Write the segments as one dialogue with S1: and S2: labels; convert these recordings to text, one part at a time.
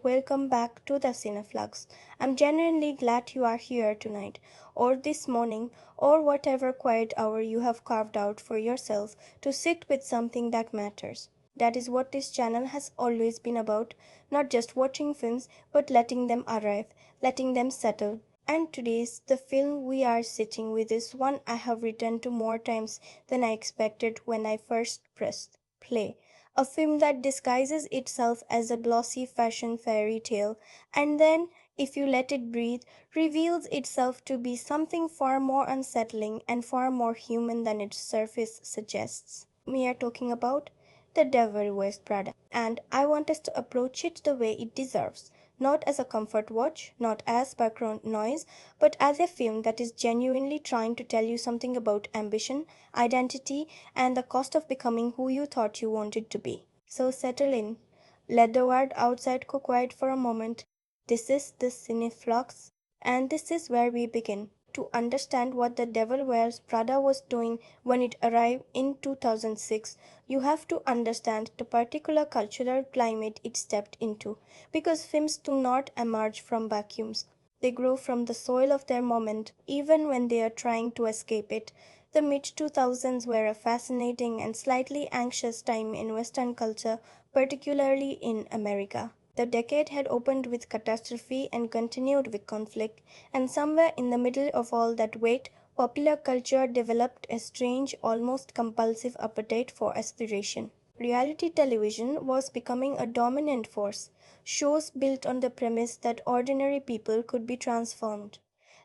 S1: Welcome back to the Cine Flux. I'm genuinely glad you are here tonight, or this morning, or whatever quiet hour you have carved out for yourself to sit with something that matters. That is what this channel has always been about, not just watching films, but letting them arrive, letting them settle. And today's the film we are sitting with is one I have returned to more times than I expected when I first pressed play. A film that disguises itself as a glossy fashion fairy tale and then, if you let it breathe, reveals itself to be something far more unsettling and far more human than its surface suggests. We are talking about The Devil Wears Prada, and I want us to approach it the way it deserves. Not as a comfort watch, not as background noise, but as a film that is genuinely trying to tell you something about ambition, identity, and the cost of becoming who you thought you wanted to be. So settle in. Let the world outside go quiet for a moment. This is the Cine Flux, and this is where we begin. To understand what The Devil Wears Prada was doing when it arrived in 2006, you have to understand the particular cultural climate it stepped into, because films do not emerge from vacuums. They grow from the soil of their moment, even when they are trying to escape it. The mid 2000s were a fascinating and slightly anxious time in Western culture, particularly in America. The decade had opened with catastrophe and continued with conflict, and somewhere in the middle of all that weight, popular culture developed a strange, almost compulsive appetite for aspiration. Reality television was becoming a dominant force. Shows built on the premise that ordinary people could be transformed,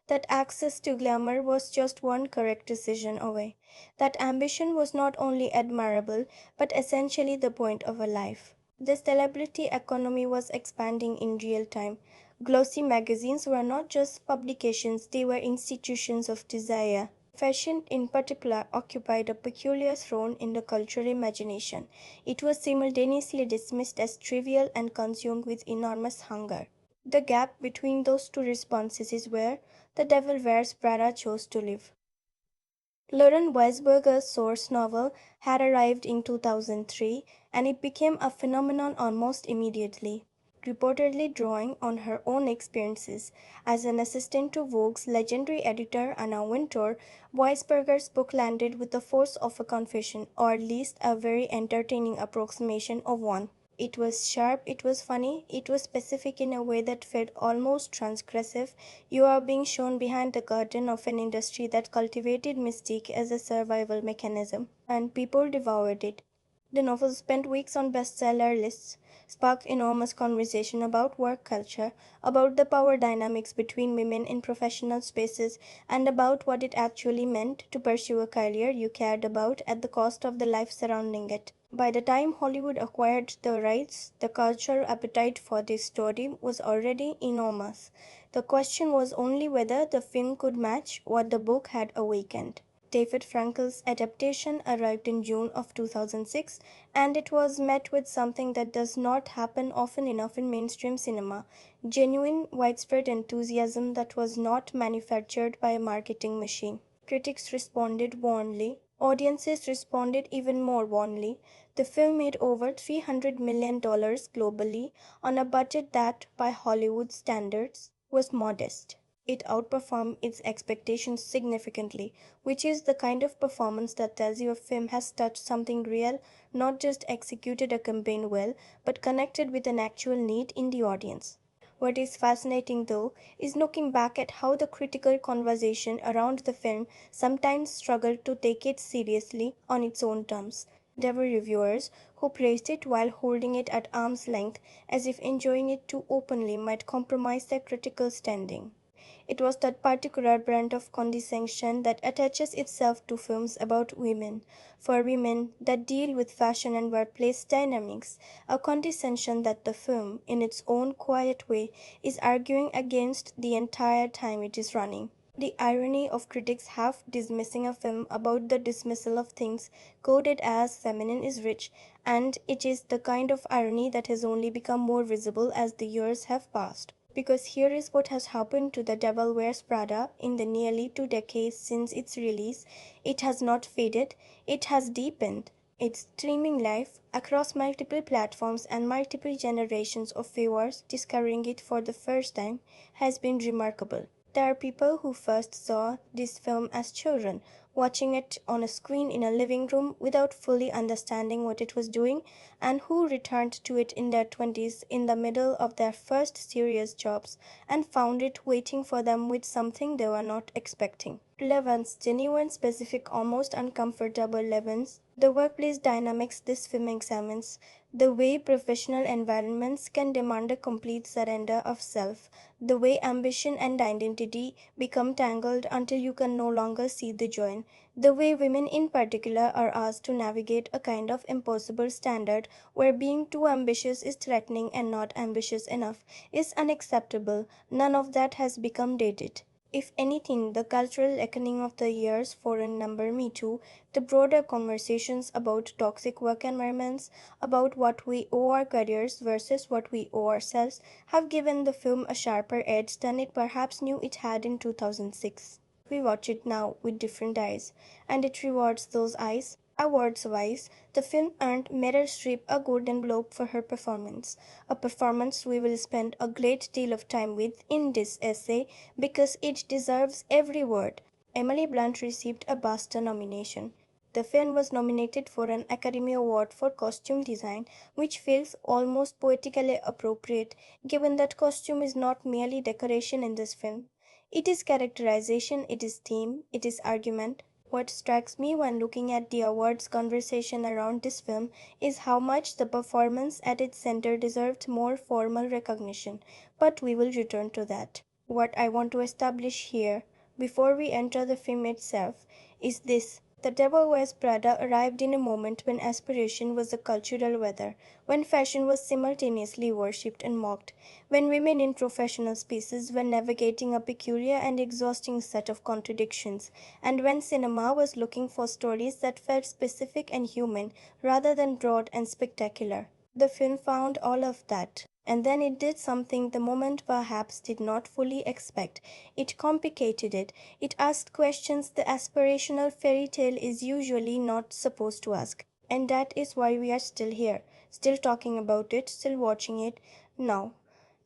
S1: that access to glamour was just one correct decision away, that ambition was not only admirable but essentially the point of a life. The celebrity economy was expanding in real time. Glossy magazines were not just publications, they were institutions of desire. Fashion, in particular, occupied a peculiar throne in the cultural imagination. It was simultaneously dismissed as trivial and consumed with enormous hunger. The gap between those two responses is where The Devil Wears Prada chose to live. Lauren Weisberger's source novel had arrived in 2003 and it became a phenomenon almost immediately, reportedly drawing on her own experiences. As an assistant to Vogue's legendary editor Anna Wintour, Weisberger's book landed with the force of a confession, or at least a very entertaining approximation of one. It was sharp, it was funny, it was specific in a way that felt almost transgressive. You are being shown behind the curtain of an industry that cultivated mystique as a survival mechanism, and people devoured it. The novel spent weeks on bestseller lists, sparked enormous conversation about work culture, about the power dynamics between women in professional spaces, and about what it actually meant to pursue a career you cared about at the cost of the life surrounding it. By the time Hollywood acquired the rights, the cultural appetite for this story was already enormous. The question was only whether the film could match what the book had awakened. David Frankel's adaptation arrived in June of 2006, and it was met with something that does not happen often enough in mainstream cinema: genuine, widespread enthusiasm that was not manufactured by a marketing machine. Critics responded warmly. Audiences responded even more warmly. The film made over $300 million globally on a budget that, by Hollywood standards, was modest. It outperformed its expectations significantly, which is the kind of performance that tells you a film has touched something real, not just executed a campaign well, but connected with an actual need in the audience. What is fascinating, though, is looking back at how the critical conversation around the film sometimes struggled to take it seriously on its own terms. There were reviewers who praised it while holding it at arm's length, as if enjoying it too openly might compromise their critical standing. It was that particular brand of condescension that attaches itself to films about women, for women, that deal with fashion and workplace dynamics, a condescension that the film, in its own quiet way, is arguing against the entire time it is running. The irony of critics half dismissing a film about the dismissal of things coded as feminine is rich, and it is the kind of irony that has only become more visible as the years have passed. Because here is what has happened to The Devil Wears Prada in the nearly 2 decades since its release: it has not faded, it has deepened. Its streaming live across multiple platforms and multiple generations of viewers discovering it for the first time has been remarkable. There are people who first saw this film as children, watching it on a screen in a living room without fully understanding what it was doing, and who returned to it in their 20s in the middle of their first serious jobs and found it waiting for them with something they were not expecting. Relevance, genuine, specific, almost uncomfortable relevance. The workplace dynamics this film examines, the way professional environments can demand a complete surrender of self, the way ambition and identity become tangled until you can no longer see the join, the way women in particular are asked to navigate a kind of impossible standard where being too ambitious is threatening and not ambitious enough is unacceptable. None of that has become dated. If anything, the cultural reckoning of the years for a number Me Too, the broader conversations about toxic work environments, about what we owe our careers versus what we owe ourselves, have given the film a sharper edge than it perhaps knew it had in 2006. We watch it now with different eyes, and it rewards those eyes. Awards-wise, the film earned Meryl Streep a Golden Globe for her performance, a performance we will spend a great deal of time with in this essay because it deserves every word. Emily Blunt received a BAFTA nomination. The film was nominated for an Academy Award for Costume Design, which feels almost poetically appropriate given that costume is not merely decoration in this film. It is characterization, it is theme, it is argument. What strikes me when looking at the awards conversation around this film is how much the performance at its center deserved more formal recognition, but we will return to that. What I want to establish here, before we enter the film itself, is this. The Devil Wears Prada arrived in a moment when aspiration was a cultural weather, when fashion was simultaneously worshipped and mocked, when women in professional spaces were navigating a peculiar and exhausting set of contradictions, and when cinema was looking for stories that felt specific and human rather than broad and spectacular. The film found all of that. And then it did something the moment perhaps did not fully expect. It complicated it. It asked questions the aspirational fairy tale is usually not supposed to ask. And that is why we are still here, still talking about it, still watching it now.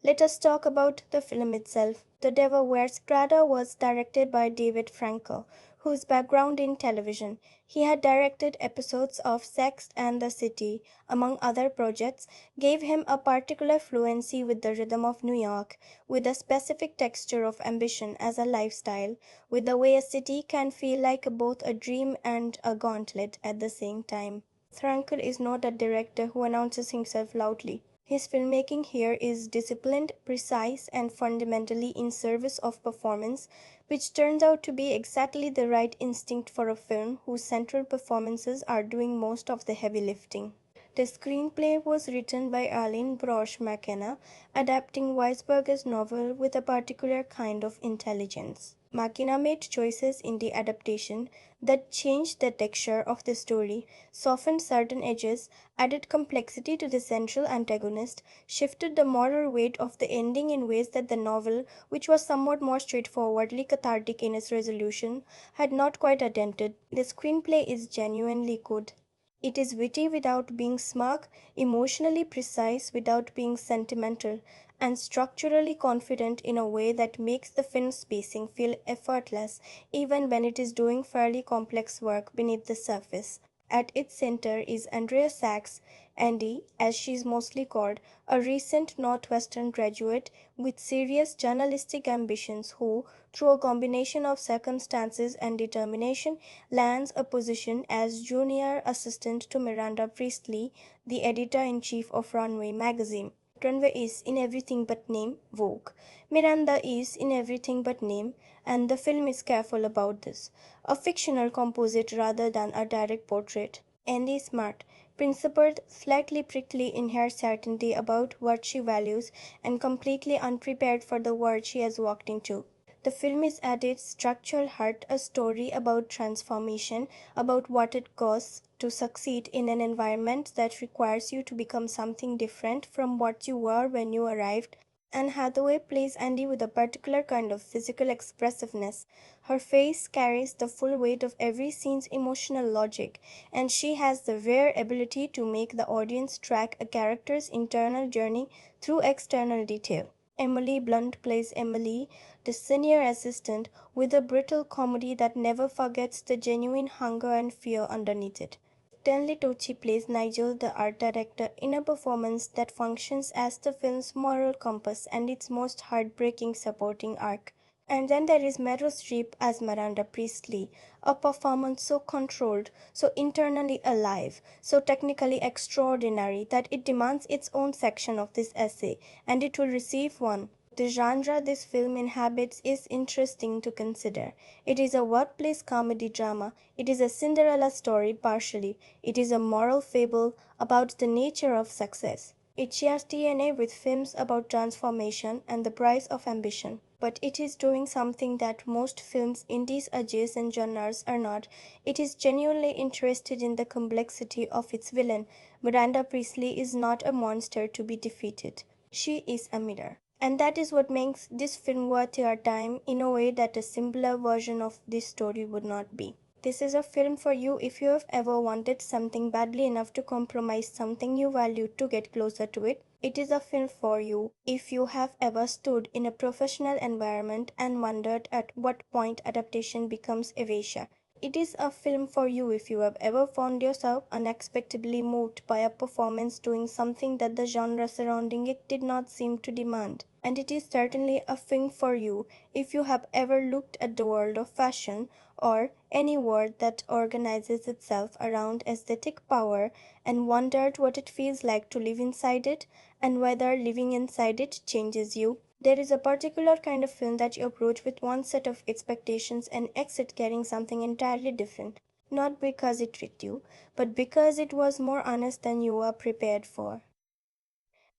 S1: Let us talk about the film itself. The Devil Wears Prada was directed by David Frankel, whose background in television. He had directed episodes of Sex and the City, among other projects, gave him a particular fluency with the rhythm of New York, with a specific texture of ambition as a lifestyle, with the way a city can feel like both a dream and a gauntlet at the same time. Frankel is not a director who announces himself loudly. His filmmaking here is disciplined, precise, and fundamentally in service of performance, which turns out to be exactly the right instinct for a film whose central performances are doing most of the heavy lifting. The screenplay was written by Aline Brosh McKenna, adapting Weisberger's novel with a particular kind of intelligence. McKenna made choices in the adaptation that changed the texture of the story, softened certain edges, added complexity to the central antagonist, shifted the moral weight of the ending in ways that the novel, which was somewhat more straightforwardly cathartic in its resolution, had not quite attempted. The screenplay is genuinely good. It is witty without being smug, emotionally precise without being sentimental, and structurally confident in a way that makes the film's pacing feel effortless even when it is doing fairly complex work beneath the surface. At its center is Andrea Sachs, Andy, as she is mostly called, a recent Northwestern graduate with serious journalistic ambitions who, through a combination of circumstances and determination, lands a position as junior assistant to Miranda Priestly, the editor-in-chief of Runway magazine. Runway is, in everything but name, Vogue. Miranda is, in everything but name, and the film is careful about this. A fictional composite rather than a direct portrait. Andy is smart, principled, slightly prickly in her certainty about what she values, and completely unprepared for the world she has walked into. The film is at its structural heart a story about transformation, about what it costs to succeed in an environment that requires you to become something different from what you were when you arrived. Anne Hathaway plays Andy with a particular kind of physical expressiveness. Her face carries the full weight of every scene's emotional logic, and she has the rare ability to make the audience track a character's internal journey through external detail. Emily Blunt plays Emily, the senior assistant, with a brittle comedy that never forgets the genuine hunger and fear underneath it. Stanley Tucci plays Nigel, the art director, in a performance that functions as the film's moral compass and its most heartbreaking supporting arc. And then there is Meryl Streep as Miranda Priestly, a performance so controlled, so internally alive, so technically extraordinary that it demands its own section of this essay, and it will receive one. The genre this film inhabits is interesting to consider. It is a workplace comedy drama, it is a Cinderella story partially, it is a moral fable about the nature of success. It shares DNA with films about transformation and the price of ambition. But it is doing something that most films in these adjacent genres are not. It is genuinely interested in the complexity of its villain. Miranda Priestly is not a monster to be defeated. She is a mirror. And that is what makes this film worth your time in a way that a simpler version of this story would not be. This is a film for you if you have ever wanted something badly enough to compromise something you valued to get closer to it. It is a film for you if you have ever stood in a professional environment and wondered at what point adaptation becomes erasure. It is a film for you if you have ever found yourself unexpectedly moved by a performance doing something that the genre surrounding it did not seem to demand. And it is certainly a film for you if you have ever looked at the world of fashion or any world that organizes itself around aesthetic power and wondered what it feels like to live inside it and whether living inside it changes you. There is a particular kind of film that you approach with one set of expectations and exit carrying something entirely different, not because it tricked you, but because it was more honest than you were prepared for.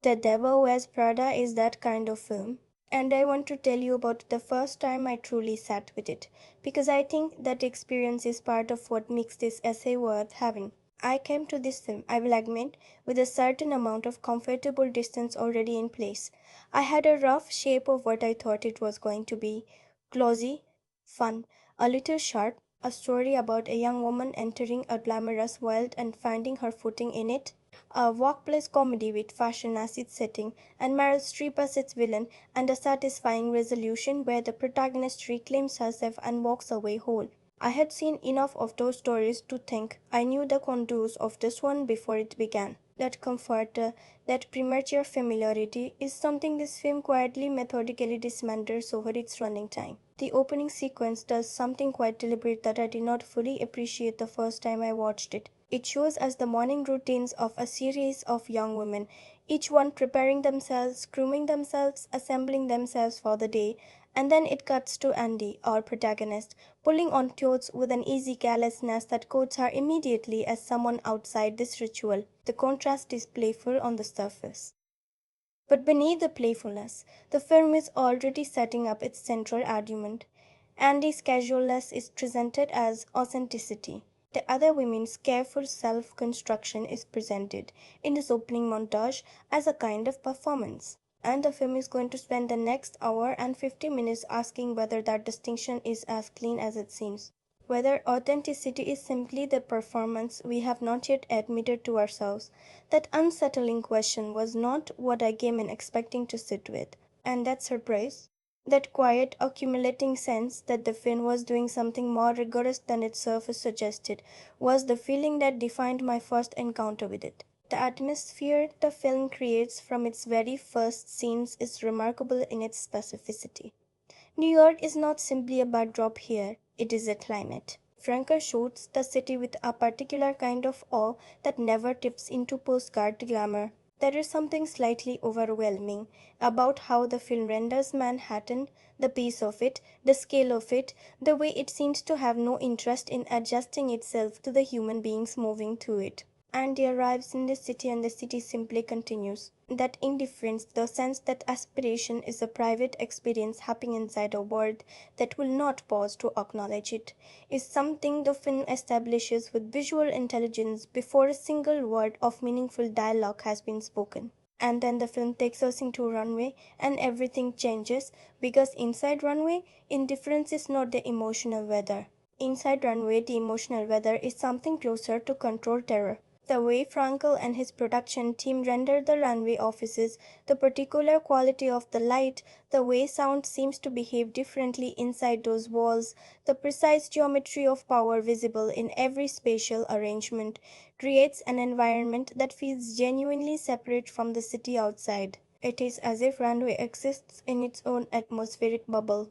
S1: The Devil Wears Prada is that kind of film, and I want to tell you about the first time I truly sat with it, because I think that experience is part of what makes this essay worth having. I came to this film, I will admit, with a certain amount of comfortable distance already in place. I had a rough shape of what I thought it was going to be: glossy, fun, a little sharp, a story about a young woman entering a glamorous world and finding her footing in it, a workplace comedy with fashion as its setting, and Meryl Streep as its villain, and a satisfying resolution where the protagonist reclaims herself and walks away whole. I had seen enough of those stories to think I knew the contours of this one before it began. That comfort, that premature familiarity, is something this film quietly, methodically dismantles over its running time. The opening sequence does something quite deliberate that I did not fully appreciate the first time I watched it. It shows us the morning routines of a series of young women, each one preparing themselves, grooming themselves, assembling themselves for the day, and then it cuts to Andy, our protagonist, pulling on clothes with an easy carelessness that quotes her immediately as someone outside this ritual. The contrast is playful on the surface. But beneath the playfulness, the film is already setting up its central argument. Andy's casualness is presented as authenticity. The other women's careful self construction is presented in this opening montage as a kind of performance. And the film is going to spend the next hour and 50 minutes asking whether that distinction is as clean as it seems. Whether authenticity is simply the performance we have not yet admitted to ourselves. That unsettling question was not what I came in expecting to sit with. And that surprise, that quiet, accumulating sense that the film was doing something more rigorous than its surface suggested, was the feeling that defined my first encounter with it. The atmosphere the film creates from its very first scenes is remarkable in its specificity. New York is not simply a backdrop here, it is a climate. Franker shoots the city with a particular kind of awe that never tips into postcard glamour. There is something slightly overwhelming about how the film renders Manhattan, the pace of it, the scale of it, the way it seems to have no interest in adjusting itself to the human beings moving through it. Andy arrives in the city and the city simply continues. That indifference, the sense that aspiration is a private experience happening inside a world that will not pause to acknowledge it, is something the film establishes with visual intelligence before a single word of meaningful dialogue has been spoken. And then the film takes us into runway and everything changes because inside runway, indifference is not the emotional weather. Inside runway, the emotional weather is something closer to control terror. The way Frankel and his production team render the runway offices, the particular quality of the light, the way sound seems to behave differently inside those walls, the precise geometry of power visible in every spatial arrangement, creates an environment that feels genuinely separate from the city outside. It is as if runway exists in its own atmospheric bubble.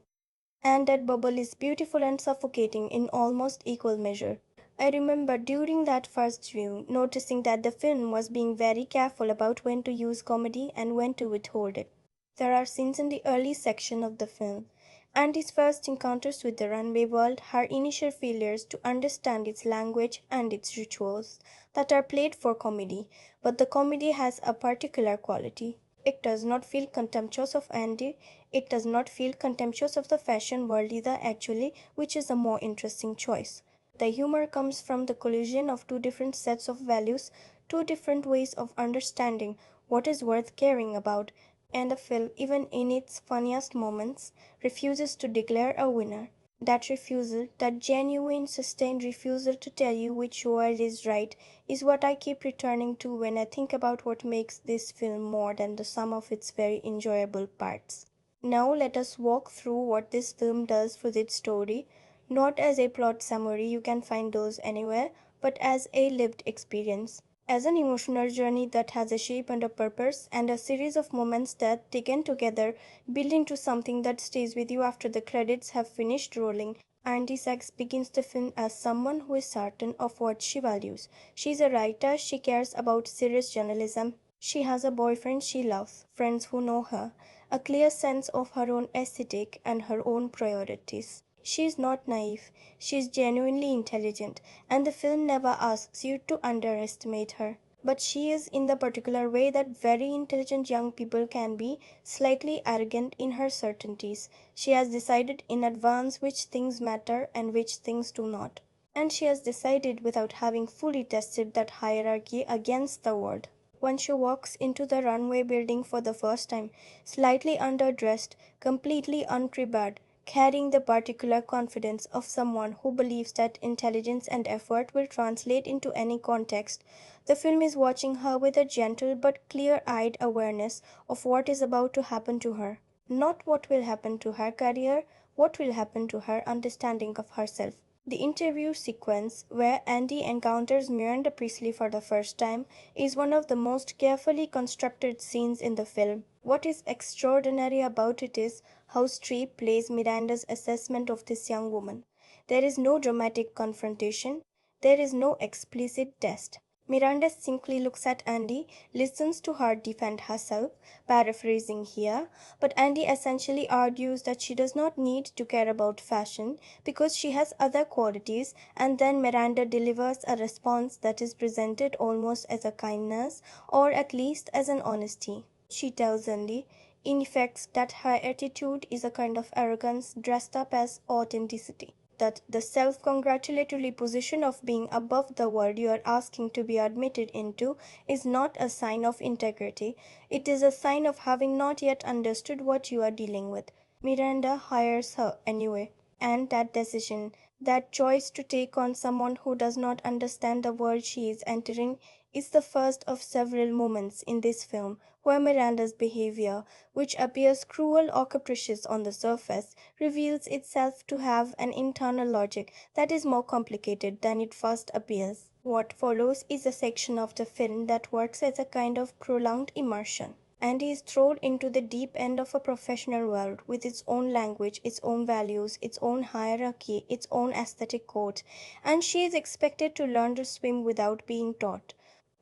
S1: And that bubble is beautiful and suffocating in almost equal measure. I remember during that first view noticing that the film was being very careful about when to use comedy and when to withhold it. There are scenes in the early section of the film, Andy's first encounters with the runway world, her initial failures to understand its language and its rituals, that are played for comedy, but the comedy has a particular quality. It does not feel contemptuous of Andy, it does not feel contemptuous of the fashion world either, actually, which is a more interesting choice. The humor comes from the collision of two different sets of values, two different ways of understanding what is worth caring about, and the film, even in its funniest moments, refuses to declare a winner. That refusal, that genuine, sustained refusal to tell you which world is right, is what I keep returning to when I think about what makes this film more than the sum of its very enjoyable parts. Now let us walk through what this film does for its story, not as a plot summary, you can find those anywhere, but as a lived experience. As an emotional journey that has a shape and a purpose, and a series of moments that, taken together, build into something that stays with you after the credits have finished rolling. Andy Sachs begins the film as someone who is certain of what she values. She's a writer, she cares about serious journalism. She has a boyfriend she loves, friends who know her, a clear sense of her own aesthetic and her own priorities. She is not naive, she is genuinely intelligent, and the film never asks you to underestimate her. But she is, in the particular way that very intelligent young people can be, slightly arrogant in her certainties. She has decided in advance which things matter and which things do not. And she has decided without having fully tested that hierarchy against the world. When she walks into the runway building for the first time, slightly underdressed, completely unprepared, carrying the particular confidence of someone who believes that intelligence and effort will translate into any context, the film is watching her with a gentle but clear eyed awareness of what is about to happen to her. Not what will happen to her career, what will happen to her understanding of herself. The interview sequence, where Andy encounters Miranda Priestly for the first time, is one of the most carefully constructed scenes in the film. What is extraordinary about it is how Streep plays Miranda's assessment of this young woman. There is no dramatic confrontation, there is no explicit test. Miranda simply looks at Andy, listens to her defend herself, paraphrasing here, but Andy essentially argues that she does not need to care about fashion because she has other qualities, and then Miranda delivers a response that is presented almost as a kindness, or at least as an honesty. She tells Andy, in effect, that her attitude is a kind of arrogance dressed up as authenticity, that the self congratulatory position of being above the world you are asking to be admitted into is not a sign of integrity, it is a sign of having not yet understood what you are dealing with. Miranda hires her anyway, and that decision, that choice to take on someone who does not understand the world she is entering, is the first of several moments in this film where Miranda's behavior, which appears cruel or capricious on the surface, reveals itself to have an internal logic that is more complicated than it first appears. What follows is a section of the film that works as a kind of prolonged immersion. Andy is thrown into the deep end of a professional world with its own language, its own values, its own hierarchy, its own aesthetic code, and she is expected to learn to swim without being taught.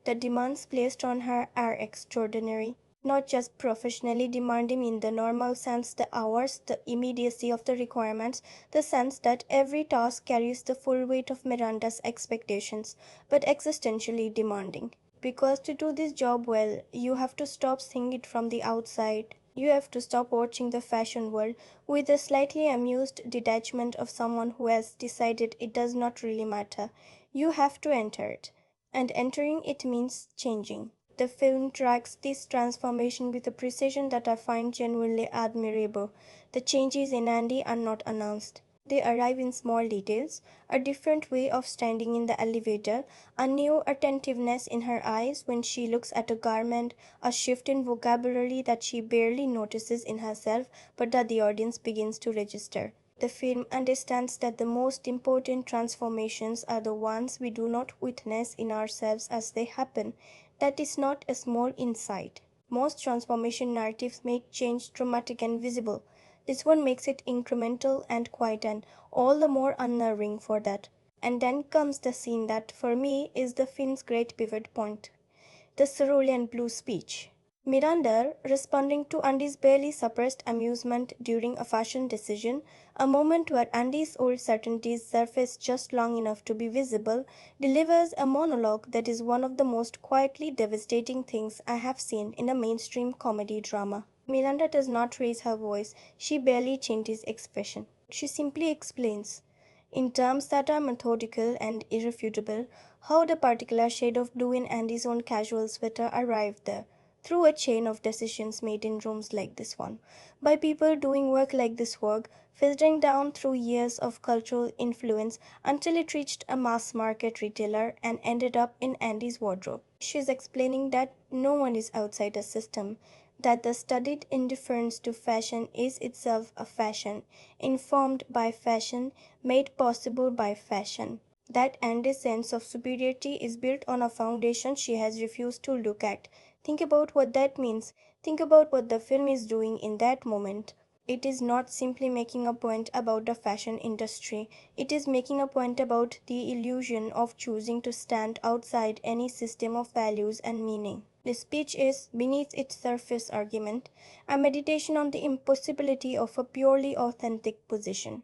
S1: The demands placed on her are extraordinary, not just professionally demanding in the normal sense, the hours, the immediacy of the requirements, the sense that every task carries the full weight of Miranda's expectations, but existentially demanding. Because to do this job well, you have to stop seeing it from the outside. You have to stop watching the fashion world with the slightly amused detachment of someone who has decided it does not really matter. You have to enter it. And entering it means changing. The film tracks this transformation with a precision that I find genuinely admirable. The changes in Andy are not announced. They arrive in small details, a different way of standing in the elevator, a new attentiveness in her eyes when she looks at a garment, a shift in vocabulary that she barely notices in herself but that the audience begins to register. The film understands that the most important transformations are the ones we do not witness in ourselves as they happen. That is not a small insight. Most transformation narratives make change dramatic and visible. This one makes it incremental and quiet, and all the more unnerving for that. And then comes the scene that, for me, is the film's great pivot point, the cerulean blue speech. Miranda, responding to Andy's barely suppressed amusement during a fashion decision, a moment where Andy's old certainties surface just long enough to be visible, delivers a monologue that is one of the most quietly devastating things I have seen in a mainstream comedy drama. Miranda does not raise her voice, she barely changes expression. She simply explains, in terms that are methodical and irrefutable, how the particular shade of blue in Andy's own casual sweater arrived there, through a chain of decisions made in rooms like this one, by people doing work like this work, filtering down through years of cultural influence until it reached a mass market retailer and ended up in Andy's wardrobe. She's explaining that no one is outside a system, that the studied indifference to fashion is itself a fashion, informed by fashion, made possible by fashion. That Andy's sense of superiority is built on a foundation she has refused to look at. Think about what that means. Think about what the film is doing in that moment. It is not simply making a point about the fashion industry. It is making a point about the illusion of choosing to stand outside any system of values and meaning. The speech is, beneath its surface argument, a meditation on the impossibility of a purely authentic position.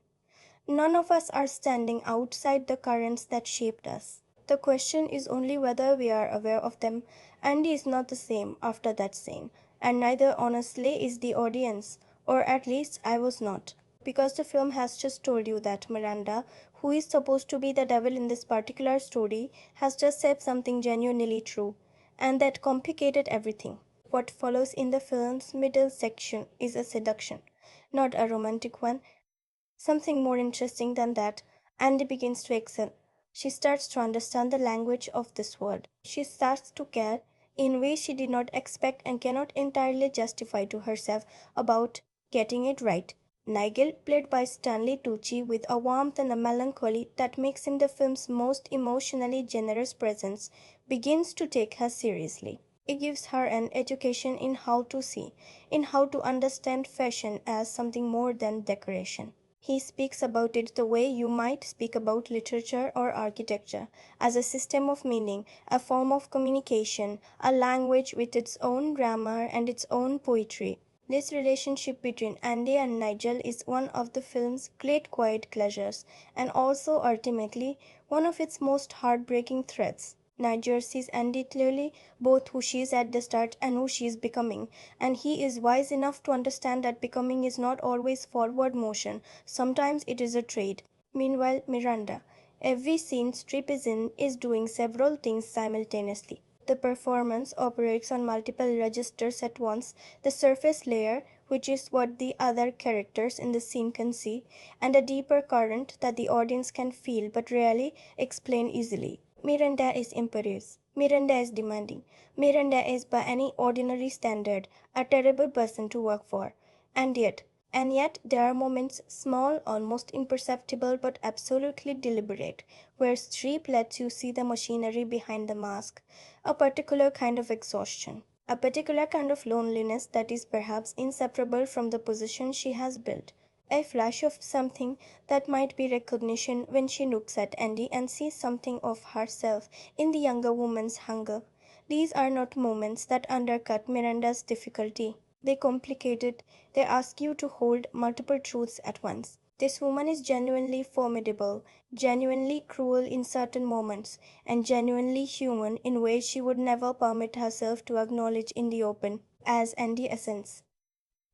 S1: None of us are standing outside the currents that shaped us. The question is only whether we are aware of them. Andy is not the same after that scene, and neither honestly is the audience, or at least I was not. Because the film has just told you that Miranda, who is supposed to be the devil in this particular story, has just said something genuinely true, and that complicated everything. What follows in the film's middle section is a seduction, not a romantic one, something more interesting than that. Andy begins to excel. She starts to understand the language of this world. She starts to care in ways she did not expect and cannot entirely justify to herself about getting it right. Nigel, played by Stanley Tucci with a warmth and a melancholy that makes him the film's most emotionally generous presence, begins to take her seriously. It gives her an education in how to see, in how to understand fashion as something more than decoration. He speaks about it the way you might speak about literature or architecture, as a system of meaning, a form of communication, a language with its own grammar and its own poetry. This relationship between Andy and Nigel is one of the film's great quiet pleasures, and also ultimately one of its most heartbreaking threads. Nigel sees Andy clearly, both who she is at the start and who she is becoming, and he is wise enough to understand that becoming is not always forward motion, sometimes it is a trade. Meanwhile, Miranda, every scene Streep is in, is doing several things simultaneously. The performance operates on multiple registers at once, the surface layer, which is what the other characters in the scene can see, and a deeper current that the audience can feel but rarely explain easily. Miranda is imperious. Miranda is demanding. Miranda is, by any ordinary standard, a terrible person to work for. And yet, and yet, there are moments, small, almost imperceptible, but absolutely deliberate, where Streep lets you see the machinery behind the mask, a particular kind of exhaustion, a particular kind of loneliness that is perhaps inseparable from the position she has built. A flash of something that might be recognition when she looks at Andy and sees something of herself in the younger woman's hunger. These are not moments that undercut Miranda's difficulty. They complicate it. They ask you to hold multiple truths at once. This woman is genuinely formidable, genuinely cruel in certain moments, and genuinely human in ways she would never permit herself to acknowledge in the open, as Andy assents.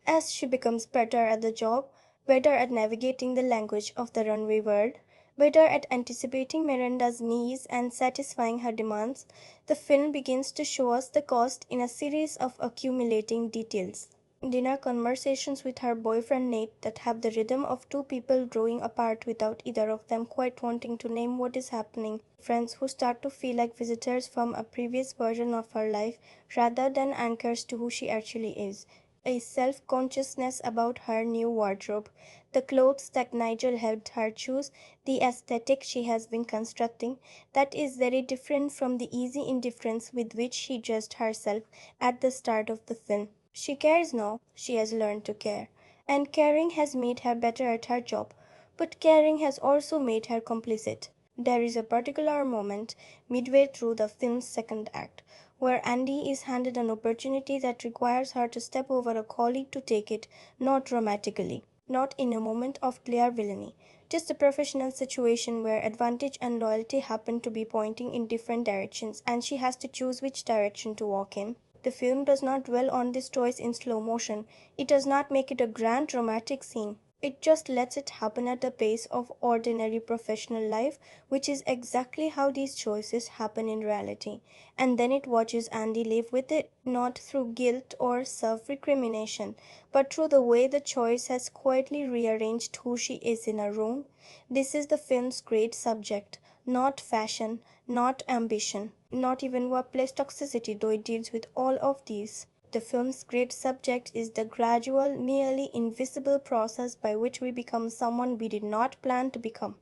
S1: As she becomes better at the job, better at navigating the language of the runway world, Better at anticipating Miranda's needs and satisfying her demands, the film begins to show us the cost in a series of accumulating details. Dinner conversations with her boyfriend Nate that have the rhythm of two people growing apart without either of them quite wanting to name what is happening. Friends who start to feel like visitors from a previous version of her life rather than anchors to who she actually is. A self consciousness about her new wardrobe, the clothes that Nigel helped her choose, the aesthetic she has been constructing, that is very different from the easy indifference with which she dressed herself at the start of the film. She cares now, she has learned to care, and caring has made her better at her job, but caring has also made her complicit. There is a particular moment midway through the film's second act where Andy is handed an opportunity that requires her to step over a colleague to take it, not dramatically, not in a moment of clear villainy, just a professional situation where advantage and loyalty happen to be pointing in different directions and she has to choose which direction to walk in. The film does not dwell on this choice in slow motion. It does not make it a grand dramatic scene. It just lets it happen at the pace of ordinary professional life, which is exactly how these choices happen in reality. And then it watches Andy live with it, not through guilt or self recrimination, but through the way the choice has quietly rearranged who she is in a room. This is the film's great subject, not fashion, not ambition, not even workplace toxicity, though it deals with all of these. The film's great subject is the gradual, nearly invisible process by which we become someone we did not plan to become,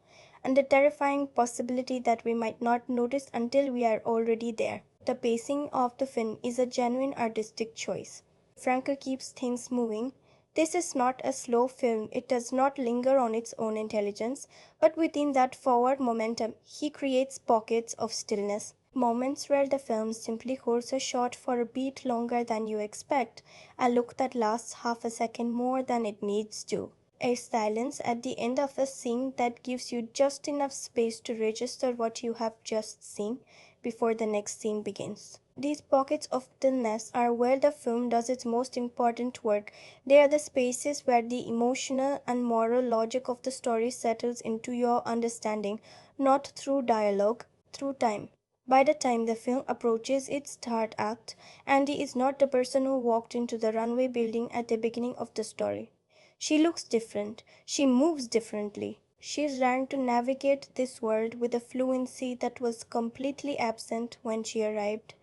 S1: and the terrifying possibility that we might not notice until we are already there. The pacing of the film is a genuine artistic choice. Franco keeps things moving. This is not a slow film, it does not linger on its own intelligence, but within that forward momentum, he creates pockets of stillness. Moments where the film simply holds a shot for a beat longer than you expect, a look that lasts half a second more than it needs to. A silence at the end of a scene that gives you just enough space to register what you have just seen before the next scene begins. These pockets of stillness are where the film does its most important work. They are the spaces where the emotional and moral logic of the story settles into your understanding, not through dialogue, through time. By the time the film approaches its third act, Andy is not the person who walked into the runway building at the beginning of the story. She looks different. She moves differently. She's learned to navigate this world with a fluency that was completely absent when she arrived.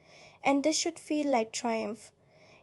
S1: And this should feel like triumph.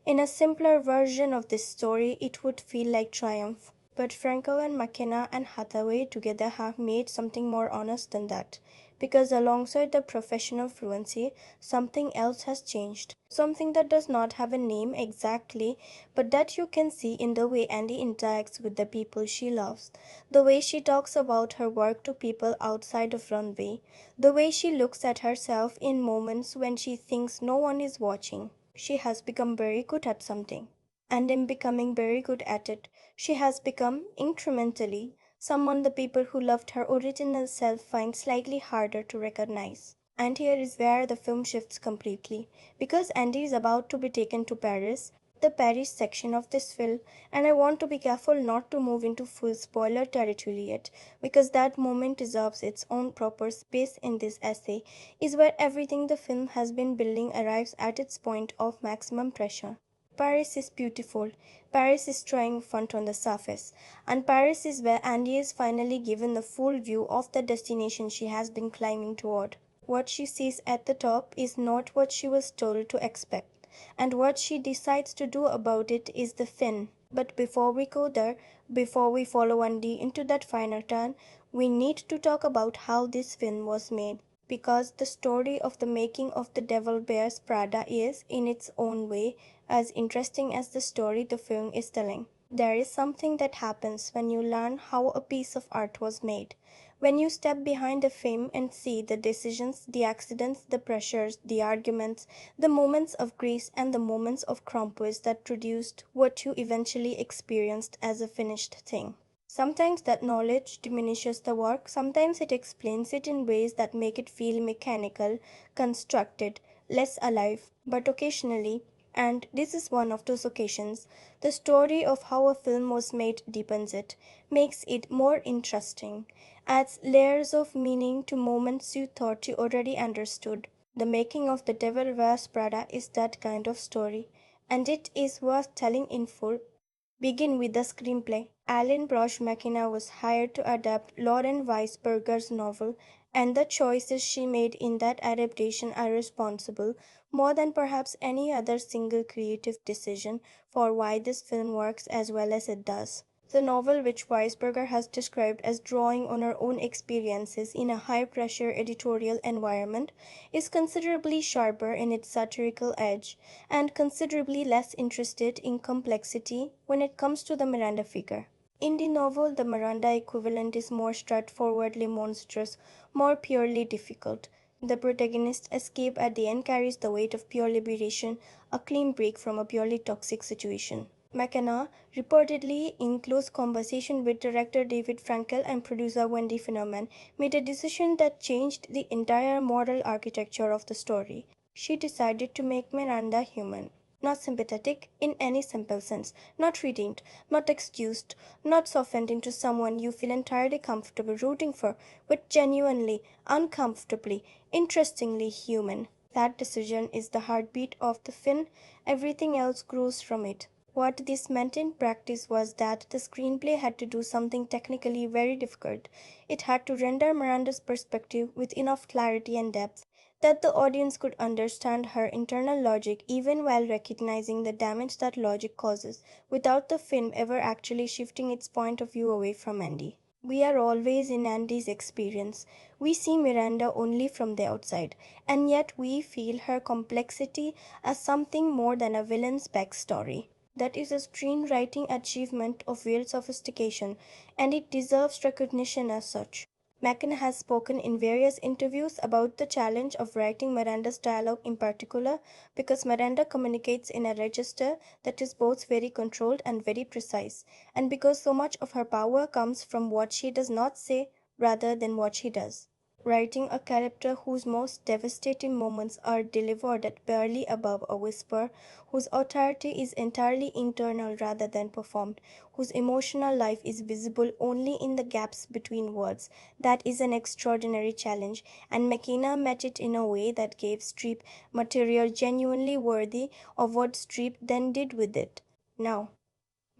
S1: In a simpler version of this story, it would feel like triumph. But Franco and McKenna and Hathaway together have made something more honest than that. Because alongside the professional fluency, something else has changed. Something that does not have a name exactly, but that you can see in the way Andy interacts with the people she loves. The way she talks about her work to people outside of runway. The way she looks at herself in moments when she thinks no one is watching. She has become very good at something. And in becoming very good at it, she has become, incrementally, someone the people who loved her original self find slightly harder to recognize. And here is where the film shifts completely. Because Andy is about to be taken to Paris, the Paris section of this film, and I want to be careful not to move into full spoiler territory yet, because that moment deserves its own proper space in this essay, is where everything the film has been building arrives at its point of maximum pressure. Paris is beautiful. Paris is triumphant on the surface. And Paris is where Andy is finally given the full view of the destination she has been climbing toward. What she sees at the top is not what she was told to expect. And what she decides to do about it is the fin. But before we go there, before we follow Andy into that final turn, we need to talk about how this film was made. Because the story of the making of the Devil Wears Prada is, in its own way, as interesting as the story the film is telling. There is something that happens when you learn how a piece of art was made. When you step behind the film and see the decisions, the accidents, the pressures, the arguments, the moments of grace and the moments of crumpus that produced what you eventually experienced as a finished thing. Sometimes that knowledge diminishes the work, sometimes it explains it in ways that make it feel mechanical, constructed, less alive, but occasionally And this is one of those occasions. The story of how a film was made deepens it, makes it more interesting, adds layers of meaning to moments you thought you already understood. The making of The Devil Wears Prada is that kind of story, and it is worth telling in full. Begin with the screenplay. Alan Brosh McKenna was hired to adapt Lauren Weisberger's novel, and the choices she made in that adaptation are responsible, more than perhaps any other single creative decision, for why this film works as well as it does. The novel, which Weisberger has described as drawing on her own experiences in a high pressure editorial environment, is considerably sharper in its satirical edge and considerably less interested in complexity when it comes to the Miranda figure. In the novel, the Miranda equivalent is more straightforwardly monstrous, more purely difficult. The protagonist's escape at the end carries the weight of pure liberation, a clean break from a purely toxic situation. McKenna, reportedly in close conversation with director David Frankel and producer Wendy Finnerman, made a decision that changed the entire moral architecture of the story. She decided to make Miranda human. Not sympathetic in any simple sense, not redeemed, not excused, not softened into someone you feel entirely comfortable rooting for, but genuinely, uncomfortably, interestingly human. That decision is the heartbeat of the film, everything else grows from it. What this meant in practice was that the screenplay had to do something technically very difficult. It had to render Miranda's perspective with enough clarity and depth that the audience could understand her internal logic even while recognizing the damage that logic causes, without the film ever actually shifting its point of view away from Andy. We are always in Andy's experience. We see Miranda only from the outside, and yet we feel her complexity as something more than a villain's backstory. That is a screenwriting achievement of real sophistication, and it deserves recognition as such. Macon has spoken in various interviews about the challenge of writing Miranda's dialogue in particular, because Miranda communicates in a register that is both very controlled and very precise, and because so much of her power comes from what she does not say rather than what she does. Writing a character whose most devastating moments are delivered at barely above a whisper, whose authority is entirely internal rather than performed, whose emotional life is visible only in the gaps between words, that is an extraordinary challenge, and McKenna met it in a way that gave Streep material genuinely worthy of what Streep then did with it. Now,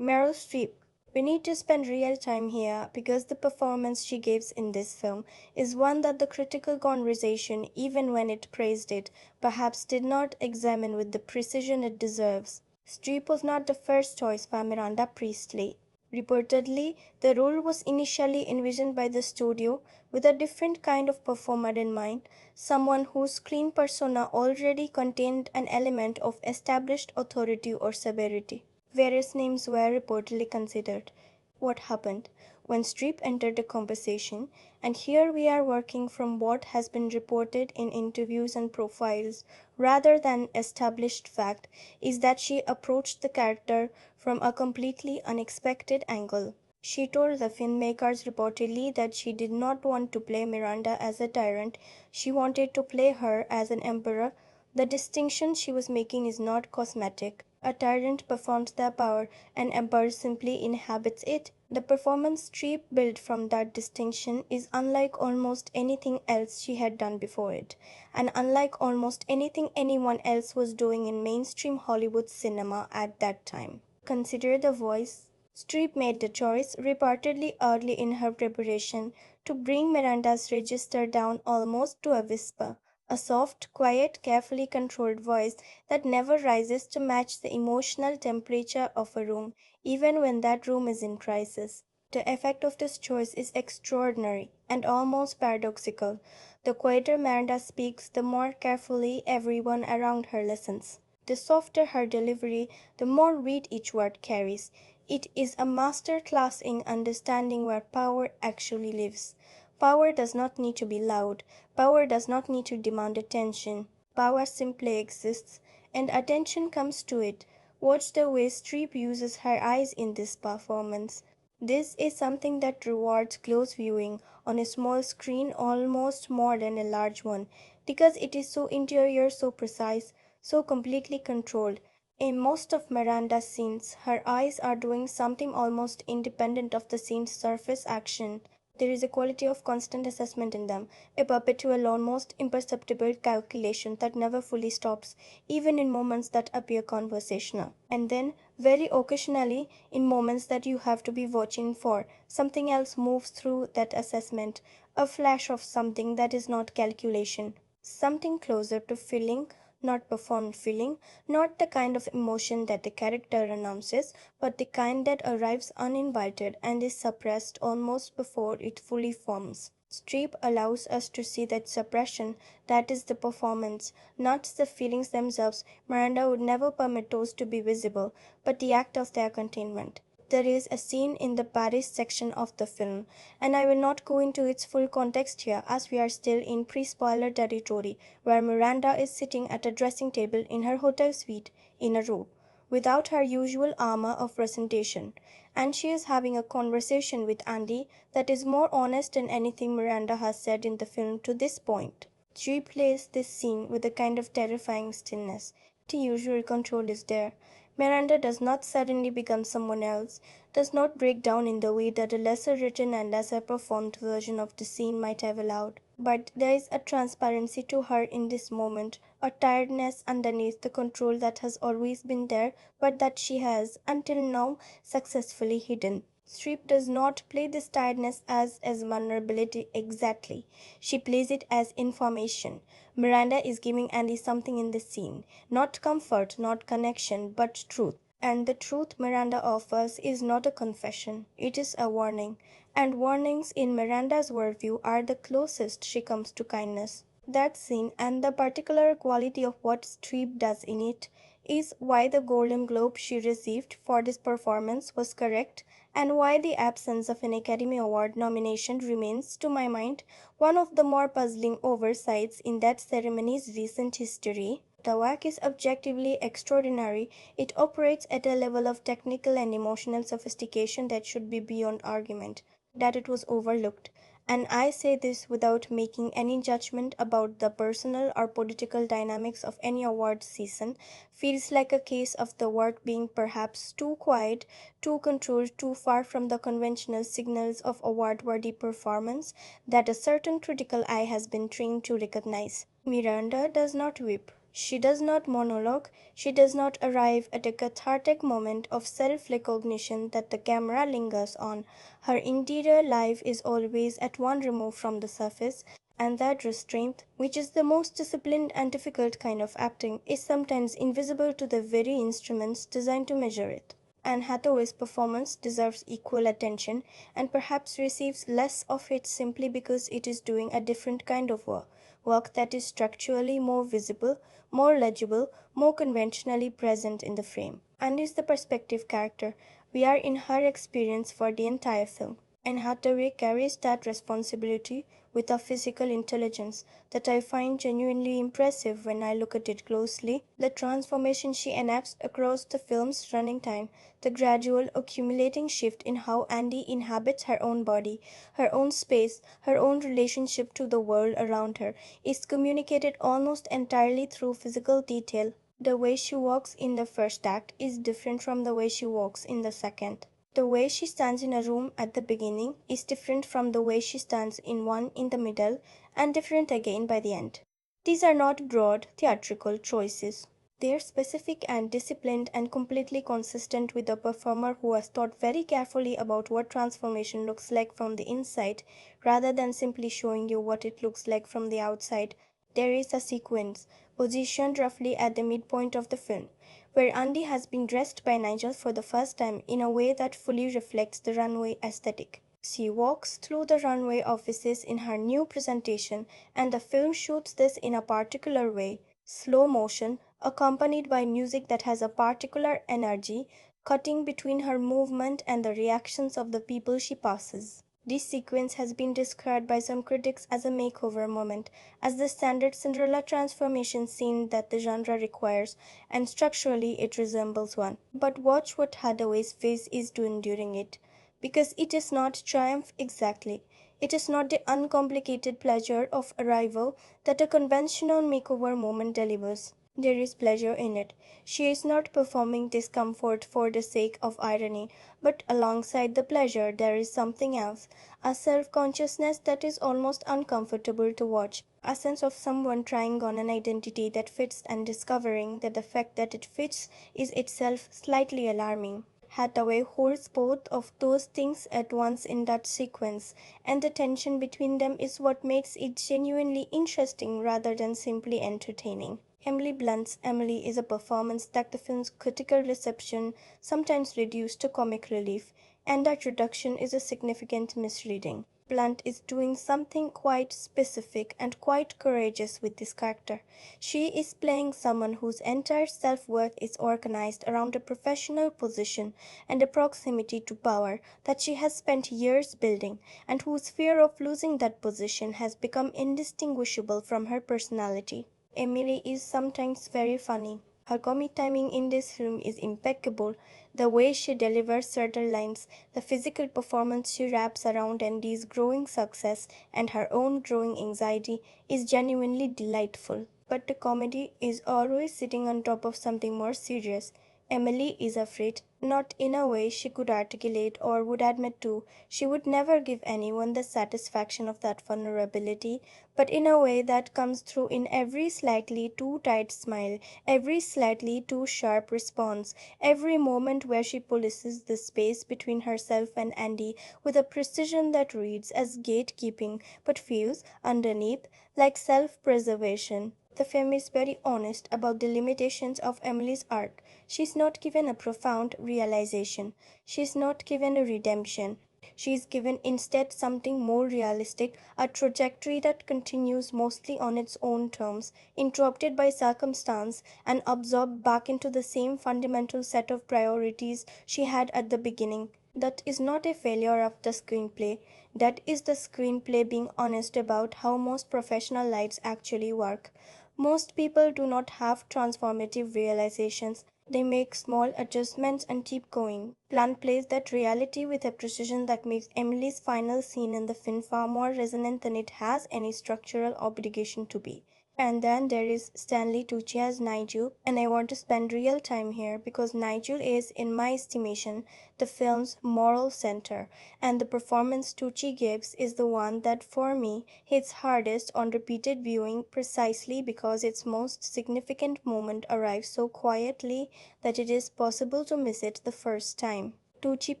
S1: Meryl Streep. We need to spend real time here because the performance she gives in this film is one that the critical conversation, even when it praised it, perhaps did not examine with the precision it deserves. Streep was not the first choice by Miranda Priestly. Reportedly, the role was initially envisioned by the studio with a different kind of performer in mind, someone whose screen persona already contained an element of established authority or severity. Various names were reportedly considered. What happened? When Streep entered the conversation, and here we are working from what has been reported in interviews and profiles rather than established fact, is that she approached the character from a completely unexpected angle. She told the filmmakers reportedly that she did not want to play Miranda as a tyrant, she wanted to play her as an emperor. The distinction she was making is not cosmetic. A tyrant performs their power, an emperor simply inhabits it. The performance Streep built from that distinction is unlike almost anything else she had done before it, and unlike almost anything anyone else was doing in mainstream Hollywood cinema at that time. Consider the voice. Streep made the choice, reportedly early in her preparation, to bring Miranda's register down almost to a whisper, a soft, quiet, carefully controlled voice that never rises to match the emotional temperature of a room, even when that room is in crisis. The effect of this choice is extraordinary and almost paradoxical. The quieter Miranda speaks, the more carefully everyone around her listens. The softer her delivery, the more weight each word carries. It is a master class in understanding where power actually lives. Power does not need to be loud. Power does not need to demand attention. Power simply exists, and attention comes to it. Watch the way Streep uses her eyes in this performance. This is something that rewards close viewing on a small screen almost more than a large one, because it is so interior, so precise, so completely controlled. In most of Miranda's scenes, her eyes are doing something almost independent of the scene's surface action. There is a quality of constant assessment in them, a perpetual, almost imperceptible calculation that never fully stops, even in moments that appear conversational. And then, very occasionally, in moments that you have to be watching for, something else moves through that assessment, a flash of something that is not calculation, something closer to feeling, not performed feeling, not the kind of emotion that the character announces, but the kind that arrives uninvited and is suppressed almost before it fully forms. Streep allows us to see that suppression, that is the performance, not the feelings themselves. Miranda would never permit those to be visible, but the act of their containment. There is a scene in the Paris section of the film, and I will not go into its full context here as we are still in pre-spoiler territory, where Miranda is sitting at a dressing table in her hotel suite in a row, without her usual armor of presentation, and she is having a conversation with Andy that is more honest than anything Miranda has said in the film to this point. She plays this scene with a kind of terrifying stillness. The usual control is there. Miranda does not suddenly become someone else, does not break down in the way that a lesser written and lesser performed version of the scene might have allowed. But there is a transparency to her in this moment, a tiredness underneath the control that has always been there, but that she has, until now, successfully hidden. Streep does not play this tiredness as vulnerability exactly. She plays it as information. Miranda is giving Andy something in this scene. Not comfort, not connection, but truth. And the truth Miranda offers is not a confession, it is a warning. And warnings in Miranda's worldview are the closest she comes to kindness. That scene and the particular quality of what Streep does in it is why the Golden Globe she received for this performance was correct, and why the absence of an Academy Award nomination remains, to my mind, one of the more puzzling oversights in that ceremony's recent history. The work is objectively extraordinary. It operates at a level of technical and emotional sophistication that should be beyond argument. That it was overlooked. And I say this without making any judgment about the personal or political dynamics of any award season, feels like a case of the work being perhaps too quiet, too controlled, too far from the conventional signals of award-worthy performance that a certain critical eye has been trained to recognize. Miranda does not weep. She does not monologue. She does not arrive at a cathartic moment of self-recognition that the camera lingers on. Her interior life is always at one remove from the surface, and that restraint, which is the most disciplined and difficult kind of acting, is sometimes invisible to the very instruments designed to measure it. And Hathaway's performance deserves equal attention and perhaps receives less of it simply because it is doing a different kind of work that is structurally more visible, more legible, more conventionally present in the frame. And is the perspective character. We are in her experience for the entire film. And Hathaway carries that responsibility with a physical intelligence that I find genuinely impressive when I look at it closely. The transformation she enacts across the film's running time, the gradual accumulating shift in how Andy inhabits her own body, her own space, her own relationship to the world around her, is communicated almost entirely through physical detail. The way she walks in the first act is different from the way she walks in the second. The way she stands in a room at the beginning is different from the way she stands in one in the middle, and different again by the end. These are not broad, theatrical choices. They are specific and disciplined and completely consistent with a performer who has thought very carefully about what transformation looks like from the inside, rather than simply showing you what it looks like from the outside. There is a sequence, positioned roughly at the midpoint of the film, where Andy has been dressed by Nigel for the first time in a way that fully reflects the runway aesthetic. She walks through the runway offices in her new presentation, and the film shoots this in a particular way, slow motion, accompanied by music that has a particular energy, cutting between her movement and the reactions of the people she passes. This sequence has been described by some critics as a makeover moment, as the standard Cinderella transformation scene that the genre requires, and structurally it resembles one. But watch what Hathaway's face is doing during it, because it is not triumph exactly. It is not the uncomplicated pleasure of arrival that a conventional makeover moment delivers. There is pleasure in it. She is not performing discomfort for the sake of irony, but alongside the pleasure there is something else, a self-consciousness that is almost uncomfortable to watch, a sense of someone trying on an identity that fits and discovering that the fact that it fits is itself slightly alarming. Hathaway holds both of those things at once in that sequence, and the tension between them is what makes it genuinely interesting rather than simply entertaining. Emily Blunt's Emily is a performance that the film's critical reception sometimes reduced to comic relief, and that reduction is a significant misreading. Blunt is doing something quite specific and quite courageous with this character. She is playing someone whose entire self-worth is organized around a professional position and a proximity to power that she has spent years building, and whose fear of losing that position has become indistinguishable from her personality. Emily is sometimes very funny. Her comic timing in this film is impeccable. The way she delivers certain lines, the physical performance she wraps around Andy's growing success and her own growing anxiety is genuinely delightful. But the comedy is always sitting on top of something more serious. Emily is afraid, not in a way she could articulate or would admit to. She would never give anyone the satisfaction of that vulnerability, but in a way that comes through in every slightly too tight smile, every slightly too sharp response, every moment where she polices the space between herself and Andy with a precision that reads as gatekeeping but feels, underneath, like self-preservation. The film is very honest about the limitations of Emily's arc. She's not given a profound realization. She's not given a redemption. She is given instead something more realistic, a trajectory that continues mostly on its own terms, interrupted by circumstance and absorbed back into the same fundamental set of priorities she had at the beginning. That is not a failure of the screenplay. That is the screenplay being honest about how most professional lives actually work. Most people do not have transformative realizations. They make small adjustments and keep going. Plant plays that reality with a precision that makes Emily's final scene in the film far more resonant than it has any structural obligation to be. And then there is Stanley Tucci as Nigel, and I want to spend real time here because Nigel is, in my estimation, the film's moral center, and the performance Tucci gives is the one that, for me, hits hardest on repeated viewing precisely because its most significant moment arrives so quietly that it is possible to miss it the first time. Tucci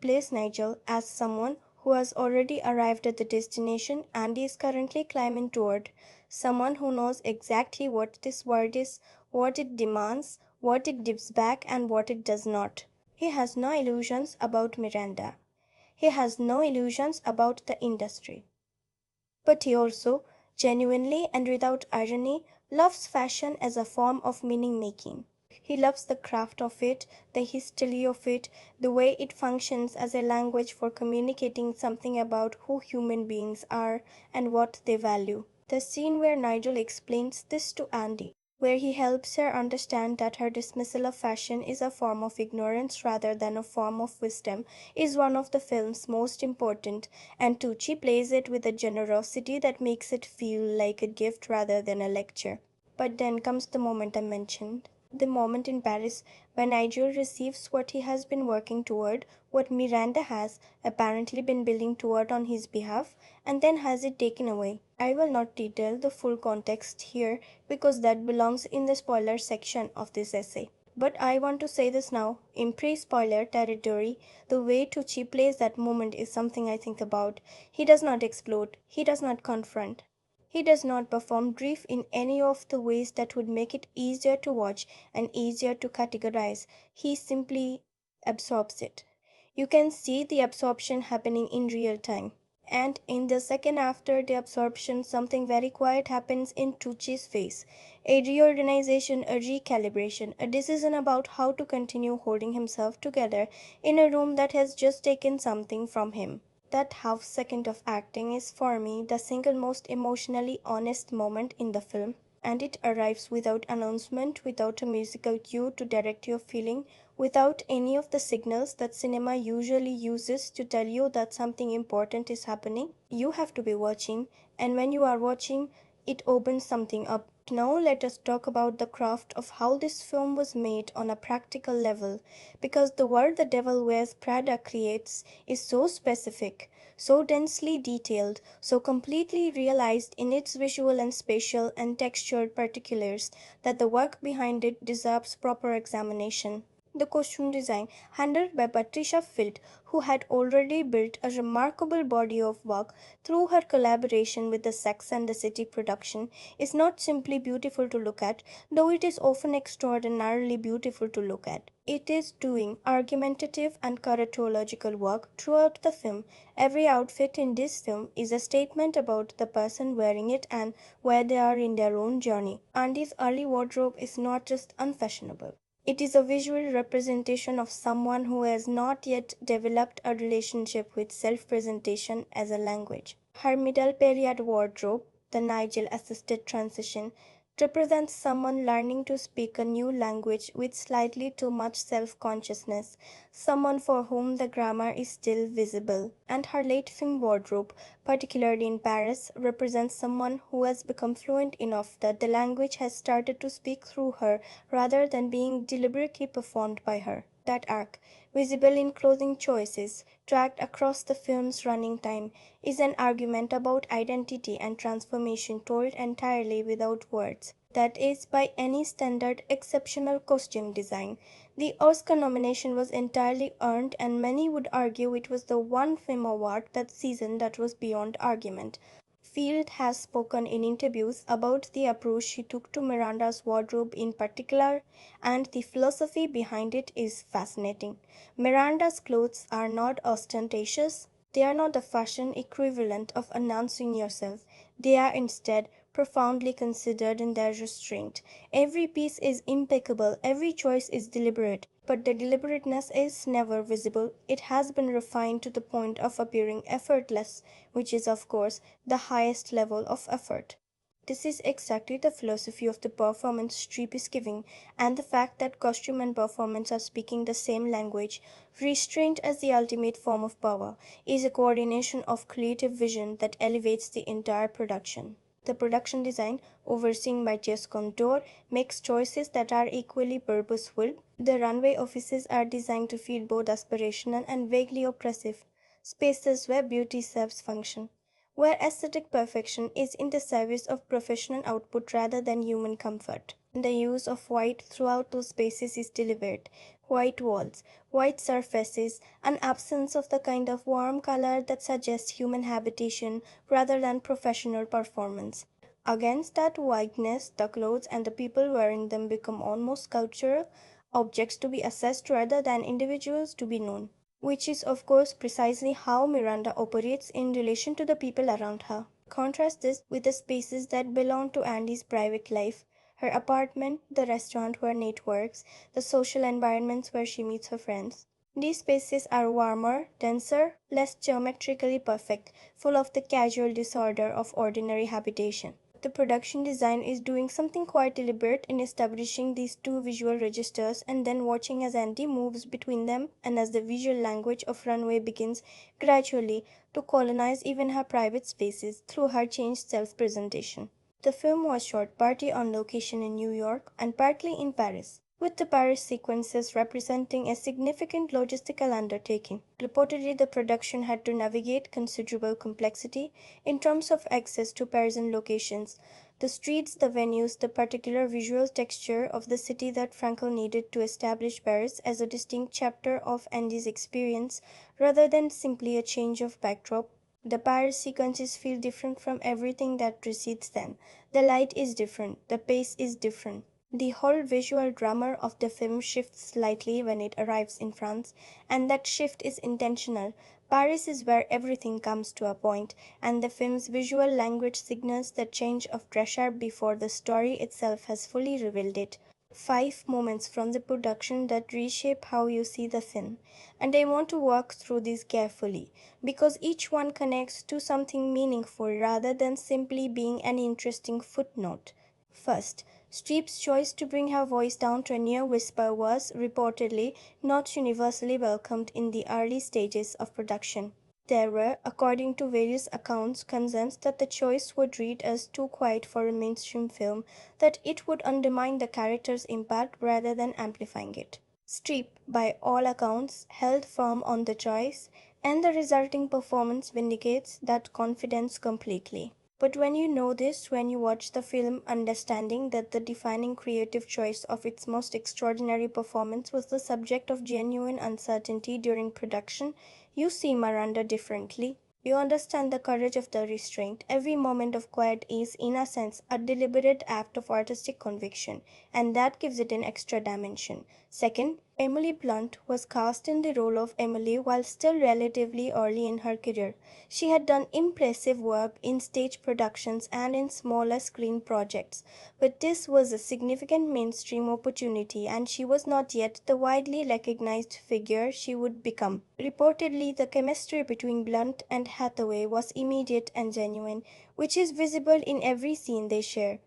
S1: plays Nigel as someone who has already arrived at the destination and is currently climbing toward, someone who knows exactly what this world is, what it demands, what it gives back, and what it does not. He has no illusions about Miranda. He has no illusions about the industry. But he also, genuinely and without irony, loves fashion as a form of meaning making. He loves the craft of it, the history of it, the way it functions as a language for communicating something about who human beings are and what they value. The scene where Nigel explains this to Andy, where he helps her understand that her dismissal of fashion is a form of ignorance rather than a form of wisdom, is one of the film's most important, and Tucci plays it with a generosity that makes it feel like a gift rather than a lecture. But then comes the moment I mentioned. The moment in Paris when Nigel receives what he has been working toward, what Miranda has apparently been building toward on his behalf, and then has it taken away. I will not detail the full context here because that belongs in the spoiler section of this essay. But I want to say this now, in pre-spoiler territory, the way Tucci plays that moment is something I think about. He does not explode, he does not confront. He does not perform grief in any of the ways that would make it easier to watch and easier to categorize. He simply absorbs it. You can see the absorption happening in real time. And in the second after the absorption, something very quiet happens in Tucci's face. A reorganization, a recalibration, a decision about how to continue holding himself together in a room that has just taken something from him. That half second of acting is for me the single most emotionally honest moment in the film, and it arrives without announcement, without a musical cue to direct your feeling, without any of the signals that cinema usually uses to tell you that something important is happening. You have to be watching, and when you are watching, It opens something up. Now let us talk about the craft of how this film was made on a practical level, because the world The Devil Wears Prada creates is so specific, so densely detailed, so completely realized in its visual and spatial and textured particulars that the work behind it deserves proper examination. The costume design, handled by Patricia Field, who had already built a remarkable body of work through her collaboration with the Sex and the City production, is not simply beautiful to look at, though it is often extraordinarily beautiful to look at. It is doing argumentative and characterological work throughout the film. Every outfit in this film is a statement about the person wearing it and where they are in their own journey. Andy's early wardrobe is not just unfashionable. It is a visual representation of someone who has not yet developed a relationship with self presentation as a language. Her middle period wardrobe, the Nigel assisted transition, represents someone learning to speak a new language with slightly too much self consciousness, someone for whom the grammar is still visible. And her late film wardrobe, particularly in Paris, represents someone who has become fluent enough that the language has started to speak through her rather than being deliberately performed by her. That arc, visible in clothing choices, tracked across the film's running time, is an argument about identity and transformation told entirely without words. That is, by any standard, exceptional costume design. The Oscar nomination was entirely earned, and many would argue it was the one film award that season that was beyond argument. Field has spoken in interviews about the approach she took to Miranda's wardrobe in particular, and the philosophy behind it is fascinating. Miranda's clothes are not ostentatious, they are not the fashion equivalent of announcing yourself. They are instead profoundly considered in their restraint. Every piece is impeccable, every choice is deliberate, but the deliberateness is never visible. It has been refined to the point of appearing effortless, which is, of course, the highest level of effort. This is exactly the philosophy of the performance Streep is giving, and the fact that costume and performance are speaking the same language, restraint as the ultimate form of power, is a coordination of creative vision that elevates the entire production. The production design, overseen by Jess Contour, makes choices that are equally purposeful. The runway offices are designed to feel both aspirational and vaguely oppressive, spaces where beauty serves function, where aesthetic perfection is in the service of professional output rather than human comfort. The use of white throughout those spaces is deliberate. White walls, white surfaces, an absence of the kind of warm color that suggests human habitation rather than professional performance. Against that whiteness, the clothes and the people wearing them become almost sculptural, objects to be assessed rather than individuals to be known. Which is, of course, precisely how Miranda operates in relation to the people around her. Contrast this with the spaces that belong to Andy's private life, her apartment, the restaurant where Nate works, the social environments where she meets her friends. These spaces are warmer, denser, less geometrically perfect, full of the casual disorder of ordinary habitation. The production design is doing something quite deliberate in establishing these two visual registers and then watching as Andy moves between them and as the visual language of Runway begins gradually to colonize even her private spaces through her changed self-presentation. The film was shot partly on location in New York and partly in Paris, with the Paris sequences representing a significant logistical undertaking. Reportedly, the production had to navigate considerable complexity in terms of access to Parisian locations, the streets, the venues, the particular visual texture of the city that Franco needed to establish Paris as a distinct chapter of Andy's experience rather than simply a change of backdrop. The Paris sequences feel different from everything that precedes them. The light is different, the pace is different. The whole visual grammar of the film shifts slightly when it arrives in France, and that shift is intentional. Paris is where everything comes to a point, and the film's visual language signals the change of pressure before the story itself has fully revealed it. 5 moments from the production that reshape how you see the film, and I want to walk through these carefully because each one connects to something meaningful rather than simply being an interesting footnote. First, Streep's choice to bring her voice down to a near whisper was, reportedly, not universally welcomed in the early stages of production. There were, according to various accounts, concerns that the choice would read as too quiet for a mainstream film, that it would undermine the character's impact rather than amplifying it. Streep, by all accounts, held firm on the choice, and the resulting performance vindicates that confidence completely. But when you know this, when you watch the film understanding that the defining creative choice of its most extraordinary performance was the subject of genuine uncertainty during production, you see Miranda differently. You understand the courage of the restraint. Every moment of quiet is, in a sense, a deliberate act of artistic conviction, and that gives it an extra dimension. Second, Emily Blunt was cast in the role of Emily while still relatively early in her career. She had done impressive work in stage productions and in smaller screen projects, but this was a significant mainstream opportunity and she was not yet the widely recognized figure she would become. Reportedly, the chemistry between Blunt and Hathaway was immediate and genuine, which is visible in every scene they share.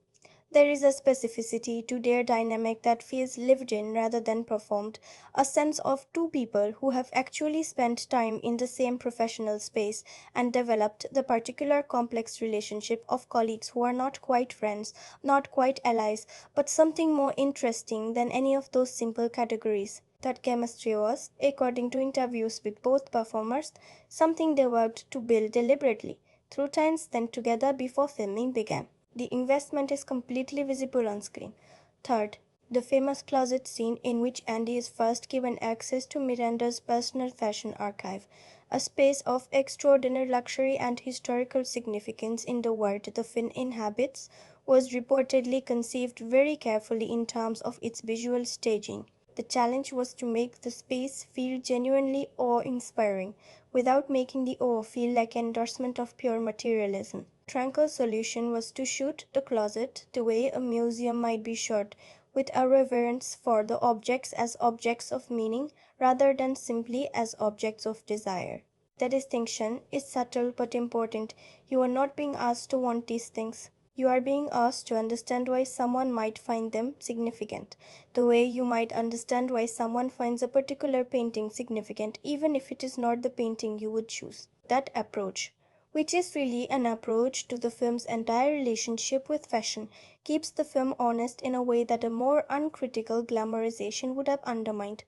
S1: There is a specificity to their dynamic that feels lived in rather than performed, a sense of two people who have actually spent time in the same professional space and developed the particular complex relationship of colleagues who are not quite friends, not quite allies, but something more interesting than any of those simple categories. That chemistry was, according to interviews with both performers, something they worked to build deliberately, through time spent together before filming began. The investment is completely visible on screen. Third, the famous closet scene in which Andy is first given access to Miranda's personal fashion archive, a space of extraordinary luxury and historical significance in the world the film inhabits, was reportedly conceived very carefully in terms of its visual staging. The challenge was to make the space feel genuinely awe-inspiring, without making the awe feel like an endorsement of pure materialism. Tranquil's solution was to shoot the closet the way a museum might be shot, with a reverence for the objects as objects of meaning rather than simply as objects of desire. The distinction is subtle but important. You are not being asked to want these things. You are being asked to understand why someone might find them significant, the way you might understand why someone finds a particular painting significant, even if it is not the painting you would choose. That approach, which is really an approach to the film's entire relationship with fashion, keeps the film honest in a way that a more uncritical glamorization would have undermined.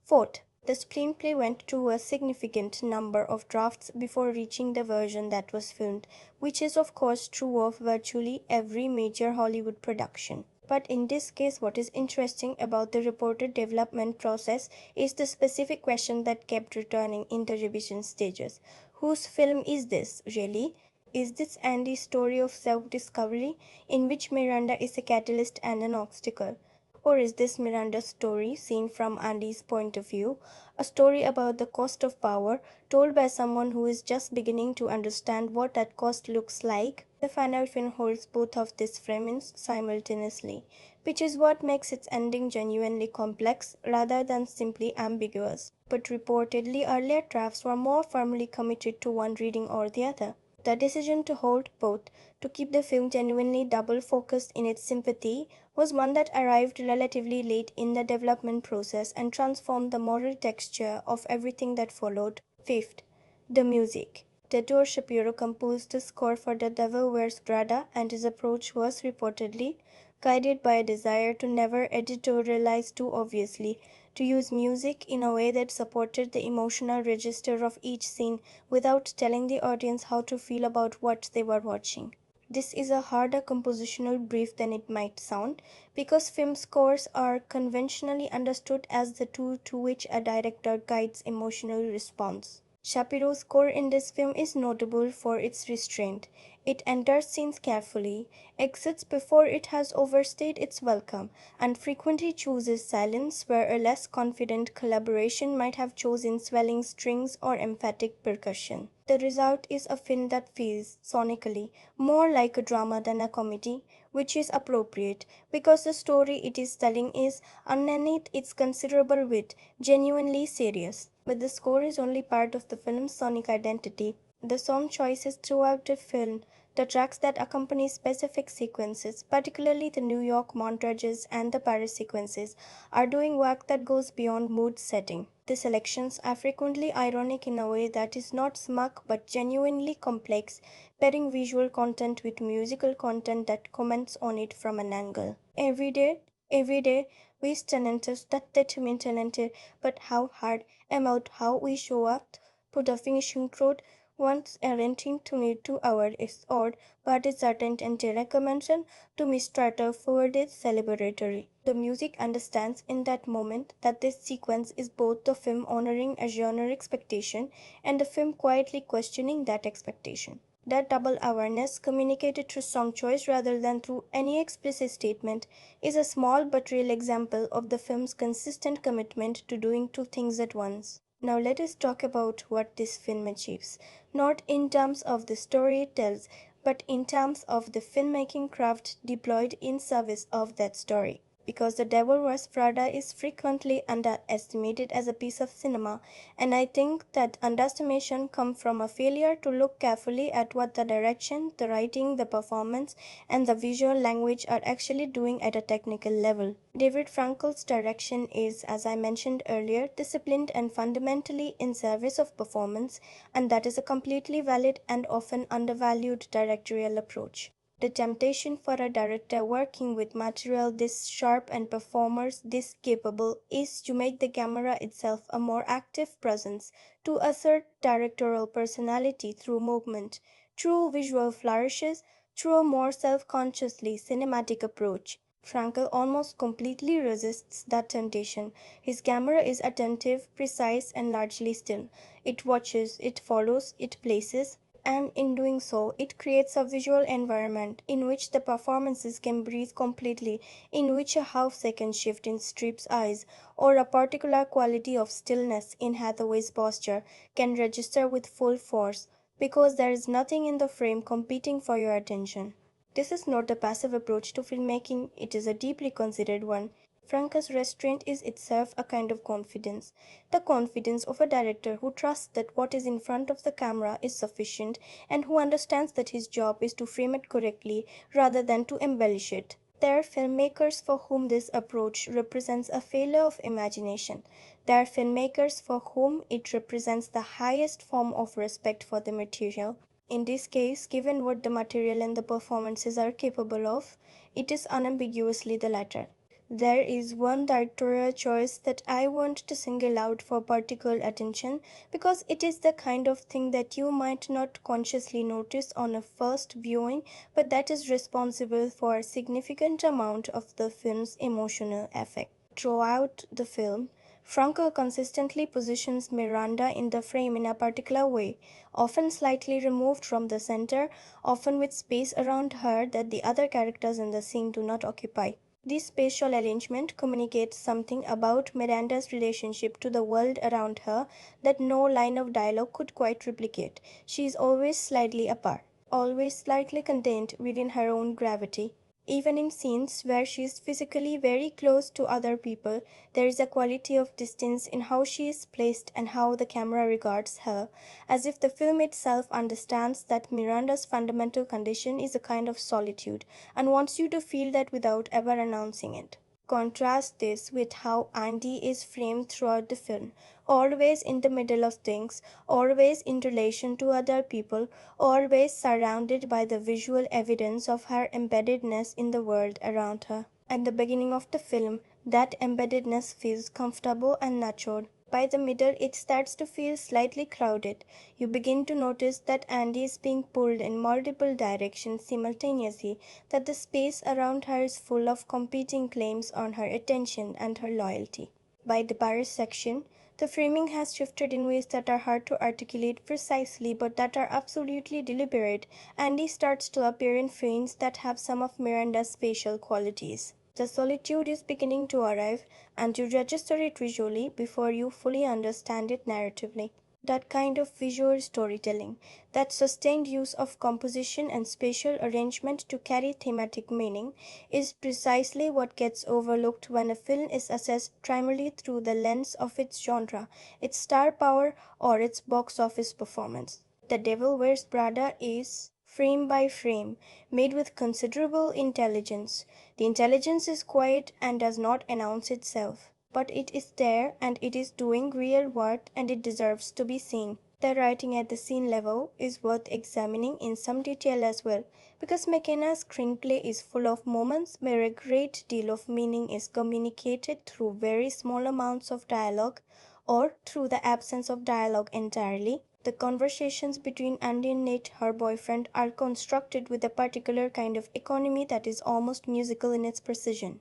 S1: Fourth, the screenplay went through a significant number of drafts before reaching the version that was filmed, which is of course true of virtually every major Hollywood production. But in this case, what is interesting about the reported development process is the specific question that kept returning in the revision stages. Whose film is this, really? Is this Andy's story of self-discovery, in which Miranda is a catalyst and an obstacle? Or is this Miranda's story, seen from Andy's point of view, a story about the cost of power, told by someone who is just beginning to understand what that cost looks like? The final film holds both of these framings simultaneously, which is what makes its ending genuinely complex rather than simply ambiguous. But reportedly, earlier drafts were more firmly committed to one reading or the other. The decision to hold both, to keep the film genuinely double-focused in its sympathy, was one that arrived relatively late in the development process and transformed the moral texture of everything that followed. Fifth, the music. Tedor Shapiro composed the score for The Devil Wears Prada, and his approach was reportedly guided by a desire to never editorialize too obviously, to use music in a way that supported the emotional register of each scene without telling the audience how to feel about what they were watching. This is a harder compositional brief than it might sound, because film scores are conventionally understood as the tool through which a director guides emotional response. Shapiro's score in this film is notable for its restraint. It enters scenes carefully, exits before it has overstayed its welcome, and frequently chooses silence where a less confident collaboration might have chosen swelling strings or emphatic percussion. The result is a film that feels, sonically, more like a drama than a comedy, which is appropriate because the story it is telling is, underneath its considerable wit, genuinely serious. But the score is only part of the film's sonic identity. The song choices throughout the film, The tracks that accompany specific sequences, particularly the New York montages and the Paris sequences, are doing work that goes beyond mood setting. The selections are frequently ironic in a way that is not smug but genuinely complex, pairing visual content with musical content that comments on it from an angle. Every day, we talented, that mean talented, but how hard about how we show up to the finishing road once renting to need 2 hours is odd, but is certain and recommendation to Mr. Forward is celebratory. The music understands in that moment that this sequence is both the film honoring a genre expectation and the film quietly questioning that expectation. That double awareness, communicated through song choice rather than through any explicit statement, is a small but real example of the film's consistent commitment to doing two things at once. Now let us talk about what this film achieves, not in terms of the story it tells, but in terms of the filmmaking craft deployed in service of that story. Because The Devil Wears Prada is frequently underestimated as a piece of cinema, and I think that underestimation comes from a failure to look carefully at what the direction, the writing, the performance, and the visual language are actually doing at a technical level. David Frankel's direction is, as I mentioned earlier, disciplined and fundamentally in service of performance, and that is a completely valid and often undervalued directorial approach. The temptation for a director working with material this sharp and performers this capable is to make the camera itself a more active presence, to assert directorial personality through movement, through visual flourishes, through a more self-consciously cinematic approach. Frankel almost completely resists that temptation. His camera is attentive, precise, and largely still. It watches, it follows, it places, and in doing so, it creates a visual environment in which the performances can breathe completely, in which a half-second shift in Streep's eyes or a particular quality of stillness in Hathaway's posture can register with full force, because there is nothing in the frame competing for your attention. This is not a passive approach to filmmaking, it is a deeply considered one. Frankel's restraint is itself a kind of confidence. The confidence of a director who trusts that what is in front of the camera is sufficient and who understands that his job is to frame it correctly rather than to embellish it. There are filmmakers for whom this approach represents a failure of imagination. There are filmmakers for whom it represents the highest form of respect for the material. In this case, given what the material and the performances are capable of, it is unambiguously the latter. There is one directorial choice that I want to single out for particular attention because it is the kind of thing that you might not consciously notice on a first viewing, but that is responsible for a significant amount of the film's emotional effect. Throughout the film, Frankel consistently positions Miranda in the frame in a particular way, often slightly removed from the center, often with space around her that the other characters in the scene do not occupy. This spatial arrangement communicates something about Miranda's relationship to the world around her that no line of dialogue could quite replicate. She is always slightly apart, always slightly contained within her own gravity. Even in scenes where she is physically very close to other people, there is a quality of distance in how she is placed and how the camera regards her, as if the film itself understands that Miranda's fundamental condition is a kind of solitude and wants you to feel that without ever announcing it. Contrast this with how Andy is framed throughout the film, always in the middle of things, always in relation to other people, always surrounded by the visual evidence of her embeddedness in the world around her. At the beginning of the film, that embeddedness feels comfortable and natural. By the middle, it starts to feel slightly crowded. You begin to notice that Andy is being pulled in multiple directions simultaneously, that the space around her is full of competing claims on her attention and her loyalty. By the Paris section, the framing has shifted in ways that are hard to articulate precisely but that are absolutely deliberate. Andy starts to appear in frames that have some of Miranda's spatial qualities. The solitude is beginning to arrive, and you register it visually before you fully understand it narratively. That kind of visual storytelling, that sustained use of composition and spatial arrangement to carry thematic meaning, is precisely what gets overlooked when a film is assessed primarily through the lens of its genre, its star power, or its box office performance. The Devil Wears Prada is, frame by frame, made with considerable intelligence. The intelligence is quiet and does not announce itself, but it is there and it is doing real work and it deserves to be seen. The writing at the scene level is worth examining in some detail as well, because McKenna's screenplay is full of moments where a great deal of meaning is communicated through very small amounts of dialogue or through the absence of dialogue entirely. The conversations between Andy and Nate, her boyfriend, are constructed with a particular kind of economy that is almost musical in its precision.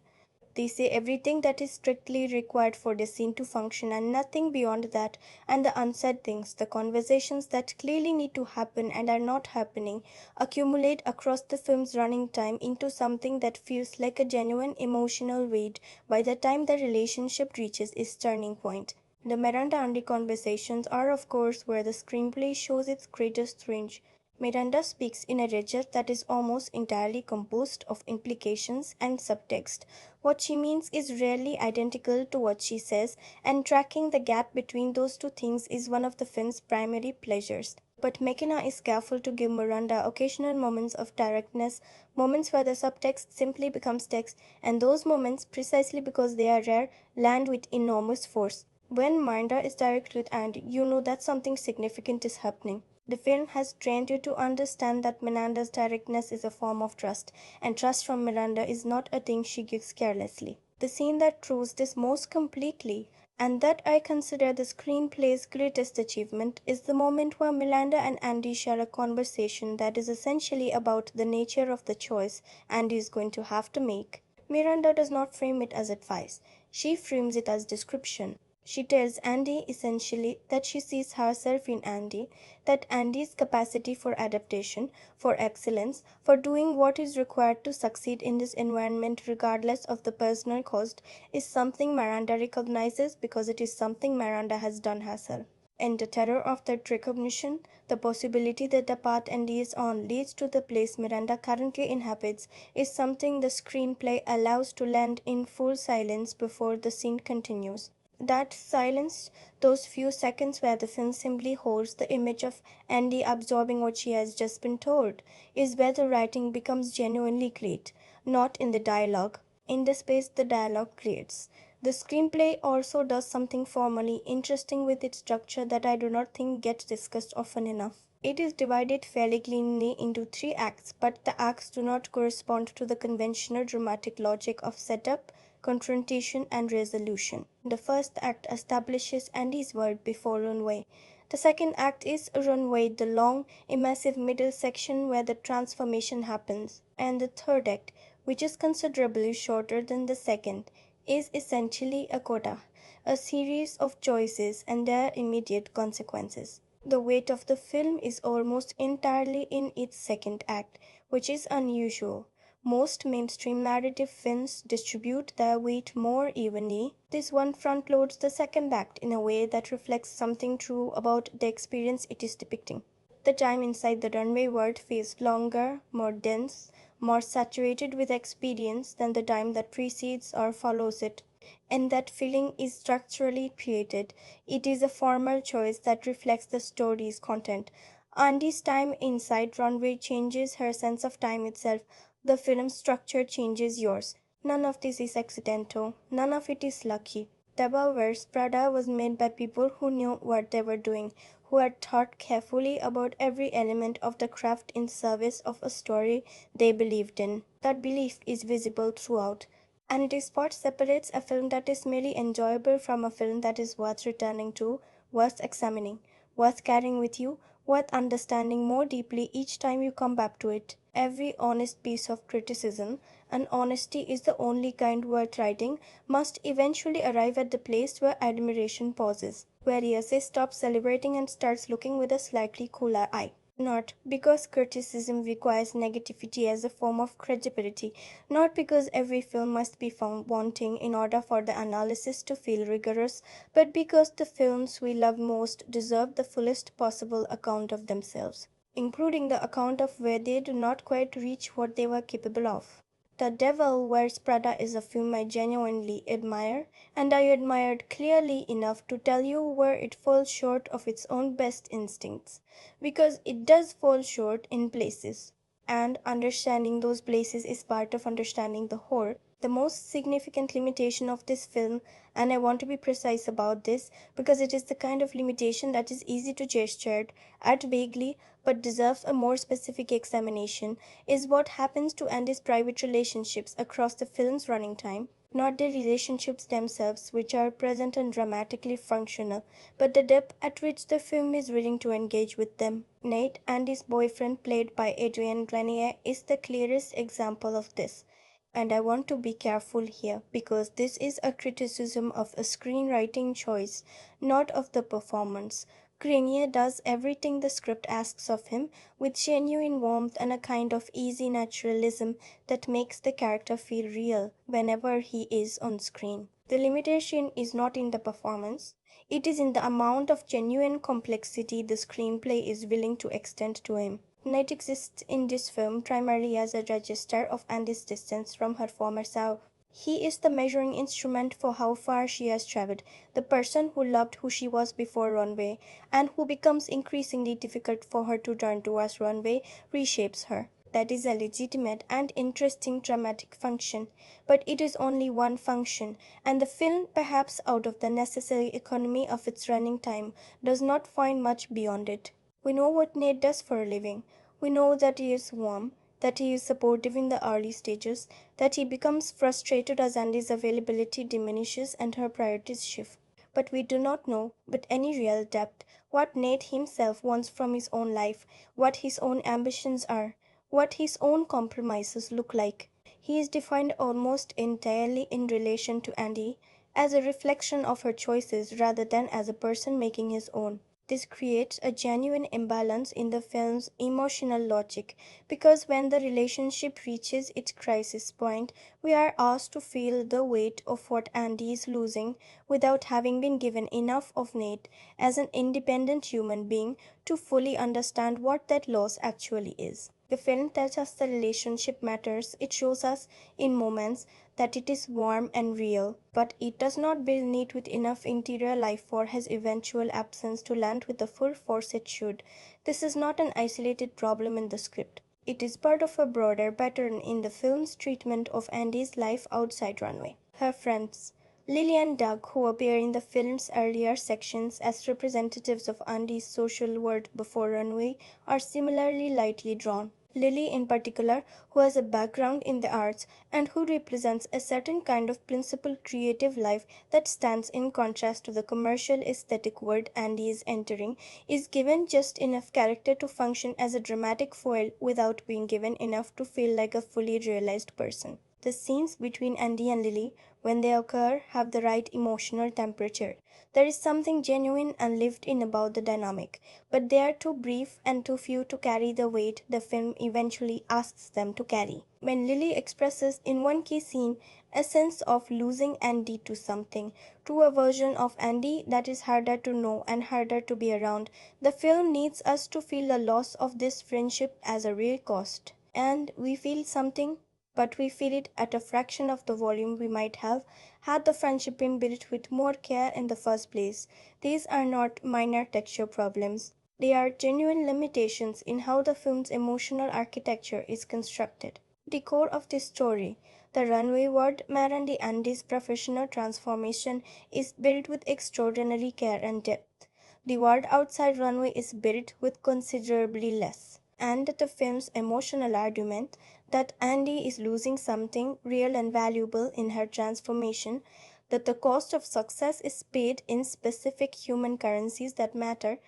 S1: They say everything that is strictly required for the scene to function and nothing beyond that, and the unsaid things, the conversations that clearly need to happen and are not happening, accumulate across the film's running time into something that feels like a genuine emotional weight by the time the relationship reaches its turning point. The Miranda Andy conversations are, of course, where the screenplay shows its greatest range. Miranda speaks in a register that is almost entirely composed of implications and subtext. What she means is rarely identical to what she says, and tracking the gap between those two things is one of the film's primary pleasures. But McKenna is careful to give Miranda occasional moments of directness, moments where the subtext simply becomes text, and those moments, precisely because they are rare, land with enormous force. When Miranda is direct with Andy, you know that something significant is happening. The film has trained you to understand that Miranda's directness is a form of trust, and trust from Miranda is not a thing she gives carelessly. The scene that proves this most completely, and that I consider the screenplay's greatest achievement, is the moment where Miranda and Andy share a conversation that is essentially about the nature of the choice Andy is going to have to make. Miranda does not frame it as advice, she frames it as description. She tells Andy essentially that she sees herself in Andy, that Andy's capacity for adaptation, for excellence, for doing what is required to succeed in this environment regardless of the personal cost, is something Miranda recognizes because it is something Miranda has done herself. And the terror of that recognition, the possibility that the path Andy is on leads to the place Miranda currently inhabits, is something the screenplay allows to land in full silence before the scene continues. That silence, those few seconds where the film simply holds the image of Andy absorbing what she has just been told, is where the writing becomes genuinely great, not in the dialogue, in the space the dialogue creates. The screenplay also does something formally interesting with its structure that I do not think gets discussed often enough. It is divided fairly cleanly into three acts, but the acts do not correspond to the conventional dramatic logic of setup, confrontation, and resolution. The first act establishes Andy's world before Runway. The second act is Runway, the long, immersive middle section where the transformation happens. And the third act, which is considerably shorter than the second, is essentially a coda, a series of choices and their immediate consequences. The weight of the film is almost entirely in its second act, which is unusual. Most mainstream narrative films distribute their weight more evenly. This one front loads the second act in a way that reflects something true about the experience it is depicting. The time inside the runway world feels longer, more dense, more saturated with experience than the time that precedes or follows it. And that feeling is structurally created. It is a formal choice that reflects the story's content. Andy's time inside Runway changes her sense of time itself. The film's structure changes yours. None of this is accidental. None of it is lucky. Devil Wears Prada was made by people who knew what they were doing, who had thought carefully about every element of the craft in service of a story they believed in. That belief is visible throughout. And it is what separates a film that is merely enjoyable from a film that is worth returning to, worth examining, worth carrying with you, worth understanding more deeply each time you come back to it. Every honest piece of criticism, and honesty is the only kind worth writing, must eventually arrive at the place where admiration pauses, where hearsay stops celebrating and starts looking with a slightly cooler eye. Not because criticism requires negativity as a form of credibility, not because every film must be found wanting in order for the analysis to feel rigorous, but because the films we love most deserve the fullest possible account of themselves, including the account of where they do not quite reach what they were capable of. The Devil Wears Prada is a film I genuinely admire, and I admired clearly enough to tell you where it falls short of its own best instincts. Because it does fall short in places. And understanding those places is part of understanding the whole. The most significant limitation of this film, and I want to be precise about this because it is the kind of limitation that is easy to gesture at vaguely but deserves a more specific examination, is what happens to Andy's private relationships across the film's running time. Not the relationships themselves, which are present and dramatically functional, but the depth at which the film is willing to engage with them. Nate, Andy's boyfriend, played by Adrian Grenier, is the clearest example of this. And I want to be careful here because this is a criticism of a screenwriting choice, not of the performance. Grenier does everything the script asks of him with genuine warmth and a kind of easy naturalism that makes the character feel real whenever he is on screen. The limitation is not in the performance, it is in the amount of genuine complexity the screenplay is willing to extend to him. Night exists in this film primarily as a register of Andy's distance from her former self. He is the measuring instrument for how far she has traveled, the person who loved who she was before Runway, and who becomes increasingly difficult for her to turn to as Runway reshapes her. That is a legitimate and interesting dramatic function, but it is only one function, and the film, perhaps out of the necessary economy of its running time, does not find much beyond it. We know what Nate does for a living. We know that he is warm, that he is supportive in the early stages, that he becomes frustrated as Andy's availability diminishes and her priorities shift. But we do not know, with any real depth, what Nate himself wants from his own life, what his own ambitions are, what his own compromises look like. He is defined almost entirely in relation to Andy, as a reflection of her choices rather than as a person making his own. This creates a genuine imbalance in the film's emotional logic because when the relationship reaches its crisis point, we are asked to feel the weight of what Andy is losing without having been given enough of Nate as an independent human being to fully understand what that loss actually is. The film tells us the relationship matters. It shows us in moments that it is warm and real, but it does not build Nate with enough interior life for his eventual absence to land with the full force it should. This is not an isolated problem in the script. It is part of a broader pattern in the film's treatment of Andy's life outside Runway. Her friends, Lily and Doug, who appear in the film's earlier sections as representatives of Andy's social world before Runway, are similarly lightly drawn. Lily, in particular, who has a background in the arts and who represents a certain kind of principled creative life that stands in contrast to the commercial aesthetic world Andy is entering, is given just enough character to function as a dramatic foil without being given enough to feel like a fully realized person. The scenes between Andy and Lily, when they occur, have the right emotional temperature. There is something genuine and lived in about the dynamic, but they are too brief and too few to carry the weight the film eventually asks them to carry. When Lily expresses in one key scene a sense of losing Andy to something, to a version of Andy that is harder to know and harder to be around, the film needs us to feel the loss of this friendship as a real cost. And we feel something, but we feel it at a fraction of the volume we might have had the friendship been built with more care in the first place. These are not minor texture problems. They are genuine limitations in how the film's emotional architecture is constructed. The core of this story, the runway world, Miranda Andy's professional transformation, is built with extraordinary care and depth. The world outside runway is built with considerably less. And the film's emotional argument that Andy is losing something real and valuable in her transformation, that the cost of success is paid in specific human currencies that matter,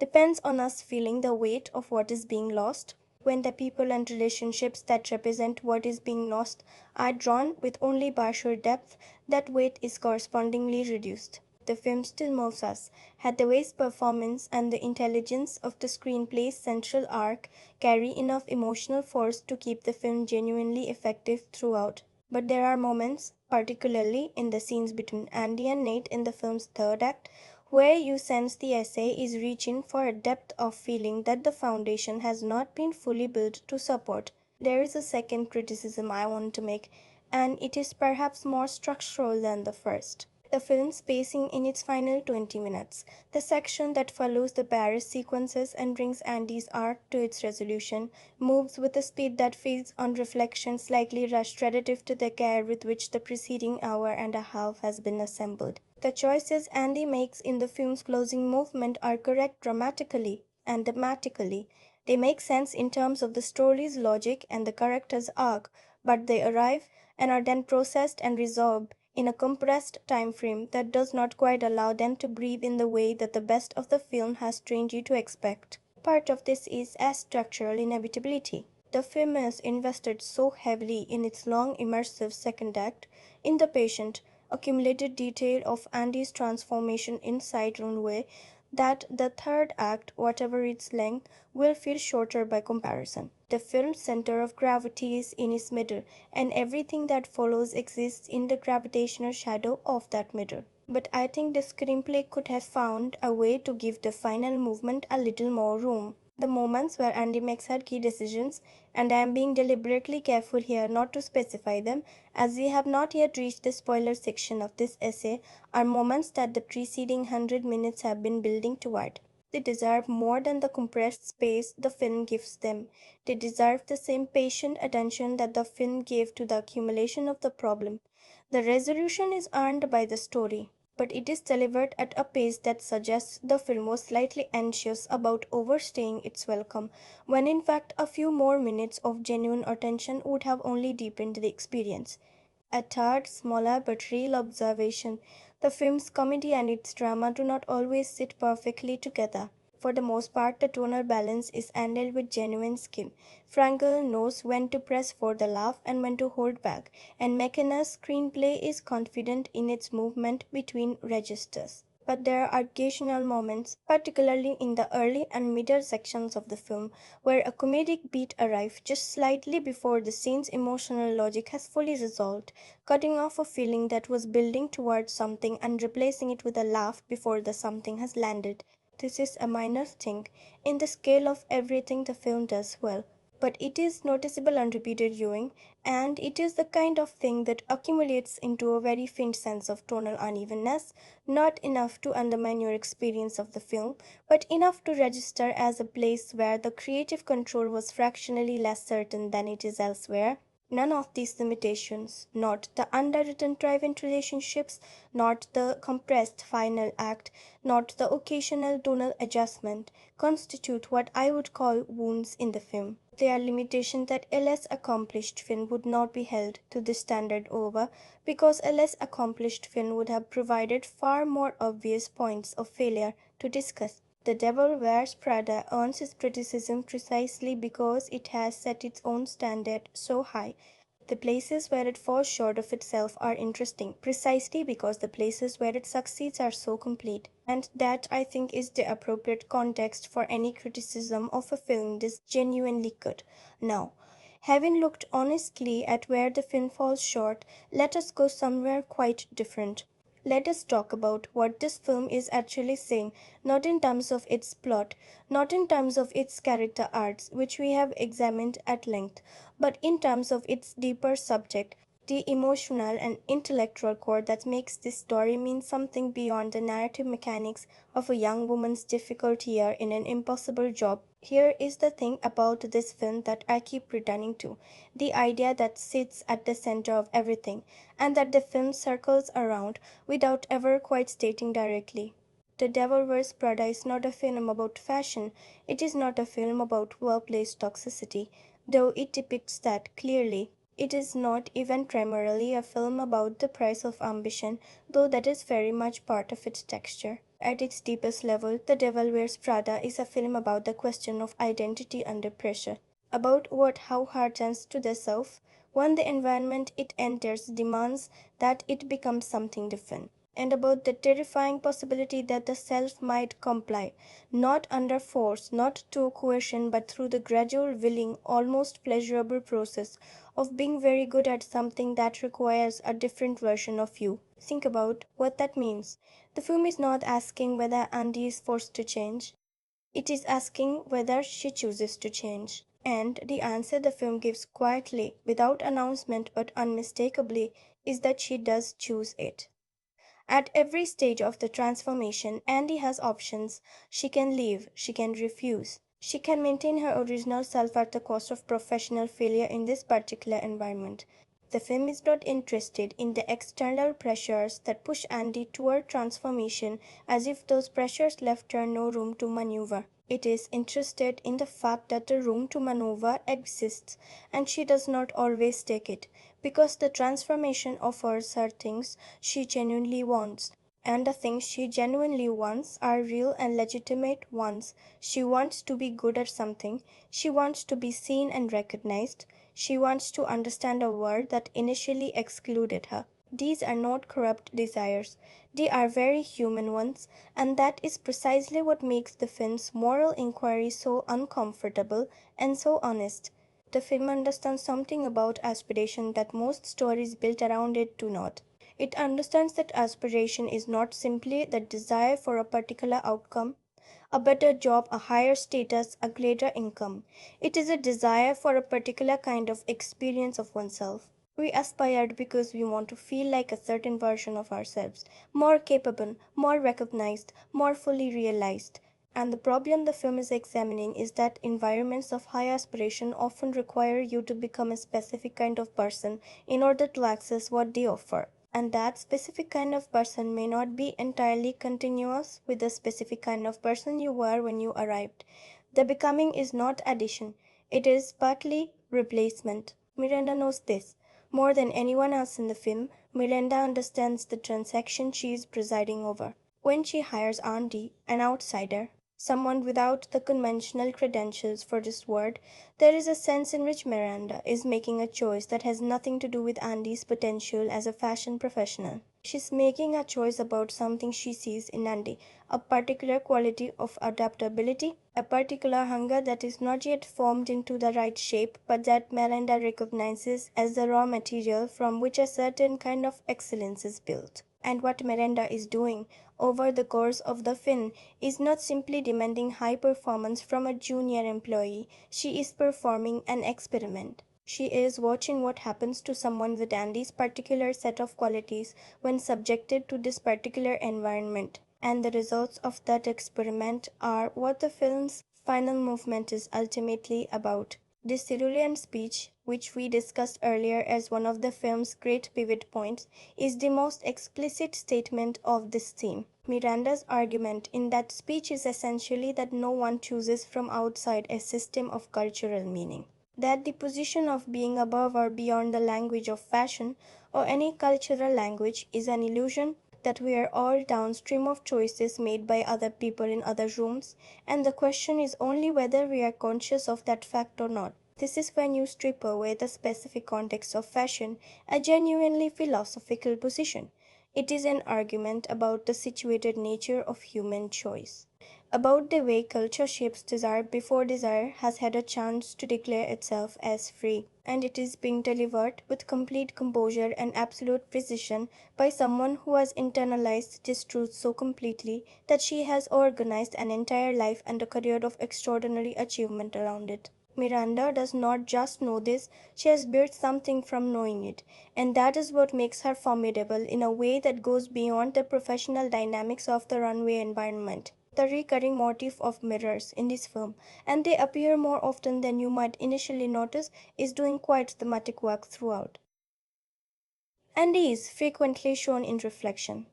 S1: depends on us feeling the weight of what is being lost. When the people and relationships that represent what is being lost are drawn with only partial depth, that weight is correspondingly reduced. The film still moves us. Hathaway's performance and the intelligence of the screenplay's central arc carry enough emotional force to keep the film genuinely effective throughout. But there are moments, particularly in the scenes between Andy and Nate in the film's third act, where you sense the essay is reaching for a depth of feeling that the foundation has not been fully built to support. There is a second criticism I want to make, and it is perhaps more structural than the first. The film's pacing in its final 20 minutes, the section that follows the Paris sequences and brings Andy's arc to its resolution, moves with a speed that feels on reflection slightly rushed relative to the care with which the preceding hour and a half has been assembled. The choices Andy makes in the film's closing movement are correct dramatically and thematically. They make sense in terms of the story's logic and the character's arc, but they arrive and are then processed and resolved in a compressed time frame that does not quite allow them to breathe in the way that the best of the film has trained you to expect. Part of this is a structural inevitability. The film is invested so heavily in its long immersive second act, in the patient, accumulated detail of Andy's transformation inside Runway, that the third act, whatever its length, will feel shorter by comparison. The film's center of gravity is in its middle, and everything that follows exists in the gravitational shadow of that middle. But I think the screenplay could have found a way to give the final movement a little more room. The moments where Andy makes her key decisions, and I am being deliberately careful here not to specify them, as we have not yet reached the spoiler section of this essay, are moments that the preceding 100 minutes have been building toward. They deserve more than the compressed space the film gives them. They deserve the same patient attention that the film gave to the accumulation of the problem. The resolution is earned by the story, but it is delivered at a pace that suggests the film was slightly anxious about overstaying its welcome, when in fact a few more minutes of genuine attention would have only deepened the experience. A third, smaller but real observation: the film's comedy and its drama do not always sit perfectly together. For the most part, the tonal balance is handled with genuine skill. Frankel knows when to press for the laugh and when to hold back, and McKenna's screenplay is confident in its movement between registers. But there are occasional moments, particularly in the early and middle sections of the film, where a comedic beat arrives just slightly before the scene's emotional logic has fully resolved, cutting off a feeling that was building towards something and replacing it with a laugh before the something has landed. This is a minor thing in the scale of everything the film does well, but it is noticeable on repeated viewing, and it is the kind of thing that accumulates into a very faint sense of tonal unevenness, not enough to undermine your experience of the film, but enough to register as a place where the creative control was fractionally less certain than it is elsewhere. None of these limitations, not the underwritten drive-in relationships, not the compressed final act, not the occasional tonal adjustment, constitute what I would call wounds in the film. They are limitations that a less accomplished film would not be held to this standard over, because a less accomplished film would have provided far more obvious points of failure to discuss. The Devil Wears Prada earns its criticism precisely because it has set its own standard so high. The places where it falls short of itself are interesting, precisely because the places where it succeeds are so complete. And that, I think, is the appropriate context for any criticism of a film this genuinely good. Now, having looked honestly at where the film falls short, let us go somewhere quite different. Let us talk about what this film is actually saying, not in terms of its plot, not in terms of its character arcs, which we have examined at length, but in terms of its deeper subject, the emotional and intellectual core that makes this story mean something beyond the narrative mechanics of a young woman's difficult year in an impossible job. Here is the thing about this film that I keep returning to: the idea that sits at the center of everything, and that the film circles around without ever quite stating directly. The Devil Wears Prada is not a film about fashion. It is not a film about workplace toxicity, though it depicts that clearly. It is not even primarily a film about the price of ambition, though that is very much part of its texture. At its deepest level, The Devil Wears Prada is a film about the question of identity under pressure, about what how hardens to the self when the environment it enters demands that it becomes something different, and about the terrifying possibility that the self might comply, not under force, not through coercion, but through the gradual, willing, almost pleasurable process of being very good at something that requires a different version of you. Think about what that means. The film is not asking whether Andy is forced to change. It is asking whether she chooses to change. And the answer the film gives quietly, without announcement but unmistakably, is that she does choose it. At every stage of the transformation, Andy has options. She can leave, she can refuse. She can maintain her original self at the cost of professional failure in this particular environment. The film is not interested in the external pressures that push Andy toward transformation, as if those pressures left her no room to maneuver. It is interested in the fact that the room to maneuver exists, and she does not always take it, because the transformation offers her things she genuinely wants. And the things she genuinely wants are real and legitimate ones. She wants to be good at something. She wants to be seen and recognized. She wants to understand a world that initially excluded her. These are not corrupt desires. They are very human ones, and that is precisely what makes the film's moral inquiry so uncomfortable and so honest. The film understands something about aspiration that most stories built around it do not. It understands that aspiration is not simply the desire for a particular outcome, a better job, a higher status, a greater income. It is a desire for a particular kind of experience of oneself. We aspire because we want to feel like a certain version of ourselves, more capable, more recognized, more fully realized. And the problem the film is examining is that environments of high aspiration often require you to become a specific kind of person in order to access what they offer. And that specific kind of person may not be entirely continuous with the specific kind of person you were when you arrived. The becoming is not addition, it is partly replacement. Miranda knows this. More than anyone else in the film, Miranda understands the transaction she is presiding over. When she hires Andy, an outsider, someone without the conventional credentials for this word, there is a sense in which Miranda is making a choice that has nothing to do with Andy's potential as a fashion professional. She's making a choice about something she sees in Andy, a particular quality of adaptability, a particular hunger that is not yet formed into the right shape, but that Miranda recognizes as the raw material from which a certain kind of excellence is built. And what Miranda is doing over the course of the film is not simply demanding high performance from a junior employee, she is performing an experiment. She is watching what happens to someone with Andy's particular set of qualities when subjected to this particular environment. And the results of that experiment are what the film's final movement is ultimately about. This cerulean speech, which we discussed earlier as one of the film's great pivot points, is the most explicit statement of this theme. Miranda's argument in that speech is essentially that no one chooses from outside a system of cultural meaning. That the position of being above or beyond the language of fashion or any cultural language is an illusion, that we are all downstream of choices made by other people in other rooms, and the question is only whether we are conscious of that fact or not. This is when you strip away the specific context of fashion, a genuinely philosophical position. It is an argument about the situated nature of human choice, about the way culture shapes desire before desire has had a chance to declare itself as free, and it is being delivered with complete composure and absolute precision by someone who has internalized this truth so completely that she has organized an entire life and a career of extraordinary achievement around it. Miranda does not just know this, she has built something from knowing it, and that is what makes her formidable in a way that goes beyond the professional dynamics of the runway environment. The recurring motif of mirrors in this film, and they appear more often than you might initially notice, is doing quite thematic work throughout. Andy is frequently shown in reflection.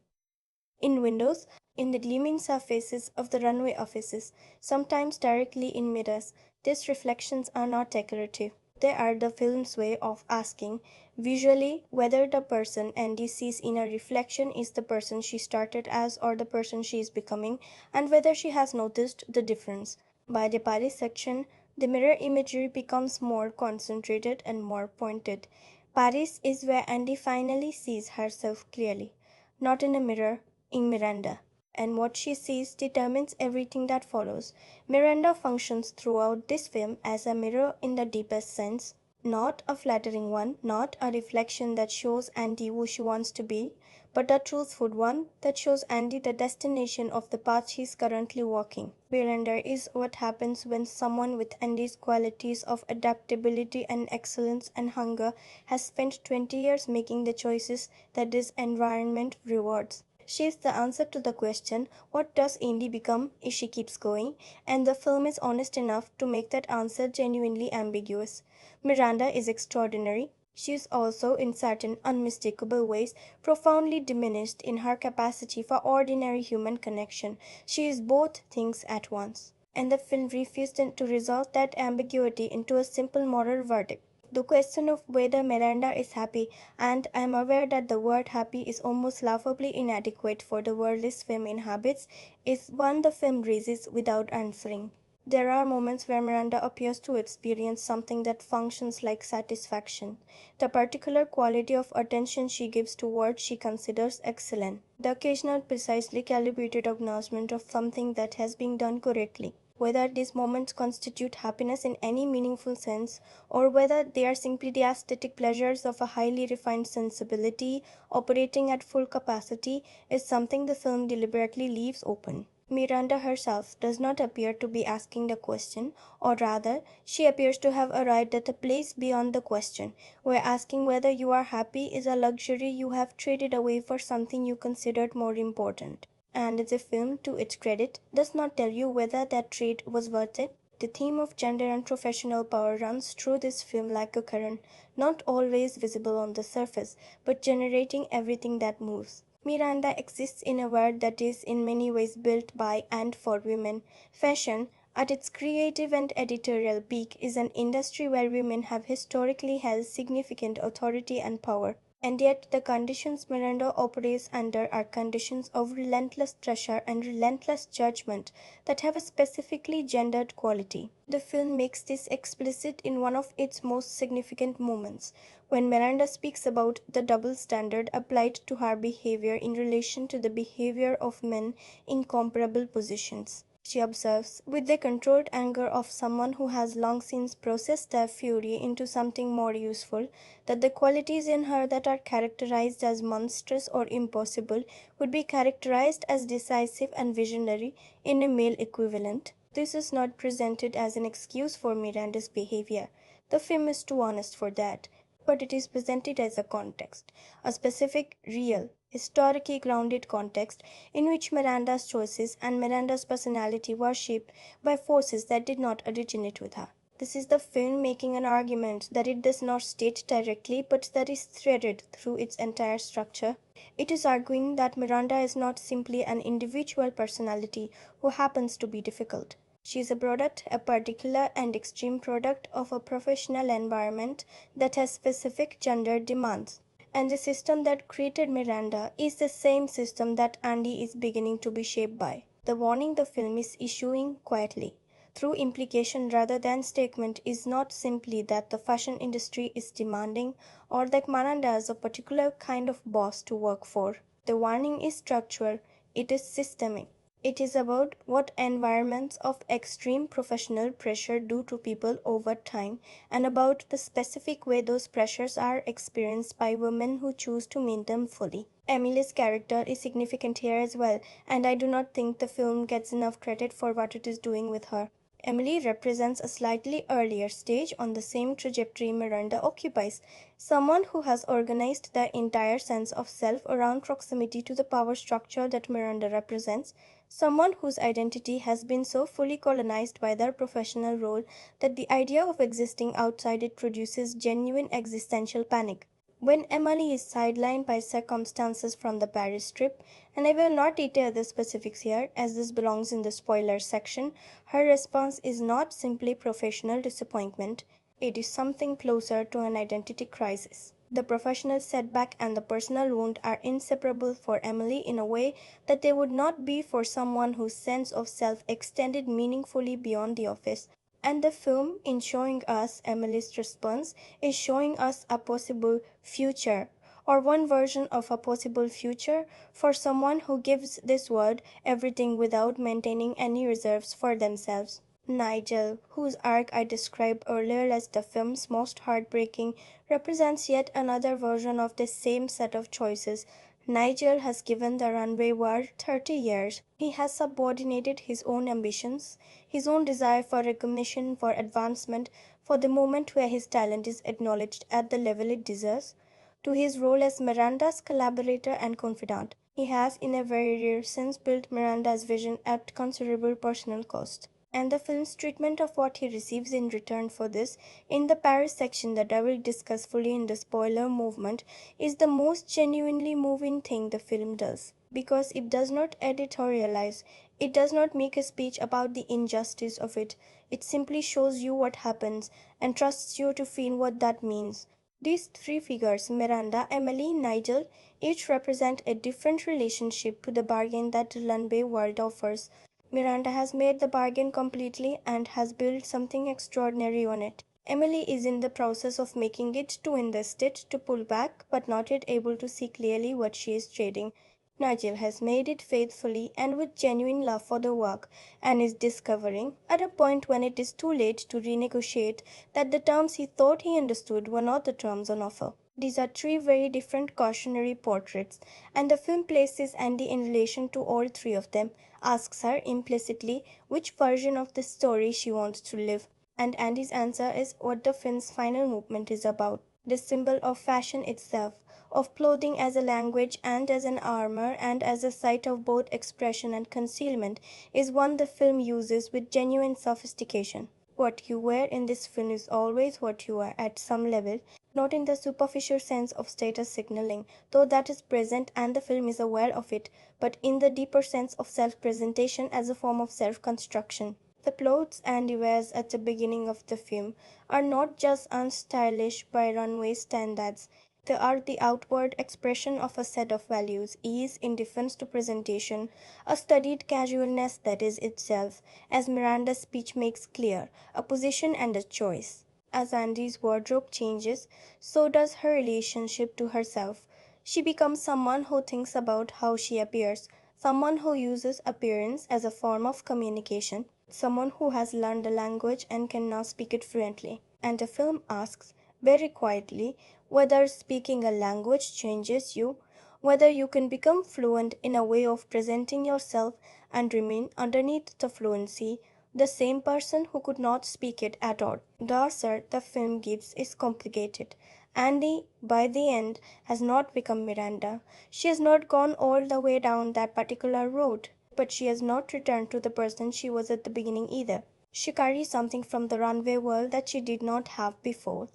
S1: In windows, in the gleaming surfaces of the runway offices, sometimes directly in mirrors. These reflections are not decorative. They are the film's way of asking, visually, whether the person Andy sees in a reflection is the person she started as or the person she is becoming, and whether she has noticed the difference. By the Paris section, the mirror imagery becomes more concentrated and more pointed. Paris is where Andy finally sees herself clearly, not in a mirror, in Miranda, and what she sees determines everything that follows. Miranda functions throughout this film as a mirror in the deepest sense. Not a flattering one, not a reflection that shows Andy who she wants to be, but a truthful one that shows Andy the destination of the path she is currently walking. Miranda is what happens when someone with Andy's qualities of adaptability and excellence and hunger has spent 20 years making the choices that this environment rewards. She is the answer to the question, what does Andy become if she keeps going? And the film is honest enough to make that answer genuinely ambiguous. Miranda is extraordinary. She is also, in certain unmistakable ways, profoundly diminished in her capacity for ordinary human connection. She is both things at once. And the film refused to resolve that ambiguity into a simple moral verdict. The question of whether Miranda is happy, and I am aware that the word happy is almost laughably inadequate for the world this film inhabits, is one the film raises without answering. There are moments where Miranda appears to experience something that functions like satisfaction, the particular quality of attention she gives to what she considers excellent, the occasional precisely calibrated acknowledgement of something that has been done correctly. Whether these moments constitute happiness in any meaningful sense, or whether they are simply the aesthetic pleasures of a highly refined sensibility operating at full capacity, is something the film deliberately leaves open. Miranda herself does not appear to be asking the question, or rather, she appears to have arrived at a place beyond the question, where asking whether you are happy is a luxury you have traded away for something you considered more important. And the film, to its credit, does not tell you whether that trade was worth it. The theme of gender and professional power runs through this film like a current, not always visible on the surface, but generating everything that moves. Miranda exists in a world that is in many ways built by and for women. Fashion, at its creative and editorial peak, is an industry where women have historically held significant authority and power. And yet, the conditions Miranda operates under are conditions of relentless pressure and relentless judgment that have a specifically gendered quality. The film makes this explicit in one of its most significant moments, when Miranda speaks about the double standard applied to her behavior in relation to the behavior of men in comparable positions. She observes, with the controlled anger of someone who has long since processed their fury into something more useful, that the qualities in her that are characterized as monstrous or impossible would be characterized as decisive and visionary in a male equivalent. This is not presented as an excuse for Miranda's behavior. The film is too honest for that, but it is presented as a context, a specific, real, historically grounded context in which Miranda's choices and Miranda's personality were shaped by forces that did not originate with her. This is the film making an argument that it does not state directly but that is threaded through its entire structure. It is arguing that Miranda is not simply an individual personality who happens to be difficult. She is a product, a particular and extreme product of a professional environment that has specific gender demands. And the system that created Miranda is the same system that Andy is beginning to be shaped by. The warning the film is issuing quietly, through implication rather than statement, is not simply that the fashion industry is demanding or that Miranda is a particular kind of boss to work for. The warning is structural, it is systemic. It is about what environments of extreme professional pressure do to people over time, and about the specific way those pressures are experienced by women who choose to meet them fully. Emily's character is significant here as well, and I do not think the film gets enough credit for what it is doing with her. Emily represents a slightly earlier stage on the same trajectory Miranda occupies, someone who has organized their entire sense of self around proximity to the power structure that Miranda represents, someone whose identity has been so fully colonized by their professional role that the idea of existing outside it produces genuine existential panic. When Emily is sidelined by circumstances from the Paris trip, and I will not detail the specifics here as this belongs in the spoiler section, her response is not simply professional disappointment, it is something closer to an identity crisis. The professional setback and the personal wound are inseparable for Emily in a way that they would not be for someone whose sense of self extended meaningfully beyond the office. And the film, in showing us Emily's response, is showing us a possible future, or one version of a possible future, for someone who gives this world everything without maintaining any reserves for themselves. Nigel, whose arc I described earlier as the film's most heartbreaking, represents yet another version of the same set of choices. Nigel has given the runway war 30 years. He has subordinated his own ambitions, his own desire for recognition, for advancement, for the moment where his talent is acknowledged at the level it deserves, to his role as Miranda's collaborator and confidant. He has, in a very rare sense, built Miranda's vision at considerable personal cost. And the film's treatment of what he receives in return for this, in the Paris section that I will discuss fully in the spoiler movement, is the most genuinely moving thing the film does. Because it does not editorialize, it does not make a speech about the injustice of it, it simply shows you what happens and trusts you to feel what that means. These three figures, Miranda, Emily, Nigel, each represent a different relationship to the bargain that the runway world offers. Miranda has made the bargain completely and has built something extraordinary on it. Emily is in the process of making it, to invest it, to pull back, but not yet able to see clearly what she is trading. Nigel has made it faithfully and with genuine love for the work, and is discovering, at a point when it is too late to renegotiate, that the terms he thought he understood were not the terms on offer. These are three very different cautionary portraits, and the film places Andy in relation to all three of them, asks her implicitly which version of the story she wants to live, and Andy's answer is what the film's final movement is about, the symbol of fashion itself, of clothing as a language and as an armor and as a site of both expression and concealment, is one the film uses with genuine sophistication. What you wear in this film is always what you are at some level, not in the superficial sense of status signaling, though that is present and the film is aware of it, but in the deeper sense of self-presentation as a form of self-construction. The clothes Andy wears at the beginning of the film are not just unstylish by runway standards. They are the outward expression of a set of values, ease, indifference to presentation, a studied casualness that is itself, as Miranda's speech makes clear, a position and a choice. As Andy's wardrobe changes, so does her relationship to herself. She becomes someone who thinks about how she appears, someone who uses appearance as a form of communication, someone who has learned the language and can now speak it fluently. And the film asks, very quietly, whether speaking a language changes you, whether you can become fluent in a way of presenting yourself and remain underneath the fluency the same person who could not speak it at all. The answer the film gives is complicated. Andy, by the end, has not become Miranda. She has not gone all the way down that particular road, but she has not returned to the person she was at the beginning either. She carries something from the runway world that she did not have before.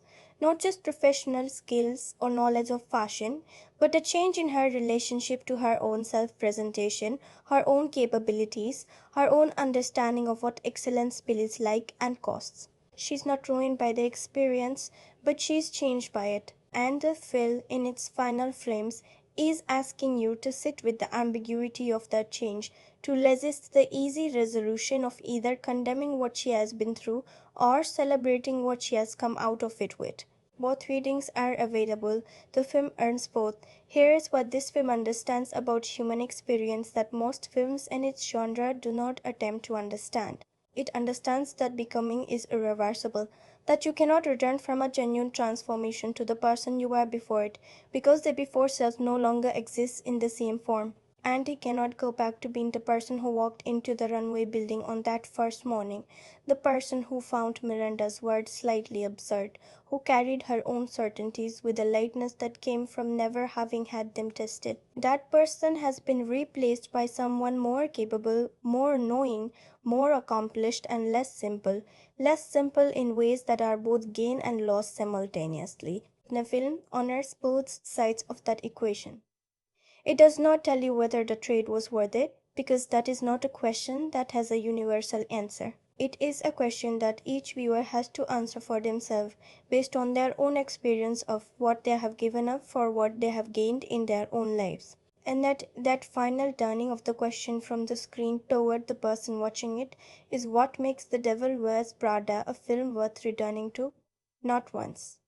S1: Not just professional skills or knowledge of fashion, but a change in her relationship to her own self presentation, her own capabilities, her own understanding of what excellence feels like and costs. She's not ruined by the experience, but she's changed by it. And the film, in its final frames, is asking you to sit with the ambiguity of that change, to resist the easy resolution of either condemning what she has been through or celebrating what she has come out of it with. Both readings are available. The film earns both. Here is what this film understands about human experience that most films in its genre do not attempt to understand. It understands that becoming is irreversible, that you cannot return from a genuine transformation to the person you were before it, because the before self no longer exists in the same form. And he cannot go back to being the person who walked into the runway building on that first morning, the person who found Miranda's words slightly absurd, who carried her own certainties with a lightness that came from never having had them tested. That person has been replaced by someone more capable, more knowing, more accomplished, and less simple in ways that are both gain and loss simultaneously. The film honors both sides of that equation. It does not tell you whether the trade was worth it, because that is not a question that has a universal answer. It is a question that each viewer has to answer for themselves based on their own experience of what they have given up for what they have gained in their own lives. And that final turning of the question from the screen toward the person watching it is what makes The Devil Wears Prada a film worth returning to, not once,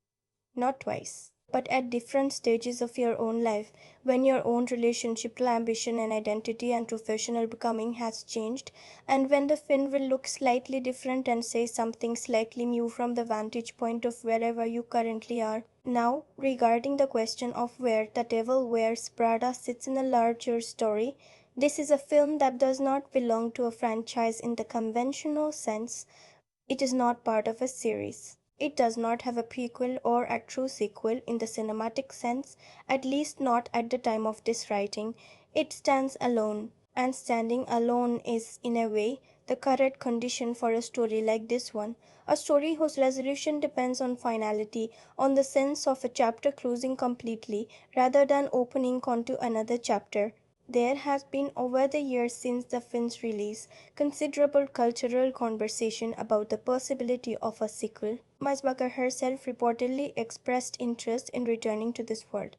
S1: not twice, but at different stages of your own life, when your own relationship to ambition and identity and professional becoming has changed, and when the film will look slightly different and say something slightly new from the vantage point of wherever you currently are. Now, regarding the question of where The Devil Wears Prada sits in a larger story, this is a film that does not belong to a franchise in the conventional sense. It is not part of a series. It does not have a prequel or a true sequel in the cinematic sense, at least not at the time of this writing. It stands alone, and standing alone is, in a way, the correct condition for a story like this one. A story whose resolution depends on finality, on the sense of a chapter closing completely rather than opening onto another chapter. There has been, over the years since the film's release, considerable cultural conversation about the possibility of a sequel. Weisberger herself reportedly expressed interest in returning to this world.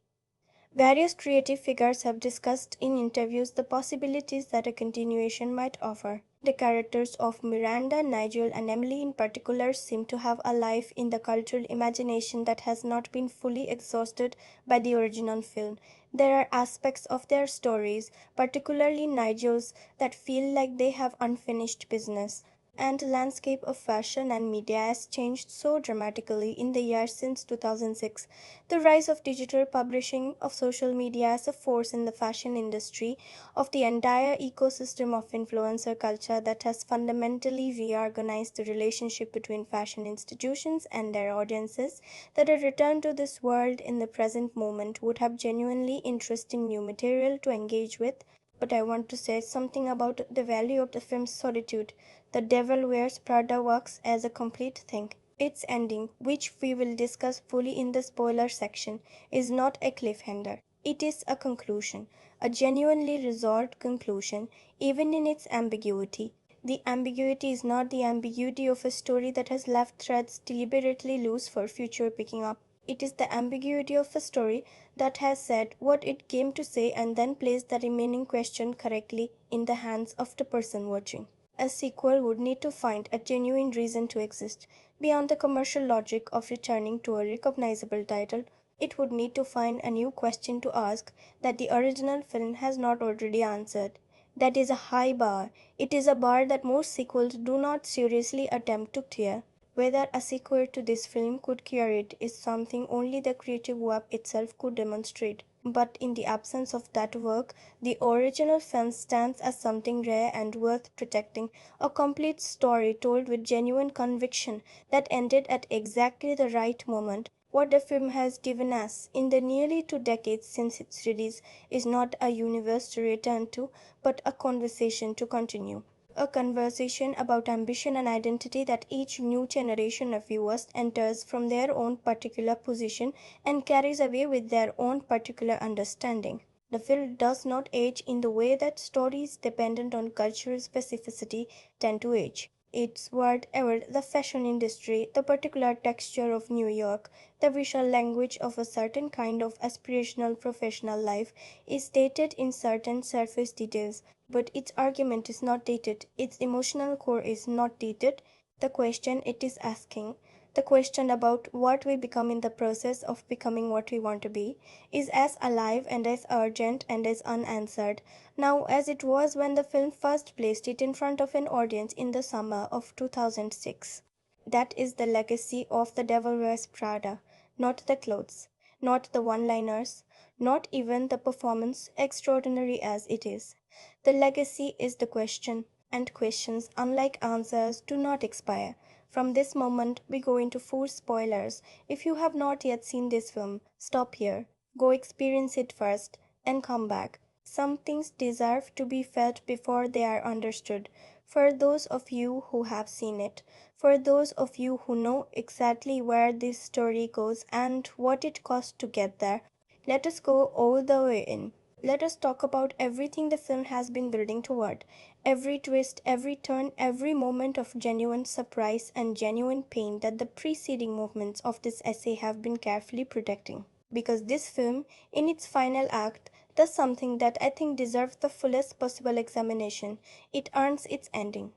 S1: Various creative figures have discussed in interviews the possibilities that a continuation might offer. The characters of Miranda, Nigel, and Emily in particular seem to have a life in the cultural imagination that has not been fully exhausted by the original film. There are aspects of their stories, particularly Nigel's, that feel like they have unfinished business. And the landscape of fashion and media has changed so dramatically in the years since 2006. The rise of digital publishing, of social media as a force in the fashion industry, of the entire ecosystem of influencer culture that has fundamentally reorganized the relationship between fashion institutions and their audiences, that a return to this world in the present moment would have genuinely interesting new material to engage with. But I want to say something about the value of the film's solitude. The Devil Wears Prada works as a complete thing. Its ending, which we will discuss fully in the spoiler section, is not a cliffhanger. It is a conclusion, a genuinely resolved conclusion, even in its ambiguity. The ambiguity is not the ambiguity of a story that has left threads deliberately loose for future picking up. It is the ambiguity of a story that has said what it came to say and then placed the remaining question correctly in the hands of the person watching. A sequel would need to find a genuine reason to exist. Beyond the commercial logic of returning to a recognizable title, it would need to find a new question to ask that the original film has not already answered. That is a high bar. It is a bar that most sequels do not seriously attempt to clear. Whether a sequel to this film could clear it is something only the creative work itself could demonstrate. But in the absence of that work, the original film stands as something rare and worth protecting, a complete story told with genuine conviction that ended at exactly the right moment. What the film has given us in the nearly 2 decades since its release is not a universe to return to, but a conversation to continue. A conversation about ambition and identity that each new generation of viewers enters from their own particular position and carries away with their own particular understanding. The film does not age in the way that stories dependent on cultural specificity tend to age. It's whatever the fashion industry, the particular texture of New York, the visual language of a certain kind of aspirational professional life is dated in certain surface details, but its argument is not dated, its emotional core is not dated. The question it is asking, the question about what we become in the process of becoming what we want to be, is as alive and as urgent and as unanswered now as it was when the film first placed it in front of an audience in the summer of 2006. That is the legacy of The Devil Wears Prada, not the clothes, not the one-liners, not even the performance, extraordinary as it is. The legacy is the question, and questions, unlike answers, do not expire. From this moment, we go into full spoilers. If you have not yet seen this film, stop here, go experience it first, and come back. Some things deserve to be felt before they are understood. For those of you who have seen it, for those of you who know exactly where this story goes and what it cost to get there, let us go all the way in. Let us talk about everything the film has been building toward. Every twist, every turn, every moment of genuine surprise and genuine pain that the preceding movements of this essay have been carefully protecting. Because this film, in its final act, does something that I think deserves the fullest possible examination. It earns its ending.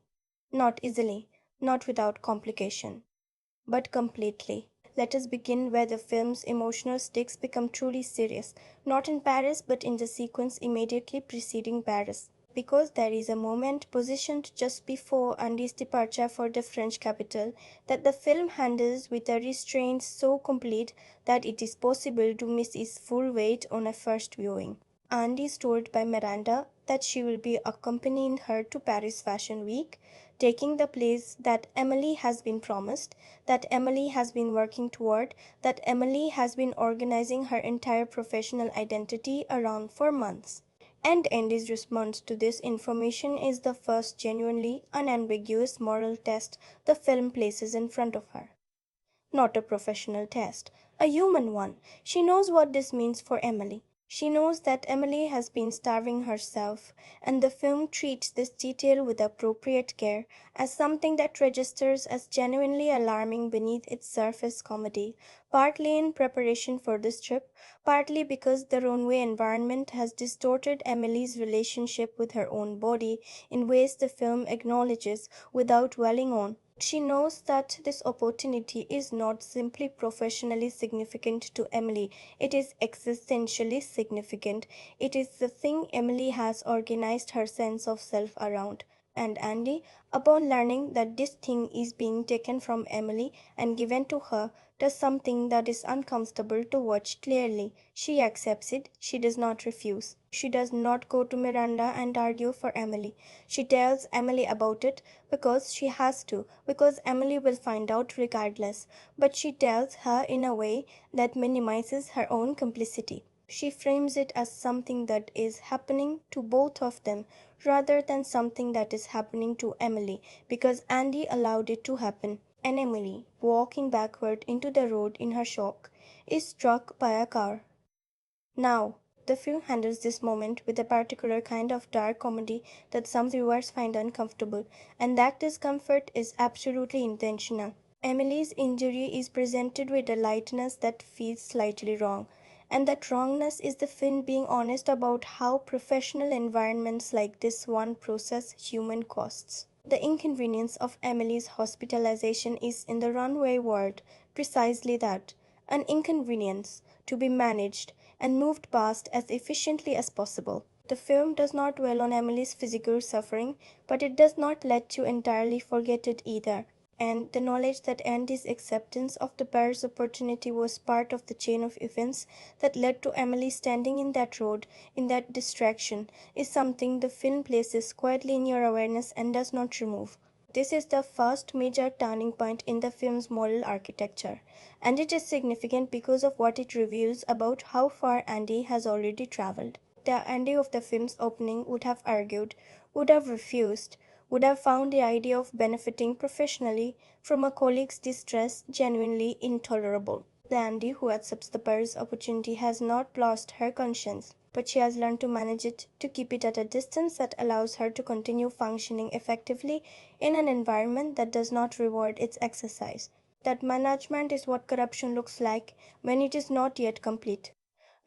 S1: Not easily, not without complication, but completely. Let us begin where the film's emotional stakes become truly serious, not in Paris but in the sequence immediately preceding Paris. Because there is a moment positioned just before Andy's departure for the French capital that the film handles with a restraint so complete that it is possible to miss its full weight on a first viewing. Andy is told by Miranda that she will be accompanying her to Paris Fashion Week, taking the place that Emily has been promised, that Emily has been working toward, that Emily has been organizing her entire professional identity around for months. And Andy's response to this information is the first genuinely unambiguous moral test the film places in front of her. Not a professional test, a human one. She knows what this means for Emily. She knows that Emily has been starving herself, and the film treats this detail with appropriate care as something that registers as genuinely alarming beneath its surface comedy, partly in preparation for this trip, partly because the runway environment has distorted Emily's relationship with her own body in ways the film acknowledges without dwelling on. She knows that this opportunity is not simply professionally significant to Emily, it is existentially significant. It is the thing Emily has organized her sense of self around. And Andy, upon learning that this thing is being taken from Emily and given to her, does something that is uncomfortable to watch clearly. She accepts it, she does not refuse. She does not go to Miranda and argue for Emily. She tells Emily about it because she has to, because Emily will find out regardless. But she tells her in a way that minimizes her own complicity. She frames it as something that is happening to both of them rather than something that is happening to Emily because Andy allowed it to happen. And Emily, walking backward into the road in her shock, is struck by a car. Now, the film handles this moment with a particular kind of dark comedy that some viewers find uncomfortable, and that discomfort is absolutely intentional. Emily's injury is presented with a lightness that feels slightly wrong, and that wrongness is the film being honest about how professional environments like this one process human costs. The inconvenience of Emily's hospitalization is in the runway word precisely that, an inconvenience to be managed and moved past as efficiently as possible. The film does not dwell on Emily's physical suffering, but it does not let you entirely forget it either. And the knowledge that Andy's acceptance of the bear's opportunity was part of the chain of events that led to Emily standing in that road, in that distraction, is something the film places quietly in your awareness and does not remove. This is the first major turning point in the film's moral architecture, and it is significant because of what it reveals about how far Andy has already traveled. The Andy of the film's opening would have argued, would have refused, would have found the idea of benefiting professionally from a colleague's distress genuinely intolerable. The Andy who accepts the bird's opportunity has not lost her conscience, but she has learned to manage it, to keep it at a distance that allows her to continue functioning effectively in an environment that does not reward its exercise. That management is what corruption looks like when it is not yet complete.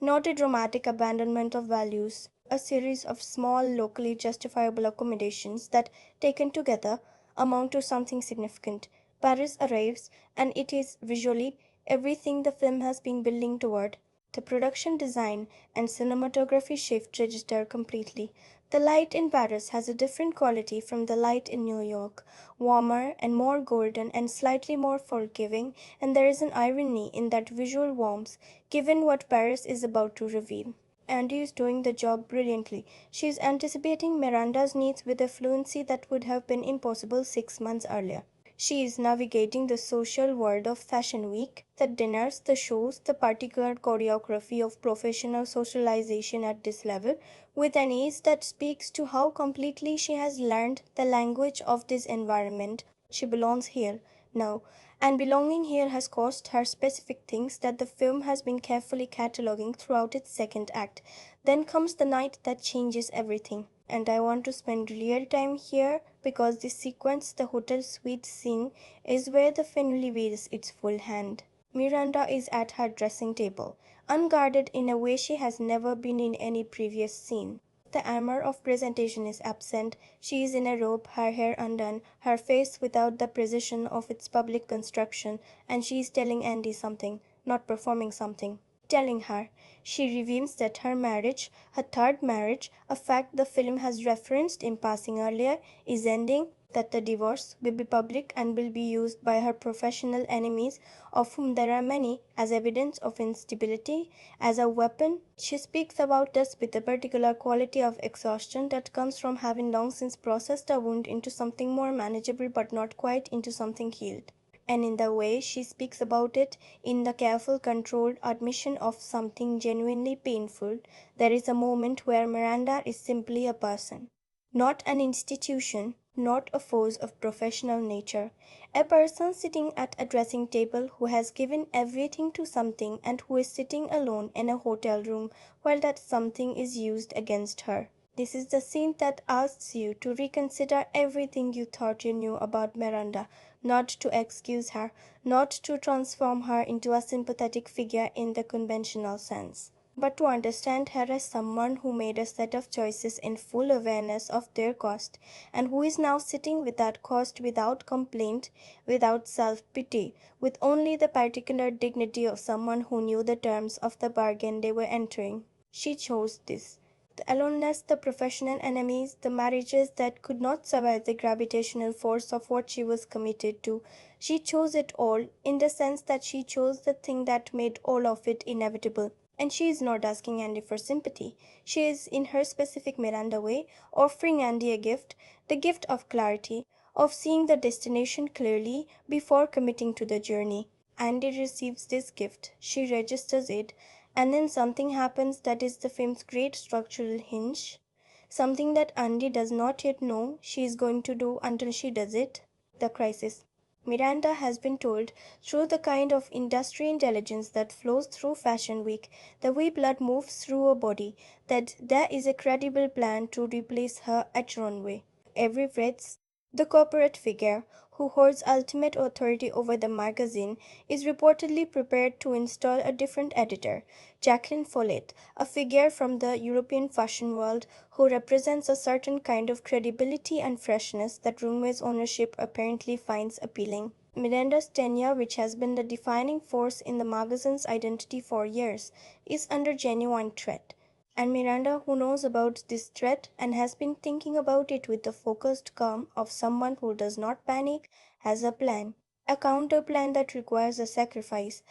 S1: Not a dramatic abandonment of values, a series of small, locally justifiable accommodations that, taken together, amount to something significant. Paris arrives, and it is visually everything the film has been building toward. The production design and cinematography shift register completely. The light in Paris has a different quality from the light in New York, warmer and more golden and slightly more forgiving, and there is an irony in that visual warmth, given what Paris is about to reveal. Andy is doing the job brilliantly. She is anticipating Miranda's needs with a fluency that would have been impossible 6 months earlier. She is navigating the social world of Fashion Week, the dinners, the shows, the particular choreography of professional socialization at this level, with an ease that speaks to how completely she has learned the language of this environment. She belongs here now, and belonging here has cost her specific things that the film has been carefully cataloguing throughout its second act. Then comes the night that changes everything. And I want to spend real time here because this sequence, the hotel suite scene, is where the film reveals its full hand. Miranda is at her dressing table, unguarded in a way she has never been in any previous scene. The armor of presentation is absent. She is in a robe, her hair undone, her face without the precision of its public construction, and she is telling Andy something, not performing something. Telling her. She reveals that her marriage, her third marriage, a fact the film has referenced in passing earlier, is ending, that the divorce will be public and will be used by her professional enemies, of whom there are many, as evidence of instability, as a weapon. She speaks about this with a particular quality of exhaustion that comes from having long since processed a wound into something more manageable but not quite into something healed. And in the way she speaks about it, in the careful, controlled admission of something genuinely painful, there is a moment where Miranda is simply a person, not an institution, not a force of professional nature, a person sitting at a dressing table who has given everything to something and who is sitting alone in a hotel room while that something is used against her. This is the scene that asks you to reconsider everything you thought you knew about Miranda, not to excuse her, not to transform her into a sympathetic figure in the conventional sense, but to understand her as someone who made a set of choices in full awareness of their cost, and who is now sitting with that cost without complaint, without self-pity, with only the particular dignity of someone who knew the terms of the bargain they were entering. She chose this. The aloneness, the professional enemies, the marriages that could not survive the gravitational force of what she was committed to. She chose it all, in the sense that she chose the thing that made all of it inevitable. And she is not asking Andy for sympathy. She is, in her specific Miranda way, offering Andy a gift, the gift of clarity, of seeing the destination clearly before committing to the journey. Andy receives this gift. She registers it, and then something happens that is the film's great structural hinge. Something that Andy does not yet know she is going to do until she does it. The crisis. Miranda has been told, through the kind of industry intelligence that flows through Fashion Week, the way blood moves through a body, that there is a credible plan to replace her at runway. Every Fritz, the corporate figure who holds ultimate authority over the magazine, is reportedly prepared to install a different editor, Jacqueline Follett, a figure from the European fashion world who represents a certain kind of credibility and freshness that Runway's ownership apparently finds appealing. Miranda's tenure, which has been the defining force in the magazine's identity for years, is under genuine threat. And Miranda, who knows about this threat and has been thinking about it with the focused calm of someone who does not panic, has a plan. A counter plan that requires a sacrifice.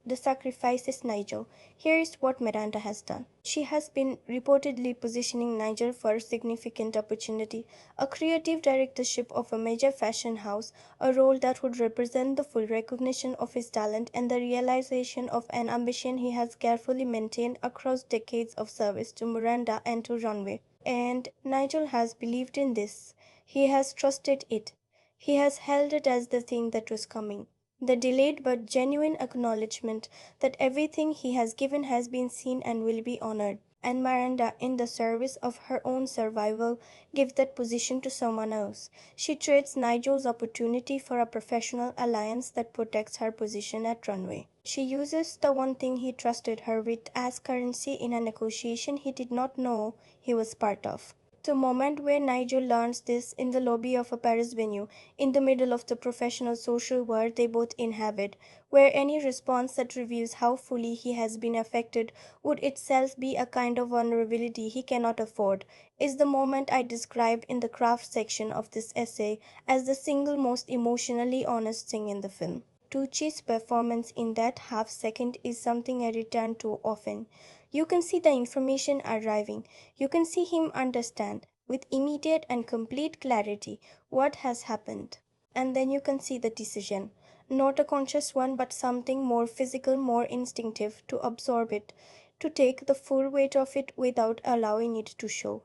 S1: The sacrifice is Nigel. Here is what Miranda has done. She has been reportedly positioning Nigel for a significant opportunity, a creative directorship of a major fashion house, a role that would represent the full recognition of his talent and the realization of an ambition he has carefully maintained across decades of service to Miranda and to Runway. And Nigel has believed in this. He has trusted it. He has held it as the thing that was coming. The delayed but genuine acknowledgement that everything he has given has been seen and will be honored. And Miranda, in the service of her own survival, gives that position to someone else. She trades Nigel's opportunity for a professional alliance that protects her position at Runway. She uses the one thing he trusted her with as currency in a negotiation he did not know he was part of. The moment where Nigel learns this in the lobby of a Paris venue, in the middle of the professional social world they both inhabit, where any response that reveals how fully he has been affected would itself be a kind of vulnerability he cannot afford, is the moment I described in the craft section of this essay as the single most emotionally honest thing in the film. Tucci's performance in that half second is something I return to often. You can see the information arriving. You can see him understand, with immediate and complete clarity, what has happened. And then you can see the decision. Not a conscious one, but something more physical, more instinctive, to absorb it, to take the full weight of it without allowing it to show.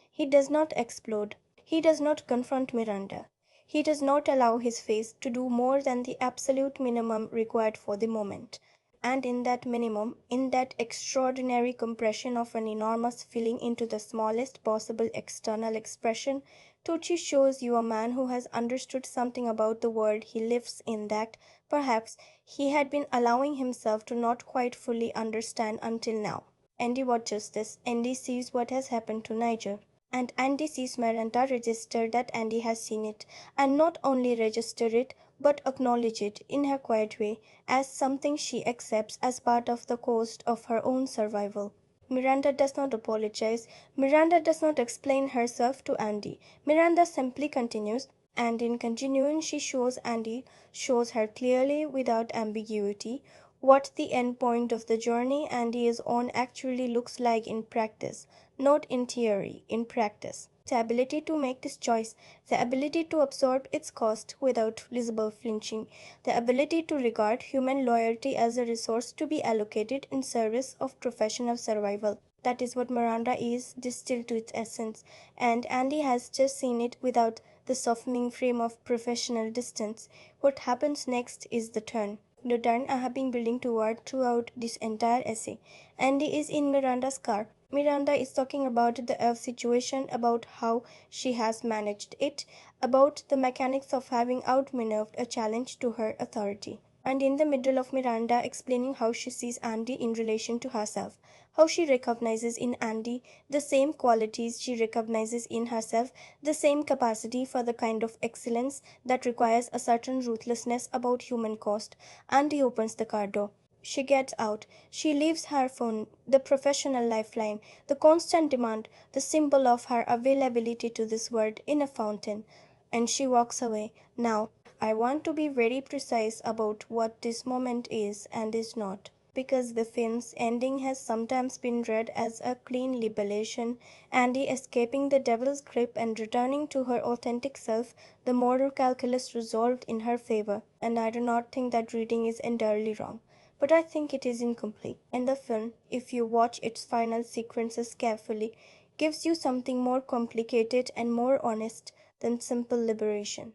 S1: He does not explode. He does not confront Miranda. He does not allow his face to do more than the absolute minimum required for the moment. And in that minimum, in that extraordinary compression of an enormous feeling into the smallest possible external expression, Tucci shows you a man who has understood something about the world he lives in that, perhaps, he had been allowing himself to not quite fully understand until now. Andy watches this. Andy sees what has happened to Nigel. And Andy sees Miranda register that Andy has seen it, and not only register it, but acknowledge it in her quiet way as something she accepts as part of the cost of her own survival. Miranda does not apologize. Miranda does not explain herself to Andy. Miranda simply continues, and in continuing, she shows Andy, shows her clearly without ambiguity, what the end point of the journey Andy is on actually looks like in practice, not in theory, in practice. The ability to make this choice, the ability to absorb its cost without visible flinching, the ability to regard human loyalty as a resource to be allocated in service of professional survival. That is what Miranda is, distilled to its essence, and Andy has just seen it without the softening frame of professional distance. What happens next is the turn I have been building toward throughout this entire essay. Andy is in Miranda's car. Miranda is talking about the elf situation, about how she has managed it, about the mechanics of having outmaneuvered a challenge to her authority. And in the middle of Miranda explaining how she sees Andy in relation to herself, how she recognizes in Andy the same qualities she recognizes in herself, the same capacity for the kind of excellence that requires a certain ruthlessness about human cost. Andy opens the car door. She gets out. She leaves her phone, the professional lifeline, the constant demand, the symbol of her availability to this world, in a fountain. And she walks away. Now, I want to be very precise about what this moment is and is not, because the film's ending has sometimes been read as a clean liberation, Andy escaping the devil's grip and returning to her authentic self, the moral calculus resolved in her favor. And I do not think that reading is entirely wrong. But I think it is incomplete. And the film, if you watch its final sequences carefully, gives you something more complicated and more honest than simple liberation.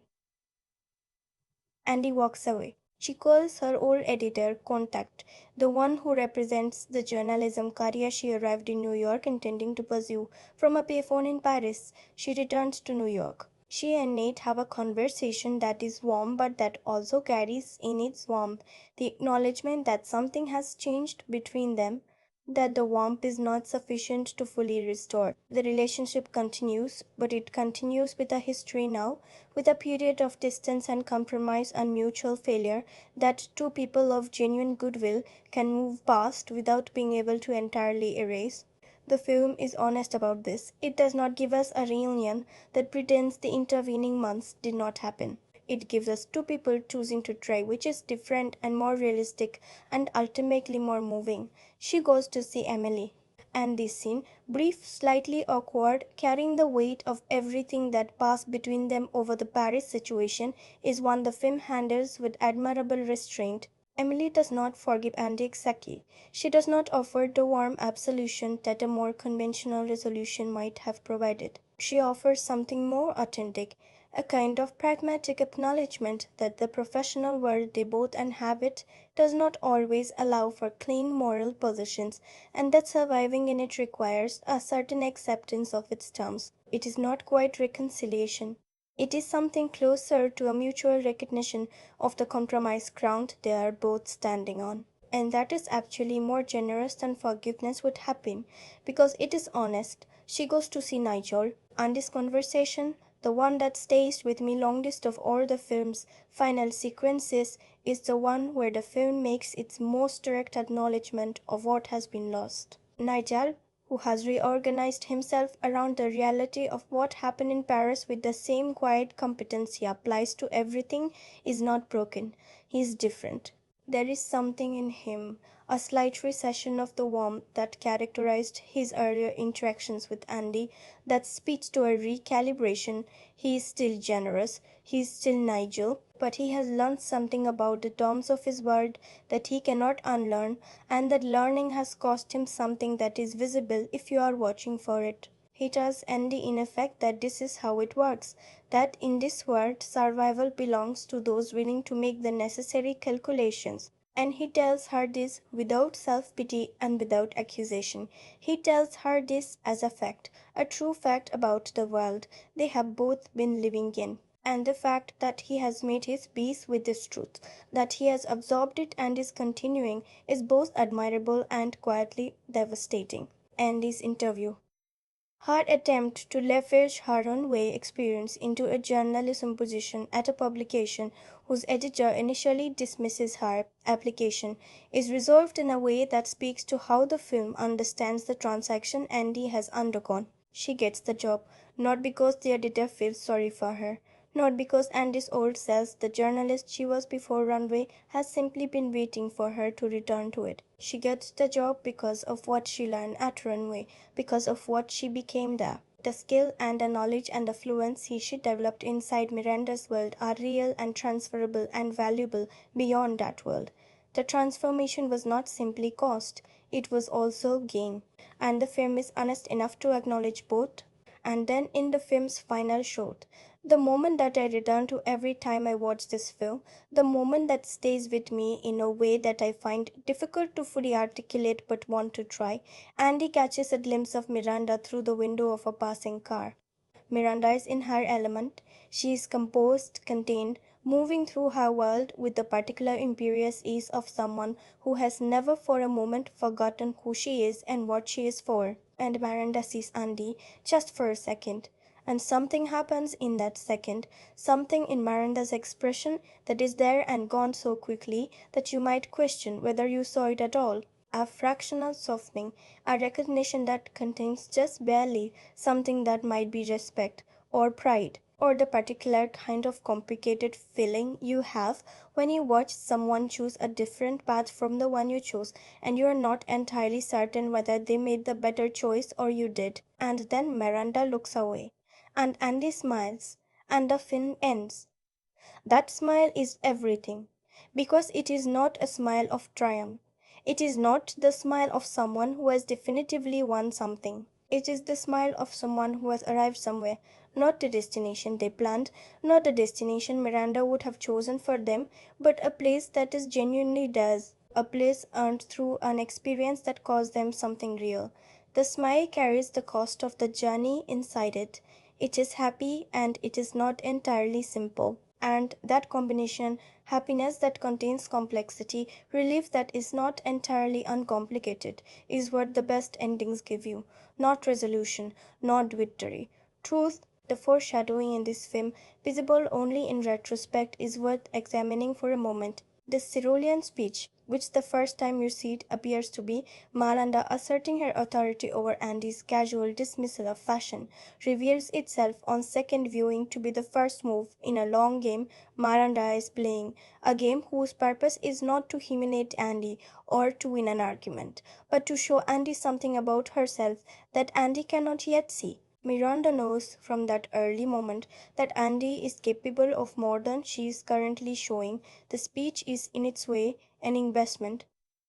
S1: Andy walks away. She calls her old editor, Contact, the one who represents the journalism career she arrived in New York intending to pursue. From a payphone in Paris, she returns to New York. She and Nate have a conversation that is warm but that also carries in its warmth the acknowledgement that something has changed between them, that the warmth is not sufficient to fully restore. The relationship continues, but it continues with a history now, with a period of distance and compromise and mutual failure that two people of genuine goodwill can move past without being able to entirely erase. The film is honest about this. It does not give us a reunion that pretends the intervening months did not happen. It gives us two people choosing to try, which is different and more realistic and ultimately more moving. She goes to see Emily. And this scene, brief, slightly awkward, carrying the weight of everything that passed between them over the Paris situation, is one the film handles with admirable restraint. Emily does not forgive Andy exactly. She does not offer the warm absolution that a more conventional resolution might have provided. She offers something more authentic, a kind of pragmatic acknowledgement that the professional world they both inhabit does not always allow for clean moral positions, and that surviving in it requires a certain acceptance of its terms. It is not quite reconciliation. It is something closer to a mutual recognition of the compromise ground they are both standing on. And that is actually more generous than forgiveness would have been, because it is honest. She goes to see Nigel, and this conversation, the one that stays with me longest of all the film's final sequences, is the one where the film makes its most direct acknowledgement of what has been lost. Nigel, who has reorganized himself around the reality of what happened in Paris with the same quiet competence he applies to everything, is not broken. He is different. There is something in him, a slight recession of the warmth that characterized his earlier interactions with Andy, that speaks to a recalibration. He is still generous, he is still Nigel, but he has learned something about the terms of his world that he cannot unlearn, and that learning has cost him something that is visible if you are watching for it. He tells Andy in effect that this is how it works, that in this world survival belongs to those willing to make the necessary calculations. And he tells her this without self-pity and without accusation. He tells her this as a fact, a true fact about the world they have both been living in. And the fact that he has made his peace with this truth, that he has absorbed it and is continuing, is both admirable and quietly devastating. Andy's interview. Her attempt to leverage her own way experience into a journalism position at a publication whose editor initially dismisses her application is resolved in a way that speaks to how the film understands the transaction Andy has undergone. She gets the job, not because the editor feels sorry for her, not because Andy's old self, the journalist she was before Runway, has simply been waiting for her to return to it. She gets the job because of what she learned at Runway, because of what she became there. The skill and the knowledge and the fluency she developed inside Miranda's world are real and transferable and valuable beyond that world. The transformation was not simply cost, it was also gain. And the film is honest enough to acknowledge both. And then in the film's final shot, the moment that I return to every time I watch this film, the moment that stays with me in a way that I find difficult to fully articulate but want to try, Andy catches a glimpse of Miranda through the window of a passing car. Miranda is in her element. She is composed, contained, moving through her world with the particular imperious ease of someone who has never for a moment forgotten who she is and what she is for. And Miranda sees Andy just for a second. And something happens in that second, something in Miranda's expression that is there and gone so quickly that you might question whether you saw it at all. A fractional softening, a recognition that contains just barely something that might be respect or pride or the particular kind of complicated feeling you have when you watch someone choose a different path from the one you chose and you are not entirely certain whether they made the better choice or you did. And then Miranda looks away and Andy smiles and the film ends. That smile is everything, because it is not a smile of triumph. It is not the smile of someone who has definitively won something. It is the smile of someone who has arrived somewhere, not the destination they planned, not the destination Miranda would have chosen for them, but a place that is genuinely theirs, a place earned through an experience that caused them something real. The smile carries the cost of the journey inside it. It is happy and it is not entirely simple. And that combination, happiness that contains complexity, relief that is not entirely uncomplicated, is what the best endings give you. Not resolution, not victory. Truth, the foreshadowing in this film, visible only in retrospect, is worth examining for a moment. The cerulean speech, which the first time you see it appears to be Miranda asserting her authority over Andy's casual dismissal of fashion, reveals itself on second viewing to be the first move in a long game Miranda is playing, a game whose purpose is not to humiliate Andy or to win an argument, but to show Andy something about herself that Andy cannot yet see. Miranda knows from that early moment that Andy is capable of more than she is currently showing. The speech is in its way an investment,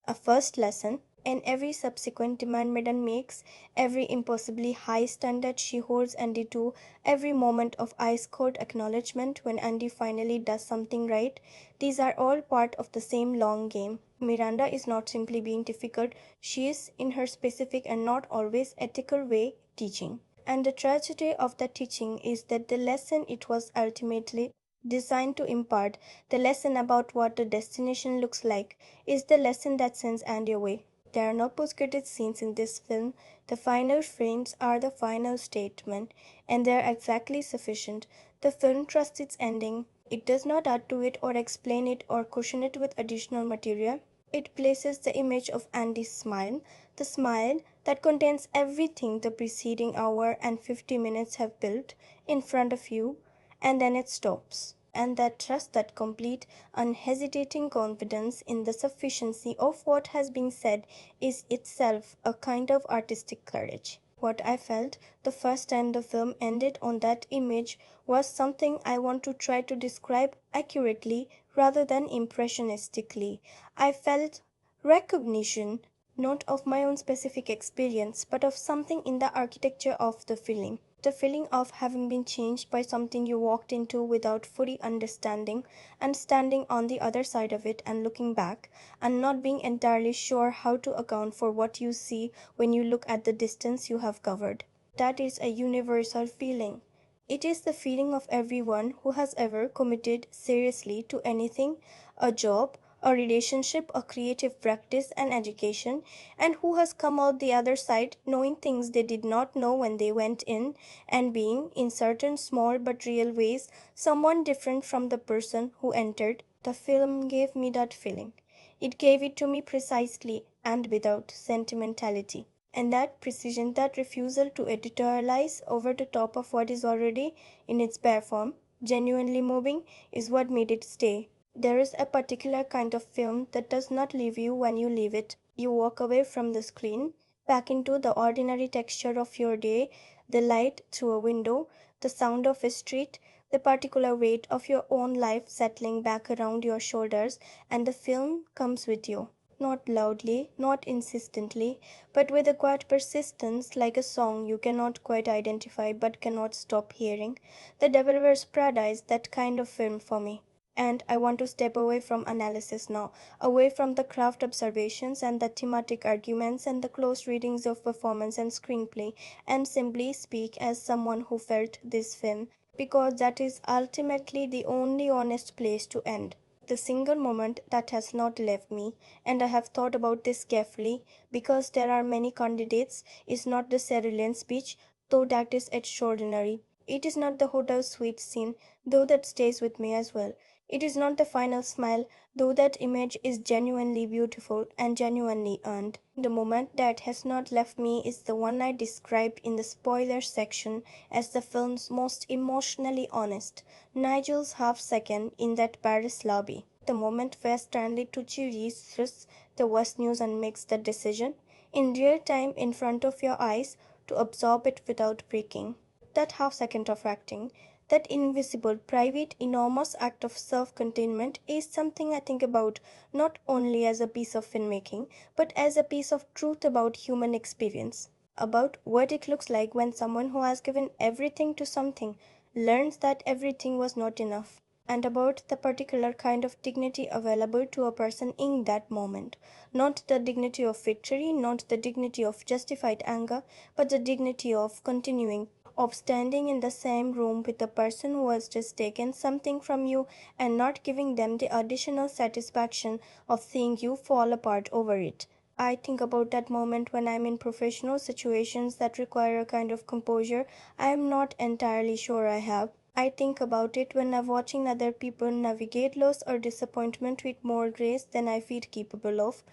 S1: a first lesson, and every subsequent demand Maiden makes, every impossibly high standard she holds Andy to, every moment of ice cold acknowledgement when Andy finally does something right, these are all part of the same long game. Miranda is not simply being difficult, she is, in her specific and not always ethical way, teaching. And the tragedy of the teaching is that the lesson it was ultimately designed to impart, the lesson about what the destination looks like, is the lesson that sends Andy away. There are no post-credit scenes in this film. The final frames are the final statement, and they are exactly sufficient. The film trusts its ending. It does not add to it or explain it or cushion it with additional material. It places the image of Andy's smile, the smile that contains everything the preceding hour and 50 minutes have built, in front of you, and then it stops. And that trust, that complete, unhesitating confidence in the sufficiency of what has been said, is itself a kind of artistic courage. What I felt the first time the film ended on that image was something I want to try to describe accurately rather than impressionistically. I felt recognition, not of my own specific experience, but of something in the architecture of the feeling. The feeling of having been changed by something you walked into without fully understanding, and standing on the other side of it and looking back, and not being entirely sure how to account for what you see when you look at the distance you have covered. That is a universal feeling. It is the feeling of everyone who has ever committed seriously to anything, a job, a relationship, a creative practice, an education, and who has come out the other side knowing things they did not know when they went in, and being, in certain small but real ways, someone different from the person who entered. The film gave me that feeling. It gave it to me precisely and without sentimentality. And that precision, that refusal to editorialize over the top of what is already in its bare form, genuinely moving, is what made it stay. There is a particular kind of film that does not leave you when you leave it. You walk away from the screen, back into the ordinary texture of your day, the light through a window, the sound of a street, the particular weight of your own life settling back around your shoulders, and the film comes with you. Not loudly, not insistently, but with a quiet persistence, like a song you cannot quite identify but cannot stop hearing. The Devil Wears Prada is that kind of film for me. And I want to step away from analysis now, away from the craft observations and the thematic arguments and the close readings of performance and screenplay, and simply speak as someone who felt this film, because that is ultimately the only honest place to end. The single moment that has not left me, and I have thought about this carefully, because there are many candidates, is not the cerulean speech, though that is extraordinary. It is not the hotel suite scene, though that stays with me as well. It is not the final smile, though that image is genuinely beautiful and genuinely earned. The moment that has not left me is the one I described in the spoilers section as the film's most emotionally honest. Nigel's half second in that Paris lobby. The moment where Stanley Tucci reads the worst news and makes the decision in real time in front of your eyes to absorb it without breaking. That half second of acting, that invisible, private, enormous act of self containment is something I think about not only as a piece of filmmaking, but as a piece of truth about human experience. About what it looks like when someone who has given everything to something learns that everything was not enough, and about the particular kind of dignity available to a person in that moment. Not the dignity of victory, not the dignity of justified anger, but the dignity of continuing, of standing in the same room with the person who has just taken something from you and not giving them the additional satisfaction of seeing you fall apart over it. I think about that moment when I'm in professional situations that require a kind of composure I am not entirely sure I have. I think about it when I'm watching other people navigate loss or disappointment with more grace than I feel capable of.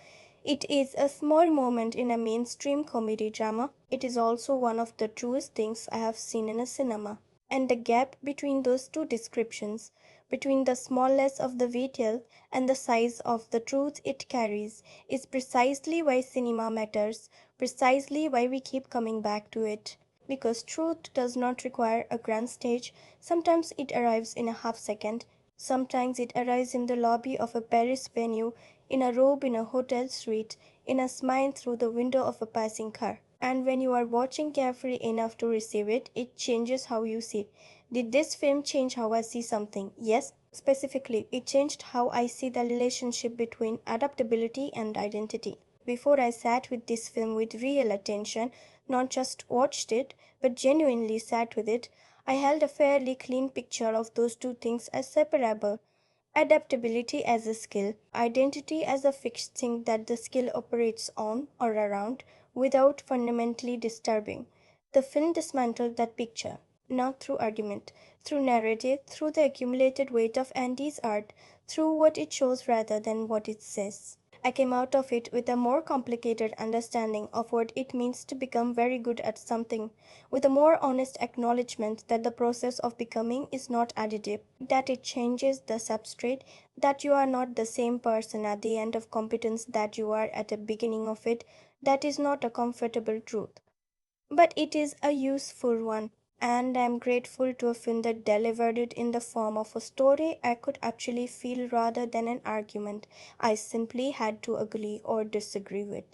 S1: It is a small moment in a mainstream comedy drama. It is also one of the truest things I have seen in a cinema. And the gap between those two descriptions, between the smallness of the detail and the size of the truth it carries, is precisely why cinema matters, precisely why we keep coming back to it. Because truth does not require a grand stage. Sometimes it arrives in a half second. Sometimes it arrives in the lobby of a Paris venue, in a robe in a hotel suite, in a smile through the window of a passing car. And when you are watching carefully enough to receive it, it changes how you see it. Did this film change how I see something? Yes. Specifically, it changed how I see the relationship between adaptability and identity. Before I sat with this film with real attention, not just watched it, but genuinely sat with it, I held a fairly clean picture of those two things as separable. Adaptability as a skill, identity as a fixed thing that the skill operates on or around without fundamentally disturbing. The film dismantled that picture, not through argument, through narrative, through the accumulated weight of Andy's art, through what it shows rather than what it says. I came out of it with a more complicated understanding of what it means to become very good at something, with a more honest acknowledgement that the process of becoming is not additive, that it changes the substrate, that you are not the same person at the end of competence that you are at the beginning of it. That is not a comfortable truth, but it is a useful one, and I am grateful to a film that delivered it in the form of a story I could actually feel rather than an argument I simply had to agree or disagree with.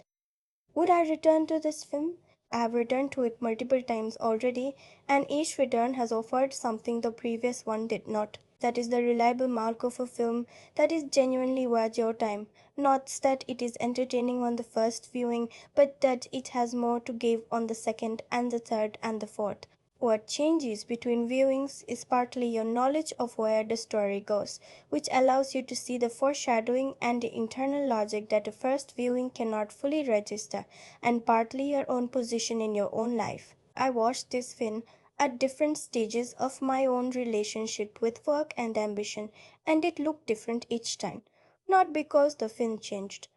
S1: Would I return to this film? I have returned to it multiple times already, and each return has offered something the previous one did not. That is the reliable mark of a film that is genuinely worth your time. Not that it is entertaining on the first viewing, but that it has more to give on the second and the third and the fourth. What changes between viewings is partly your knowledge of where the story goes, which allows you to see the foreshadowing and the internal logic that a first viewing cannot fully register, and partly your own position in your own life. I watched this film at different stages of my own relationship with work and ambition, and it looked different each time. Not because the film changed,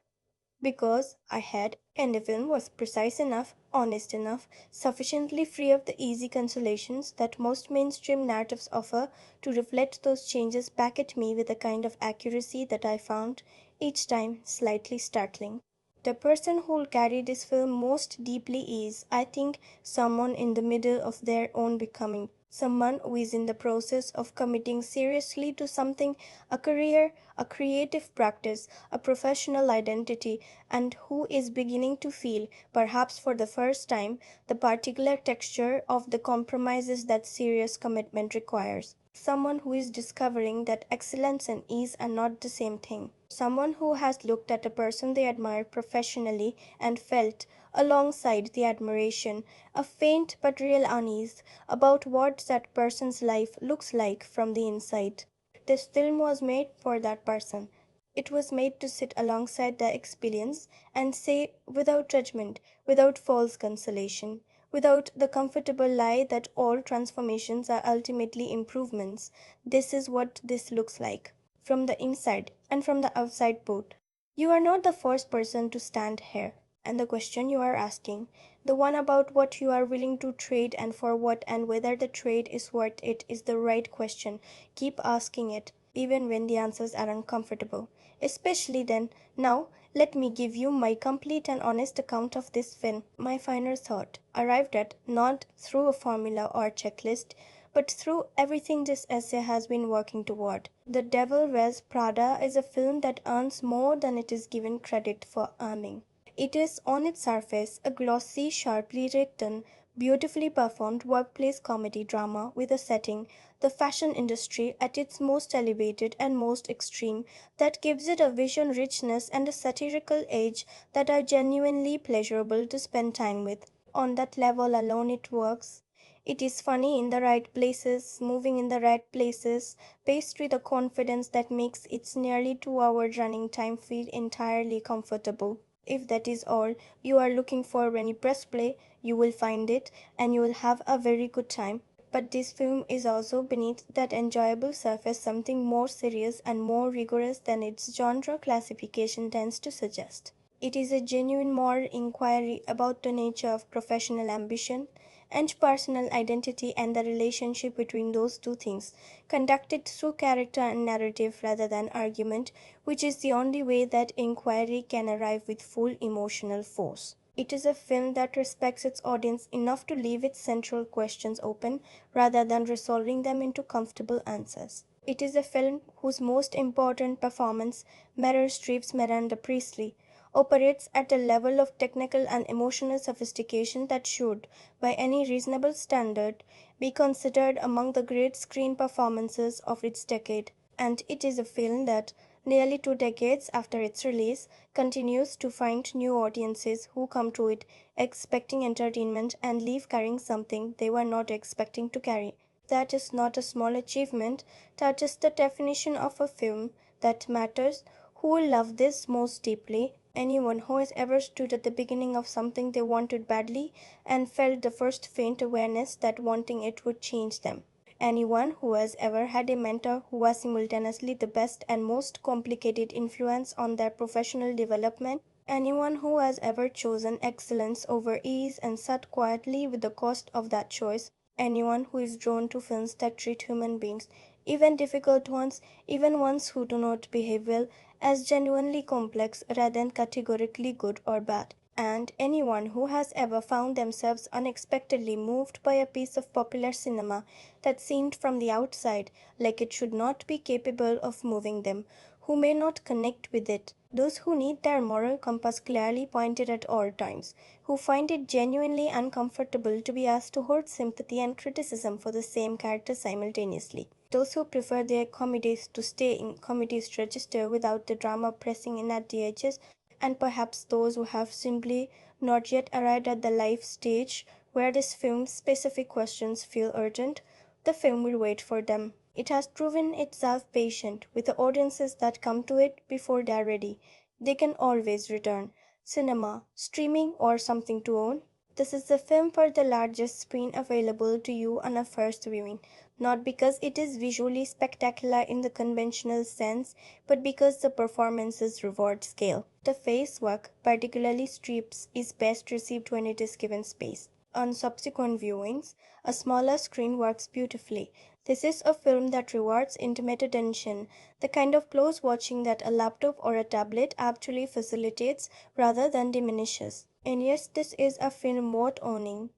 S1: because I had, and the film was precise enough, honest enough, sufficiently free of the easy consolations that most mainstream narratives offer to reflect those changes back at me with a kind of accuracy that I found, each time, slightly startling. The person who'll carry this film most deeply is, I think, someone in the middle of their own becoming. Someone who is in the process of committing seriously to something, a career, a creative practice, a professional identity, and who is beginning to feel, perhaps for the first time, the particular texture of the compromises that serious commitment requires. Someone who is discovering that excellence and ease are not the same thing. Someone who has looked at a person they admire professionally and felt, alongside the admiration, a faint but real unease about what that person's life looks like from the inside. This film was made for that person. It was made to sit alongside their experience and say, without judgment, without false consolation, without the comfortable lie that all transformations are ultimately improvements, this is what this looks like, from the inside and from the outside both. You are not the first person to stand here, and the question you are asking, the one about what you are willing to trade and for what and whether the trade is worth it, is the right question. Keep asking it, even when the answers are uncomfortable. Especially then. Now, let me give you my complete and honest account of this film, my final thought, arrived at not through a formula or checklist, but through everything this essay has been working toward. The Devil Wears Prada is a film that earns more than it is given credit for earning. It is, on its surface, a glossy, sharply written, beautifully performed workplace comedy drama with a setting, the fashion industry at its most elevated and most extreme, that gives it a vision richness and a satirical edge that are genuinely pleasurable to spend time with. On that level alone it works. It is funny in the right places, moving in the right places, paced with a confidence that makes its nearly 2 hour running time feel entirely comfortable. If that is all you are looking for when you press play, you will find it, and you will have a very good time. But this film is also, beneath that enjoyable surface, something more serious and more rigorous than its genre classification tends to suggest. It is a genuine moral inquiry about the nature of professional ambition and personal identity and the relationship between those two things, conducted through character and narrative rather than argument, which is the only way that inquiry can arrive with full emotional force. It is a film that respects its audience enough to leave its central questions open rather than resolving them into comfortable answers. It is a film whose most important performance, Meryl Streep's Miranda Priestly, operates at a level of technical and emotional sophistication that should, by any reasonable standard, be considered among the great screen performances of its decade. And it is a film that, nearly 2 decades after its release, continues to find new audiences who come to it expecting entertainment and leave carrying something they were not expecting to carry. That is not a small achievement, that is the definition of a film that matters. Who will love this most deeply? Anyone who has ever stood at the beginning of something they wanted badly and felt the first faint awareness that wanting it would change them. Anyone who has ever had a mentor who was simultaneously the best and most complicated influence on their professional development. Anyone who has ever chosen excellence over ease and sat quietly with the cost of that choice. Anyone who is drawn to films that treat human beings, even difficult ones, even ones who do not behave well, as genuinely complex rather than categorically good or bad. And anyone who has ever found themselves unexpectedly moved by a piece of popular cinema that seemed from the outside like it should not be capable of moving them, who may not connect with it, those who need their moral compass clearly pointed at all times, who find it genuinely uncomfortable to be asked to hold sympathy and criticism for the same character simultaneously, those who prefer their comedies to stay in comedies register without the drama pressing in at the edges, and perhaps those who have simply not yet arrived at the life stage Where this film's specific questions feel urgent, the film will wait for them. It has proven itself patient with the audiences that come to it before they're ready. They can always return. Cinema, streaming, or something to own. This is the film for the largest screen available to you on a first viewing, not because it is visually spectacular in the conventional sense, but because the performances reward scale. The face work, particularly Streep's, is best received when it is given space. On subsequent viewings, a smaller screen works beautifully. This is a film that rewards intimate attention, the kind of close watching that a laptop or a tablet actually facilitates rather than diminishes. And yes, this is a film worth owning,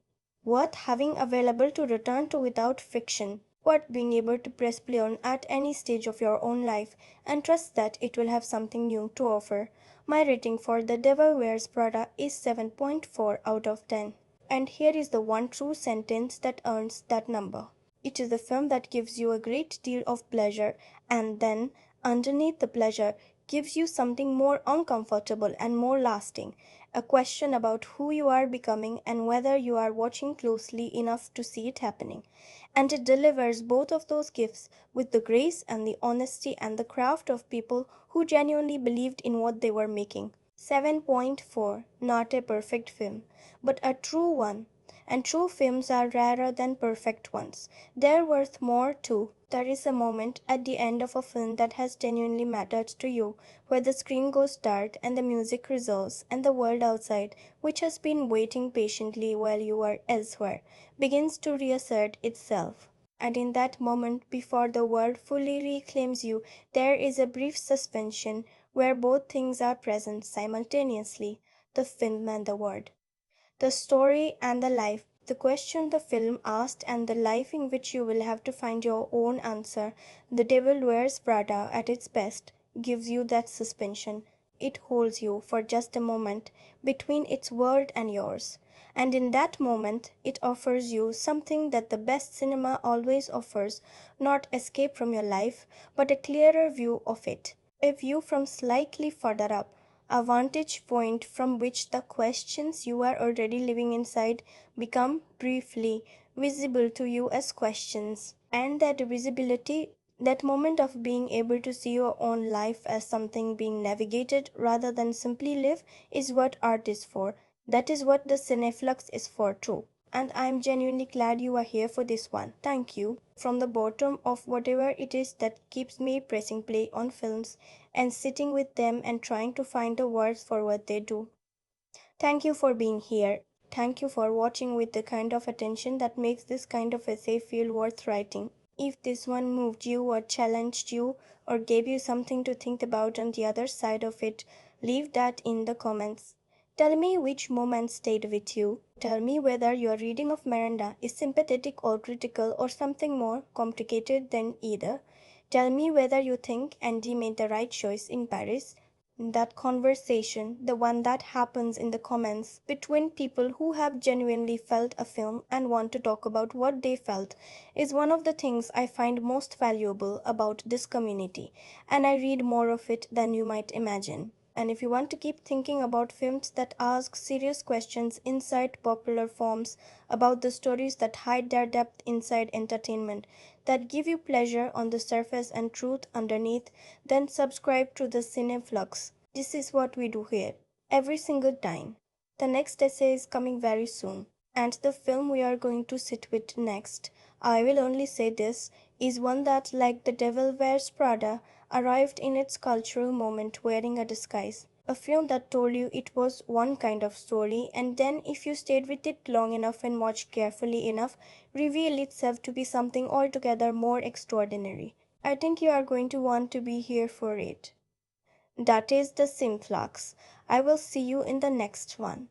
S1: worth having available to return to without friction, worth being able to press play on at any stage of your own life and trust that it will have something new to offer. My rating for The Devil Wears Prada is 7.4 out of 10. And here is the one true sentence that earns that number. It is a film that gives you a great deal of pleasure and then, underneath the pleasure, gives you something more uncomfortable and more lasting. A question about who you are becoming and whether you are watching closely enough to see it happening. And it delivers both of those gifts with the grace and the honesty and the craft of people who genuinely believed in what they were making. 7.4, not a perfect film, but a true one. And true films are rarer than perfect ones. They're worth more too. There is a moment at the end of a film that has genuinely mattered to you, where the screen goes dark and the music resolves, and the world outside, which has been waiting patiently while you are elsewhere, begins to reassert itself. And in that moment, before the world fully reclaims you, there is a brief suspension where both things are present simultaneously, the film and the word. The story and the life, the question the film asked and the life in which you will have to find your own answer. The Devil Wears Prada at its best gives you that suspension. It holds you for just a moment between its world and yours. And in that moment, it offers you something that the best cinema always offers, not escape from your life, but a clearer view of it. A view from slightly further up, a vantage point from which the questions you are already living inside become briefly visible to you as questions. And that visibility, that moment of being able to see your own life as something being navigated rather than simply live, is what art is for. That is what the Cine Flux is for too. And I am genuinely glad you are here for this one. Thank you. From the bottom of whatever it is that keeps me pressing play on films and sitting with them and trying to find the words for what they do. Thank you for being here. Thank you for watching with the kind of attention that makes this kind of essay feel worth writing. If this one moved you or challenged you or gave you something to think about on the other side of it, leave that in the comments. Tell me which moment stayed with you. Tell me whether your reading of Miranda is sympathetic or critical or something more complicated than either. Tell me whether you think Andy made the right choice in Paris. That conversation, the one that happens in the comments between people who have genuinely felt a film and want to talk about what they felt, is one of the things I find most valuable about this community, and I read more of it than you might imagine. And if you want to keep thinking about films that ask serious questions inside popular forms, about the stories that hide their depth inside entertainment, that give you pleasure on the surface and truth underneath, then subscribe to the Cine Flux. This is what we do here, every single time. The next essay is coming very soon, and the film we are going to sit with next, I will only say this, is one that, like The Devil Wears Prada, arrived in its cultural moment wearing a disguise. A film that told you it was one kind of story, and then, if you stayed with it long enough and watched carefully enough, revealed itself to be something altogether more extraordinary. I think you are going to want to be here for it. That is the Cine Flux. I will see you in the next one.